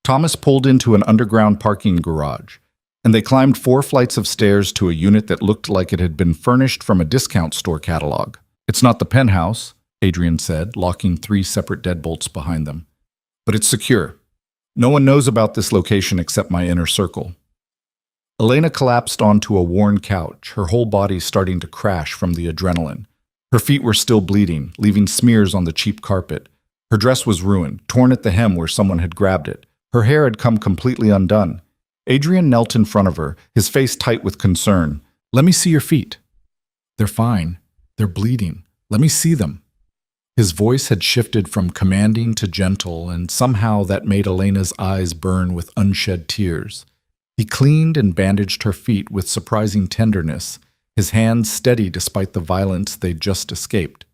Thomas pulled into an underground parking garage, and they climbed 4 flights of stairs to a unit that looked like it had been furnished from a discount store catalog. It's not the penthouse, Adrian said, locking 3 separate deadbolts behind them. But it's secure. No one knows about this location except my inner circle. Elena collapsed onto a worn couch, her whole body starting to crash from the adrenaline. Her feet were still bleeding, leaving smears on the cheap carpet. Her dress was ruined, torn at the hem where someone had grabbed it. Her hair had come completely undone. Adrian knelt in front of her, his face tight with concern. Let me see your feet. They're fine. They're bleeding. Let me see them. His voice had shifted from commanding to gentle, and somehow that made Elena's eyes burn with unshed tears. He cleaned and bandaged her feet with surprising tenderness, his hands steady despite the violence they'd just escaped.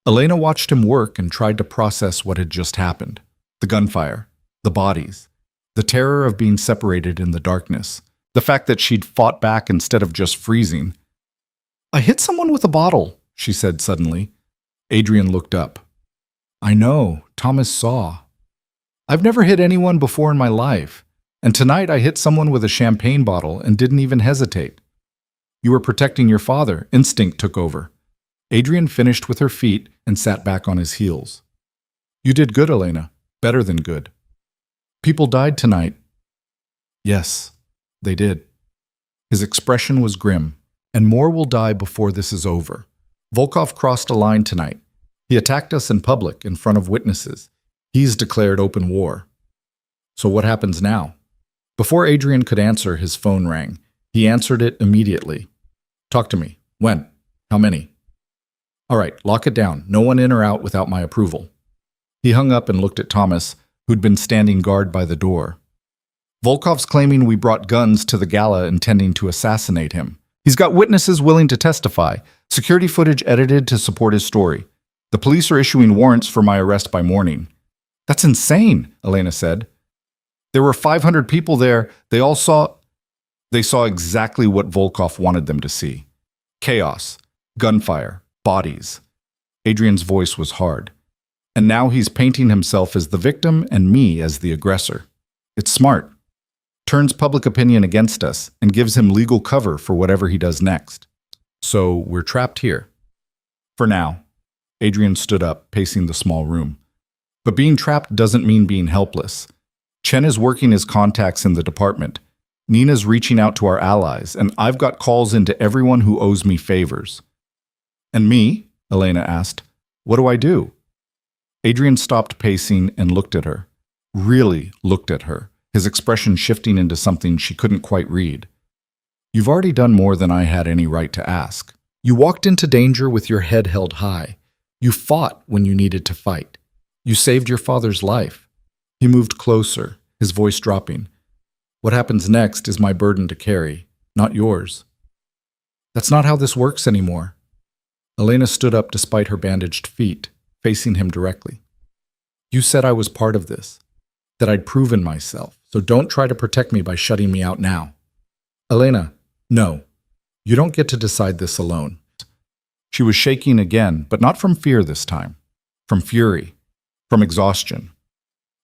Elena watched him work and tried to process what had just happened. The gunfire, the bodies, the terror of being separated in the darkness, the fact that she'd fought back instead of just freezing. I hit someone with a bottle, she said suddenly. Adrian looked up. I know, Thomas saw. I've never hit anyone before in my life, and tonight I hit someone with a champagne bottle and didn't even hesitate. You were protecting your father. Instinct took over. Adrian finished with her feet and sat back on his heels. You did good, Elena. Better than good. People died tonight. Yes, they did. His expression was grim. And more will die before this is over. Volkov crossed a line tonight. He attacked us in public, in front of witnesses. He's declared open war. So what happens now? Before Adrian could answer, his phone rang. He answered it immediately. Talk to me. When? How many? All right, lock it down. No one in or out without my approval. He hung up and looked at Thomas, who'd been standing guard by the door. Volkov's claiming we brought guns to the gala intending to assassinate him. He's got witnesses willing to testify, security footage edited to support his story. The police are issuing warrants for my arrest by morning. That's insane, Elena said. There were 500 people there. They saw exactly what Volkov wanted them to see. Chaos, gunfire, bodies. Adrian's voice was hard. And now he's painting himself as the victim and me as the aggressor. It's smart. Turns public opinion against us and gives him legal cover for whatever he does next. So we're trapped here. For now. Adrian stood up, pacing the small room. But being trapped doesn't mean being helpless. Chen is working his contacts in the department. Nina's reaching out to our allies, and I've got calls into everyone who owes me favors. And me? Elena asked. What do I do? Adrian stopped pacing and looked at her. Really looked at her, his expression shifting into something she couldn't quite read. You've already done more than I had any right to ask. You walked into danger with your head held high. You fought when you needed to fight. You saved your father's life. He moved closer, his voice dropping. What happens next is my burden to carry, not yours. That's not how this works anymore. Elena stood up despite her bandaged feet, facing him directly. You said I was part of this, that I'd proven myself, so don't try to protect me by shutting me out now. Elena, no. You don't get to decide this alone. She was shaking again, but not from fear this time. From fury. From exhaustion.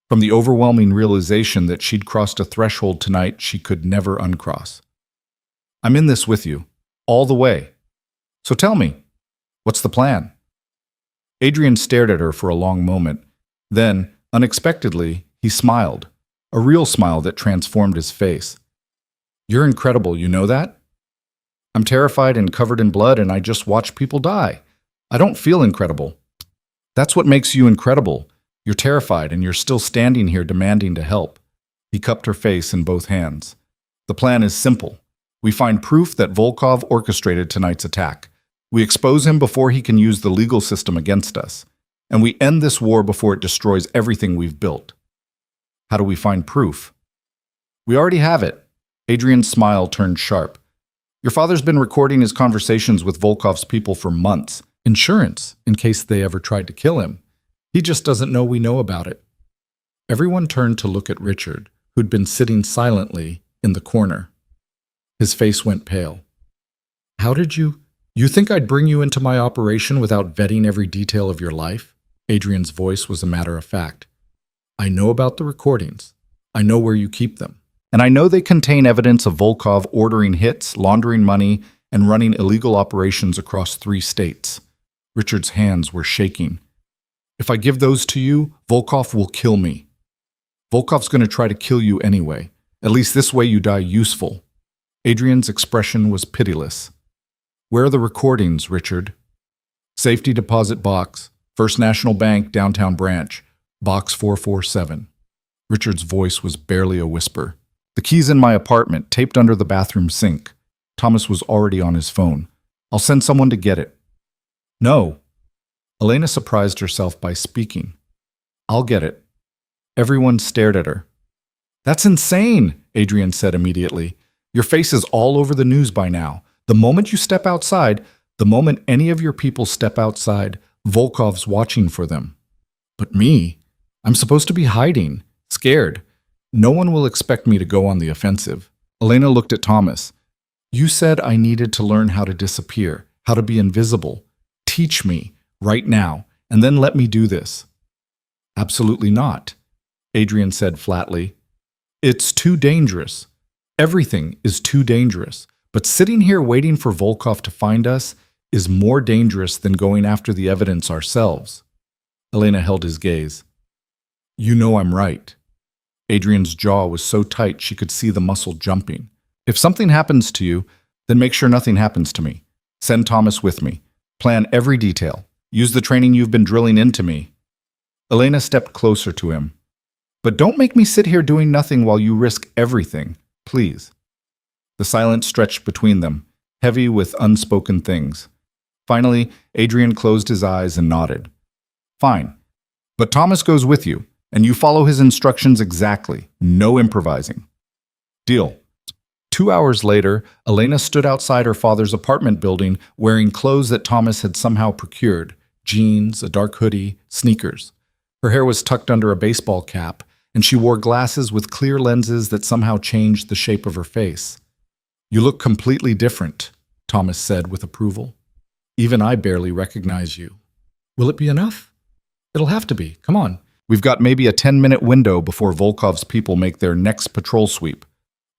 From the overwhelming realization that she'd crossed a threshold tonight she could never uncross. I'm in this with you. All the way. So tell me, what's the plan? Adrian stared at her for a long moment. Then, unexpectedly, he smiled. A real smile that transformed his face. You're incredible, you know that? I'm terrified and covered in blood and I just watch people die. I don't feel incredible. That's what makes you incredible. You're terrified and you're still standing here demanding to help. He cupped her face in both hands. The plan is simple. We find proof that Volkov orchestrated tonight's attack. We expose him before he can use the legal system against us. And we end this war before it destroys everything we've built. How do we find proof? We already have it. Adrian's smile turned sharp. Your father's been recording his conversations with Volkov's people for months. Insurance, in case they ever tried to kill him. He just doesn't know we know about it. Everyone turned to look at Richard, who'd been sitting silently in the corner. His face went pale. How did you think I'd bring you into my operation without vetting every detail of your life? Adrian's voice was a matter of fact. I know about the recordings. I know where you keep them. And I know they contain evidence of Volkov ordering hits, laundering money, and running illegal operations across 3 states. Richard's hands were shaking. If I give those to you, Volkov will kill me. Volkov's going to try to kill you anyway. At least this way you die useful. Adrian's expression was pitiless. Where are the recordings, Richard? Safety deposit box, First National Bank, downtown branch, box 447. Richard's voice was barely a whisper. The key's in my apartment, taped under the bathroom sink. Thomas was already on his phone. I'll send someone to get it. No. Elena surprised herself by speaking. I'll get it. Everyone stared at her. That's insane, Adrian said immediately. Your face is all over the news by now. The moment you step outside, the moment any of your people step outside, Volkov's watching for them. But me? I'm supposed to be hiding, scared. No one will expect me to go on the offensive. Elena looked at Thomas. You said I needed to learn how to disappear, how to be invisible. Teach me, right now, and then let me do this. Absolutely not, Adrian said flatly. It's too dangerous. Everything is too dangerous. But sitting here waiting for Volkov to find us is more dangerous than going after the evidence ourselves. Elena held his gaze. You know I'm right. Adrian's jaw was so tight she could see the muscle jumping. If something happens to you, then make sure nothing happens to me. Send Thomas with me. Plan every detail. Use the training you've been drilling into me. Elena stepped closer to him. But don't make me sit here doing nothing while you risk everything, please. The silence stretched between them, heavy with unspoken things. Finally, Adrian closed his eyes and nodded. Fine. But Thomas goes with you. And you follow his instructions exactly. No improvising. Deal. 2 hours later, Elena stood outside her father's apartment building wearing clothes that Thomas had somehow procured: jeans, a dark hoodie, sneakers. Her hair was tucked under a baseball cap, and she wore glasses with clear lenses that somehow changed the shape of her face. "You look completely different," Thomas said with approval. "Even I barely recognize you." "Will it be enough?" "It'll have to be. Come on. We've got maybe a 10-minute window before Volkov's people make their next patrol sweep."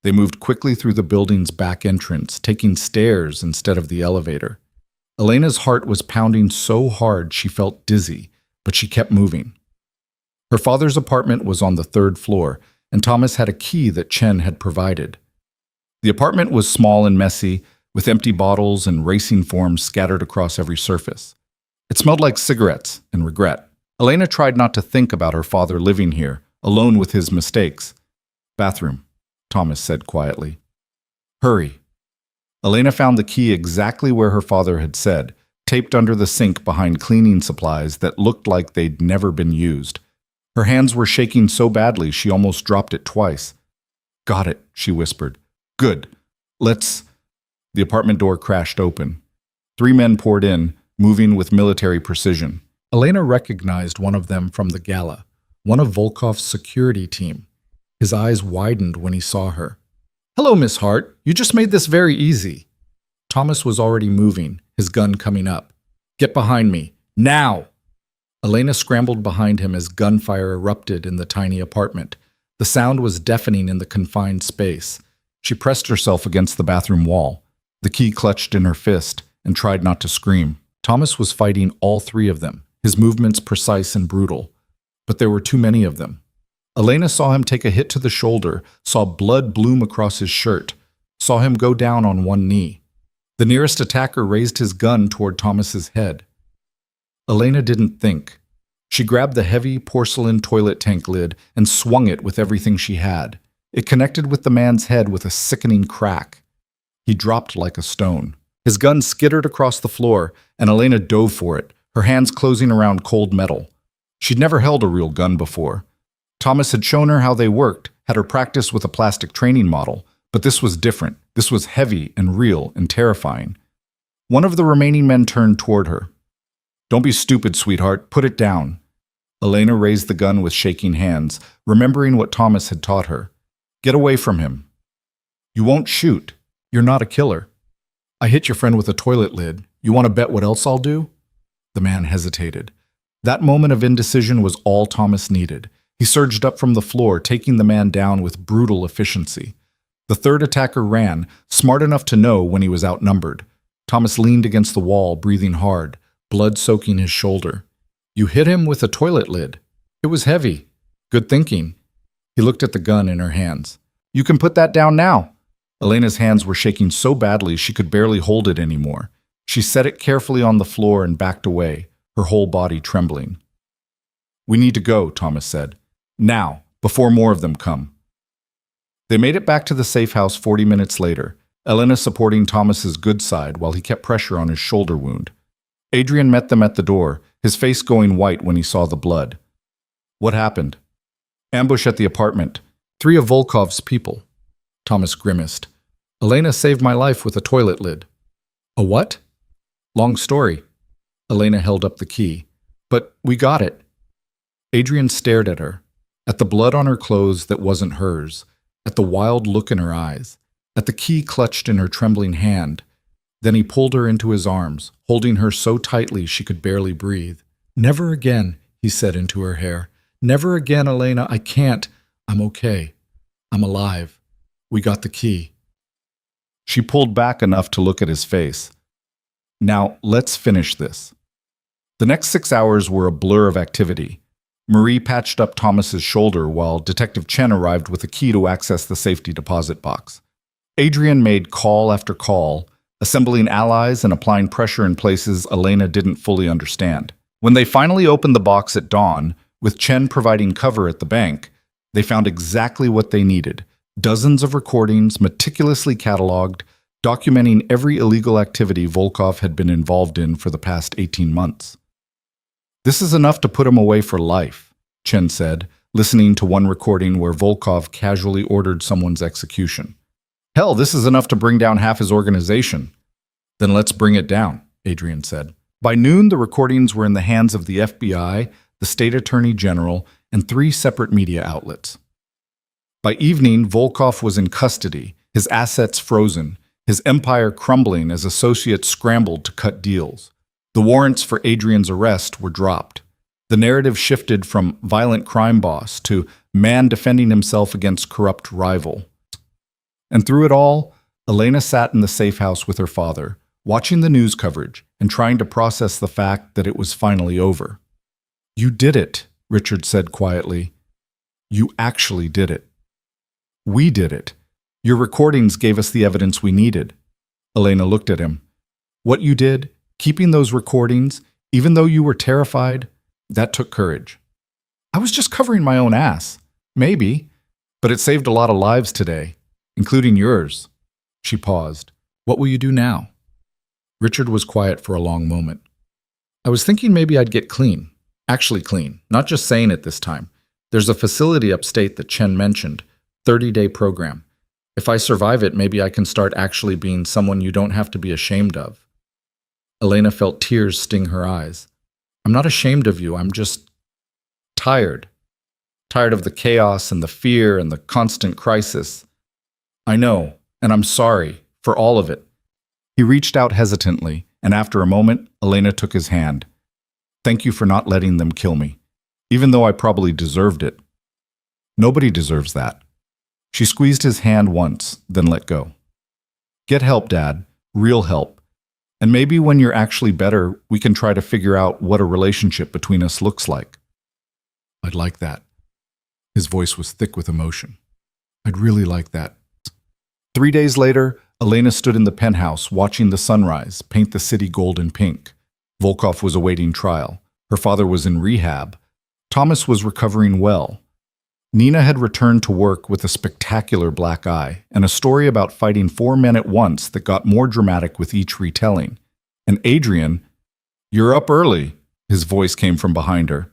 They moved quickly through the building's back entrance, taking stairs instead of the elevator. Elena's heart was pounding so hard she felt dizzy, but she kept moving. Her father's apartment was on the 3rd floor, and Thomas had a key that Chen had provided. The apartment was small and messy, with empty bottles and racing forms scattered across every surface. It smelled like cigarettes and regret. Elena tried not to think about her father living here, alone with his mistakes. "Bathroom," Thomas said quietly. "Hurry." Elena found the key exactly where her father had said, taped under the sink behind cleaning supplies that looked like they'd never been used. Her hands were shaking so badly she almost dropped it twice. "Got it," she whispered. "Good. Let's—" The apartment door crashed open. 3 men poured in, moving with military precision. Elena recognized one of them from the gala, one of Volkov's security team. His eyes widened when he saw her. "Hello, Miss Hart. You just made this very easy." Thomas was already moving, his gun coming up. "Get behind me. Now!" Elena scrambled behind him as gunfire erupted in the tiny apartment. The sound was deafening in the confined space. She pressed herself against the bathroom wall, the key clutched in her fist, and tried not to scream. Thomas was fighting all 3 of them, his movements precise and brutal. But there were too many of them. Elena saw him take a hit to the shoulder, saw blood bloom across his shirt, saw him go down on one knee. The nearest attacker raised his gun toward Thomas's head. Elena didn't think. She grabbed the heavy porcelain toilet tank lid and swung it with everything she had. It connected with the man's head with a sickening crack. He dropped like a stone. His gun skittered across the floor, and Elena dove for it, her hands closing around cold metal. She'd never held a real gun before. Thomas had shown her how they worked, had her practice with a plastic training model, but this was different. This was heavy and real and terrifying. One of the remaining men turned toward her. "Don't be stupid, sweetheart. Put it down." Elena raised the gun with shaking hands, remembering what Thomas had taught her. "Get away from him." "You won't shoot. You're not a killer." "I hit your friend with a toilet lid. You want to bet what else I'll do?" The man hesitated. That moment of indecision was all Thomas needed. He surged up from the floor, taking the man down with brutal efficiency. The 3rd attacker ran, smart enough to know when he was outnumbered. Thomas leaned against the wall, breathing hard, blood soaking his shoulder. "You hit him with a toilet lid. It was heavy. Good thinking." He looked at the gun in her hands. "You can put that down now." Elena's hands were shaking so badly she could barely hold it anymore. She set it carefully on the floor and backed away, her whole body trembling. "We need to go," Thomas said. "Now, before more of them come." They made it back to the safe house 40 minutes later, Elena supporting Thomas's good side while he kept pressure on his shoulder wound. Adrian met them at the door, his face going white when he saw the blood. "What happened?" "Ambush at the apartment. 3 of Volkov's people." Thomas grimaced. "Elena saved my life with a toilet lid." "A what?" "Long story." Elena held up the key. "But we got it." Adrian stared at her, at the blood on her clothes that wasn't hers, at the wild look in her eyes, at the key clutched in her trembling hand. Then he pulled her into his arms, holding her so tightly she could barely breathe. "Never again," he said into her hair. "Never again, Elena. I can't. I'm okay. I'm alive. We got the key." She pulled back enough to look at his face. "Now, let's finish this." The next 6 hours were a blur of activity. Marie patched up Thomas's shoulder while Detective Chen arrived with a key to access the safety deposit box. Adrian made call after call, assembling allies and applying pressure in places Elena didn't fully understand. When they finally opened the box at dawn, with Chen providing cover at the bank, they found exactly what they needed: dozens of recordings meticulously cataloged, documenting every illegal activity Volkov had been involved in for the past 18 months. "This is enough to put him away for life," Chen said, listening to one recording where Volkov casually ordered someone's execution. Hell, this is enough to bring down half his organization. Then let's bring it down, Adrian said. By noon, the recordings were in the hands of the FBI, the State Attorney General, and 3 separate media outlets. By evening, Volkov was in custody, his assets frozen, his empire crumbling as associates scrambled to cut deals. The warrants for Adrian's arrest were dropped. The narrative shifted from violent crime boss to man defending himself against corrupt rival. And through it all, Elena sat in the safe house with her father, watching the news coverage and trying to process the fact that it was finally over. "You did it," Richard said quietly. "You actually did it. We did it. Your recordings gave us the evidence we needed." Elena looked at him. "What you did, keeping those recordings, even though you were terrified, that took courage." "I was just covering my own ass. Maybe. But it saved a lot of lives today, including yours." She paused. "What will you do now?" Richard was quiet for a long moment. "I was thinking maybe I'd get clean. Actually clean. Not just saying it this time. There's a facility upstate that Chen mentioned. 30-day program. If I survive it, maybe I can start actually being someone you don't have to be ashamed of." Elena felt tears sting her eyes. "I'm not ashamed of you. I'm just tired. Tired of the chaos and the fear and the constant crisis. I know, and I'm sorry for all of it." He reached out hesitantly, and after a moment, Elena took his hand. "Thank you for not letting them kill me, even though I probably deserved it." "Nobody deserves that." She squeezed his hand once, then let go. "Get help, Dad. Real help. And maybe when you're actually better, we can try to figure out what a relationship between us looks like." "I'd like that." His voice was thick with emotion. "I'd really like that." 3 days later, Elena stood in the penthouse watching the sunrise paint the city gold and pink. Volkov was awaiting trial. Her father was in rehab. Thomas was recovering well. Nina had returned to work with a spectacular black eye and a story about fighting 4 men at once that got more dramatic with each retelling. And Adrian, "You're up early," his voice came from behind her.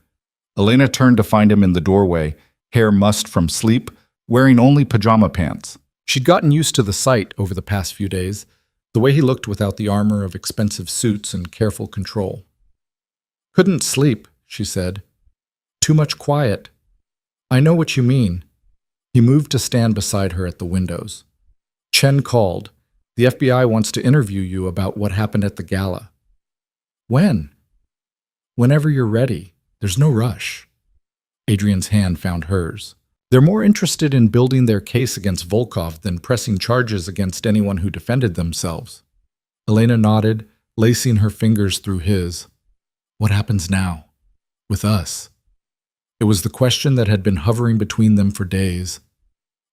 Elena turned to find him in the doorway, hair mussed from sleep, wearing only pajama pants. She'd gotten used to the sight over the past few days, the way he looked without the armor of expensive suits and careful control. "Couldn't sleep," she said. "Too much quiet." "I know what you mean." He moved to stand beside her at the windows. "Chen called. The FBI wants to interview you about what happened at the gala." "When?" "Whenever you're ready. There's no rush." Adrian's hand found hers. "They're more interested in building their case against Volkov than pressing charges against anyone who defended themselves." Elena nodded, lacing her fingers through his. "What happens now? With us?" It was the question that had been hovering between them for days.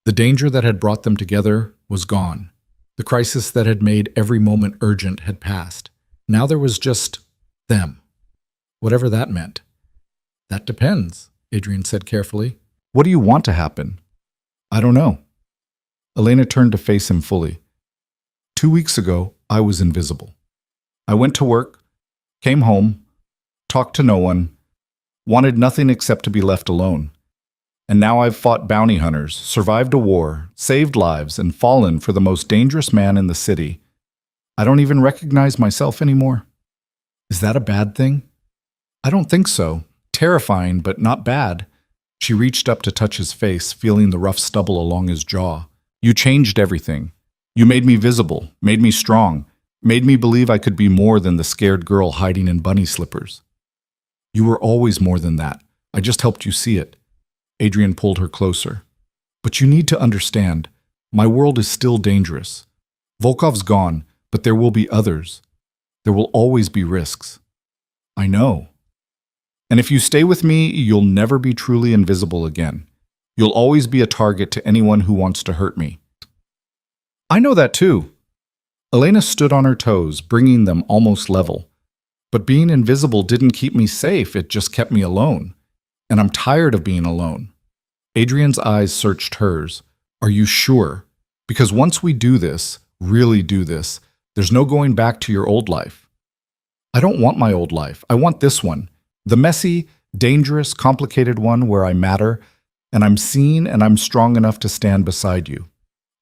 The danger that had brought them together was gone. The crisis that had made every moment urgent had passed. Now there was just them. Whatever that meant. "That depends," Adrian said carefully. "What do you want to happen?" "I don't know." Elena turned to face him fully. 2 weeks ago, I was invisible. I went to work, came home, talked to no one, wanted nothing except to be left alone. And now I've fought bounty hunters, survived a war, saved lives, and fallen for the most dangerous man in the city. I don't even recognize myself anymore. Is that a bad thing? I don't think so. Terrifying, but not bad. She reached up to touch his face, feeling the rough stubble along his jaw. "You changed everything. You made me visible, made me strong, made me believe I could be more than the scared girl hiding in bunny slippers." "You were always more than that. I just helped you see it." Adrian pulled her closer. "But you need to understand, my world is still dangerous. Volkov's gone, but there will be others. There will always be risks." "I know. And if you stay with me, you'll never be truly invisible again. You'll always be a target to anyone who wants to hurt me." "I know that too." Elena stood on her toes, bringing them almost level. "But being invisible didn't keep me safe, it just kept me alone. And I'm tired of being alone." Adrian's eyes searched hers. "Are you sure? Because once we do this, really do this, there's no going back to your old life." "I don't want my old life. I want this one. The messy, dangerous, complicated one where I matter, And I'm seen and I'm strong enough to stand beside you.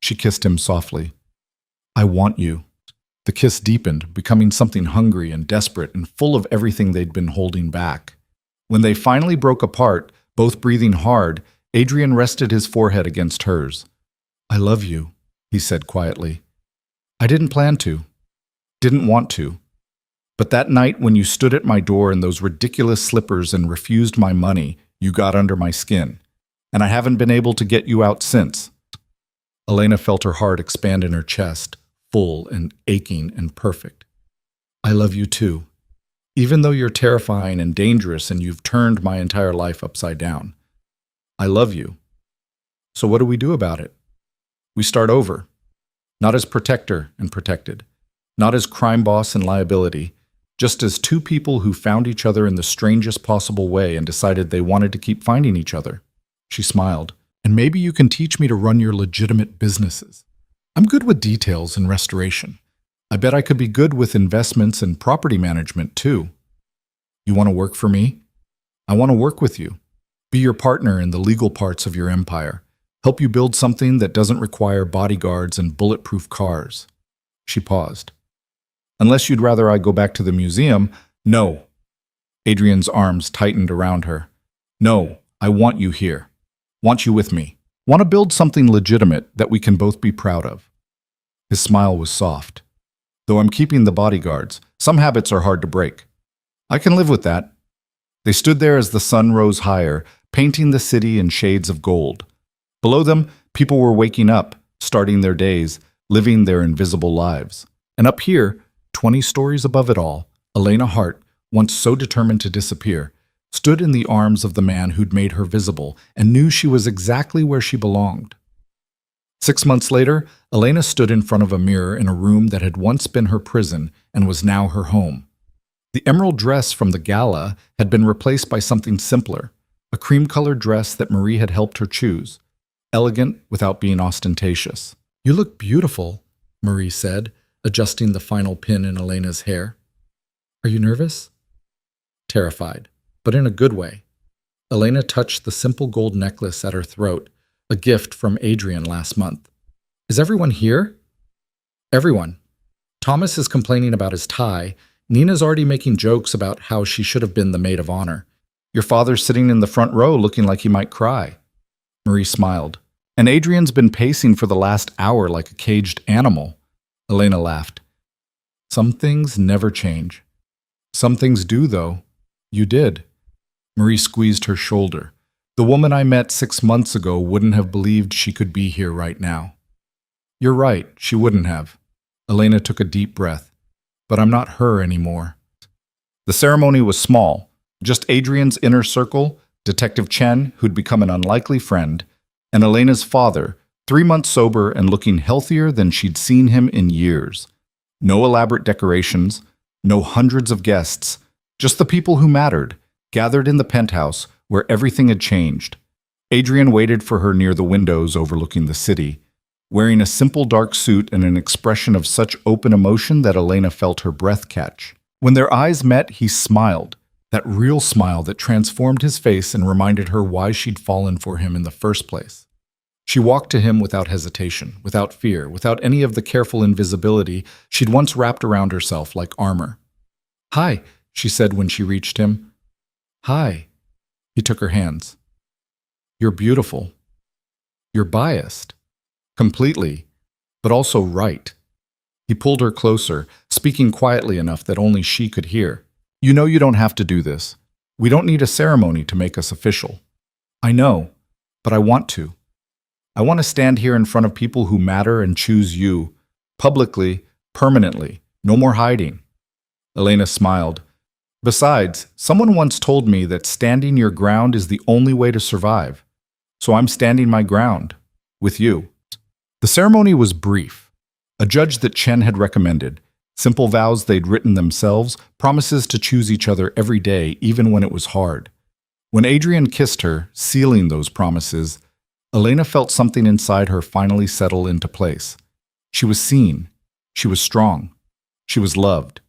She kissed him softly. I want you. The kiss deepened, becoming something hungry and desperate and full of everything they'd been holding back. When they finally broke apart, both breathing hard, Adrian rested his forehead against hers. I love you, he said quietly. I didn't plan to. Didn't want to. But that night when you stood at my door in those ridiculous slippers and refused my money, you got under my skin. And I haven't been able to get you out since. Elena felt her heart expand in her chest, full and aching and perfect. I love you too. Even though you're terrifying and dangerous and you've turned my entire life upside down. I love you. So what do we do about it? We start over. Not as protector and protected. Not as crime boss and liability. Just as two people who found each other in the strangest possible way and decided they wanted to keep finding each other. She smiled. And maybe you can teach me to run your legitimate businesses. I'm good with details and restoration. I bet I could be good with investments and property management too. You want to work for me? I want to work with you. Be your partner in the legal parts of your empire. Help you build something that doesn't require bodyguards and bulletproof cars. She paused. Unless you'd rather I go back to the museum, no. Adrian's arms tightened around her. No, I want you here. Want you with me. Want to build something legitimate that we can both be proud of. His smile was soft. Though I'm keeping the bodyguards, some habits are hard to break. I can live with that. They stood there as the sun rose higher, painting the city in shades of gold. Below them, people were waking up, starting their days, living their invisible lives. And up here, 20 stories above it all, Elena Hart, once so determined to disappear, stood in the arms of the man who'd made her visible and knew she was exactly where she belonged. 6 months later, Elena stood in front of a mirror in a room that had once been her prison and was now her home. The emerald dress from the gala had been replaced by something simpler, a cream-colored dress that Marie had helped her choose, elegant without being ostentatious. You look beautiful, Marie said, adjusting the final pin in Elena's hair. Are you nervous? Terrified, but in a good way. Elena touched the simple gold necklace at her throat, a gift from Adrian last month. Is everyone here? Everyone. Thomas is complaining about his tie. Nina's already making jokes about how she should have been the maid of honor. Your father's sitting in the front row looking like he might cry. Marie smiled. And Adrian's been pacing for the last hour like a caged animal. Elena laughed. Some things never change. Some things do, though. You did. Marie squeezed her shoulder. The woman I met 6 months ago wouldn't have believed she could be here right now. You're right, she wouldn't have. Elena took a deep breath. But I'm not her anymore. The ceremony was small. Just Adrian's inner circle, Detective Chen, who'd become an unlikely friend, and Elena's father, 3 months sober and looking healthier than she'd seen him in years. No elaborate decorations, no hundreds of guests, just the people who mattered, gathered in the penthouse where everything had changed. Adrian waited for her near the windows overlooking the city, wearing a simple dark suit and an expression of such open emotion that Elena felt her breath catch. When their eyes met, he smiled, that real smile that transformed his face and reminded her why she'd fallen for him in the first place. She walked to him without hesitation, without fear, without any of the careful invisibility she'd once wrapped around herself like armor. Hi, she said when she reached him. Hi. He took her hands. You're beautiful. You're biased. Completely, but also right. He pulled her closer, speaking quietly enough that only she could hear. You know you don't have to do this. We don't need a ceremony to make us official. I know, but I want to. I want to stand here in front of people who matter and choose you, publicly, permanently, no more hiding. Elena smiled. Besides, someone once told me that standing your ground is the only way to survive. So I'm standing my ground, with you. The ceremony was brief. A judge that Chen had recommended, simple vows they'd written themselves, promises to choose each other every day, even when it was hard. When Adrian kissed her, sealing those promises, Elena felt something inside her finally settle into place. She was seen, she was strong, she was loved,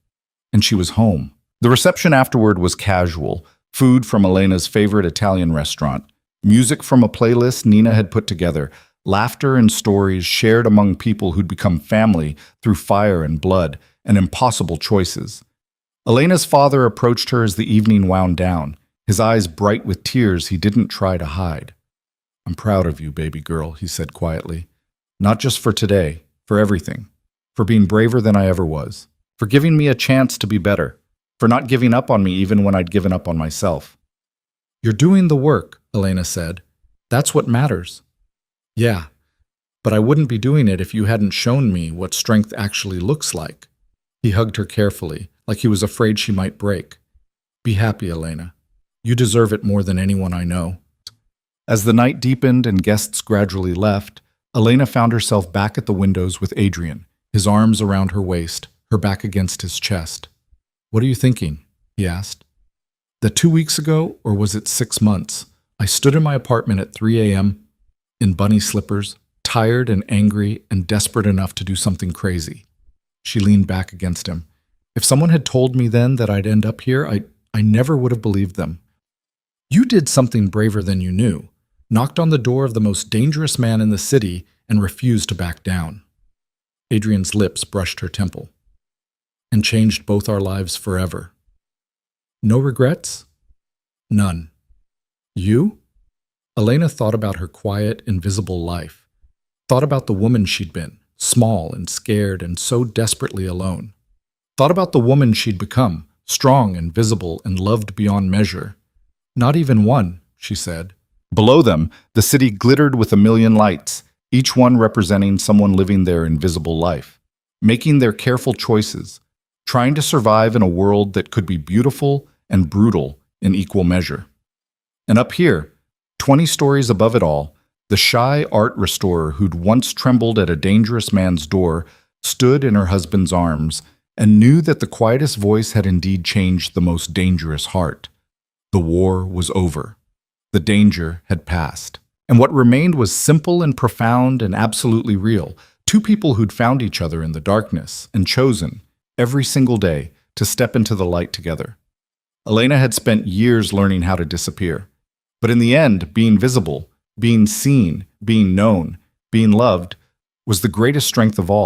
and she was home. The reception afterward was casual, food from Elena's favorite Italian restaurant, Music from a playlist Nina had put together, laughter and stories shared among people who'd become family through fire and blood and impossible choices. Elena's father approached her as the evening wound down, his eyes bright with tears he didn't try to hide. "I'm proud of you, baby girl," he said quietly. "Not just for today, for everything. For being braver than I ever was. For giving me a chance to be better. For not giving up on me even when I'd given up on myself." "You're doing the work," Elena said. "That's what matters." "Yeah, but I wouldn't be doing it if you hadn't shown me what strength actually looks like." He hugged her carefully, like he was afraid she might break. "Be happy, Elena. You deserve it more than anyone I know." As the night deepened and guests gradually left, Elena found herself back at the windows with Adrian, his arms around her waist, her back against his chest. "What are you thinking?" he asked. "That 2 weeks ago, or was it 6 months, I stood in my apartment at 3 a.m. in bunny slippers, tired and angry and desperate enough to do something crazy." She leaned back against him. "If someone had told me then that I'd end up here, I never would have believed them. You did something braver than you knew, knocked on the door of the most dangerous man in the city and refused to back down." Adrian's lips brushed her temple. "And changed both our lives forever." "No regrets?" "None." "You?" Elena thought about her quiet, invisible life. Thought about the woman she'd been, small and scared and so desperately alone. Thought about the woman she'd become, strong and visible and loved beyond measure. "Not even one," she said. Below them, the city glittered with a million lights, each one representing someone living their invisible life, making their careful choices, trying to survive in a world that could be beautiful and brutal in equal measure. And up here, 20 stories above it all, the shy art restorer who'd once trembled at a dangerous man's door stood in her husband's arms and knew that the quietest voice had indeed changed the most dangerous heart. The war was over. The danger had passed. And what remained was simple and profound and absolutely real. Two people who'd found each other in the darkness and chosen, every single day, to step into the light together. Elena had spent years learning how to disappear. But in the end, being visible, being seen, being known, being loved, was the greatest strength of all.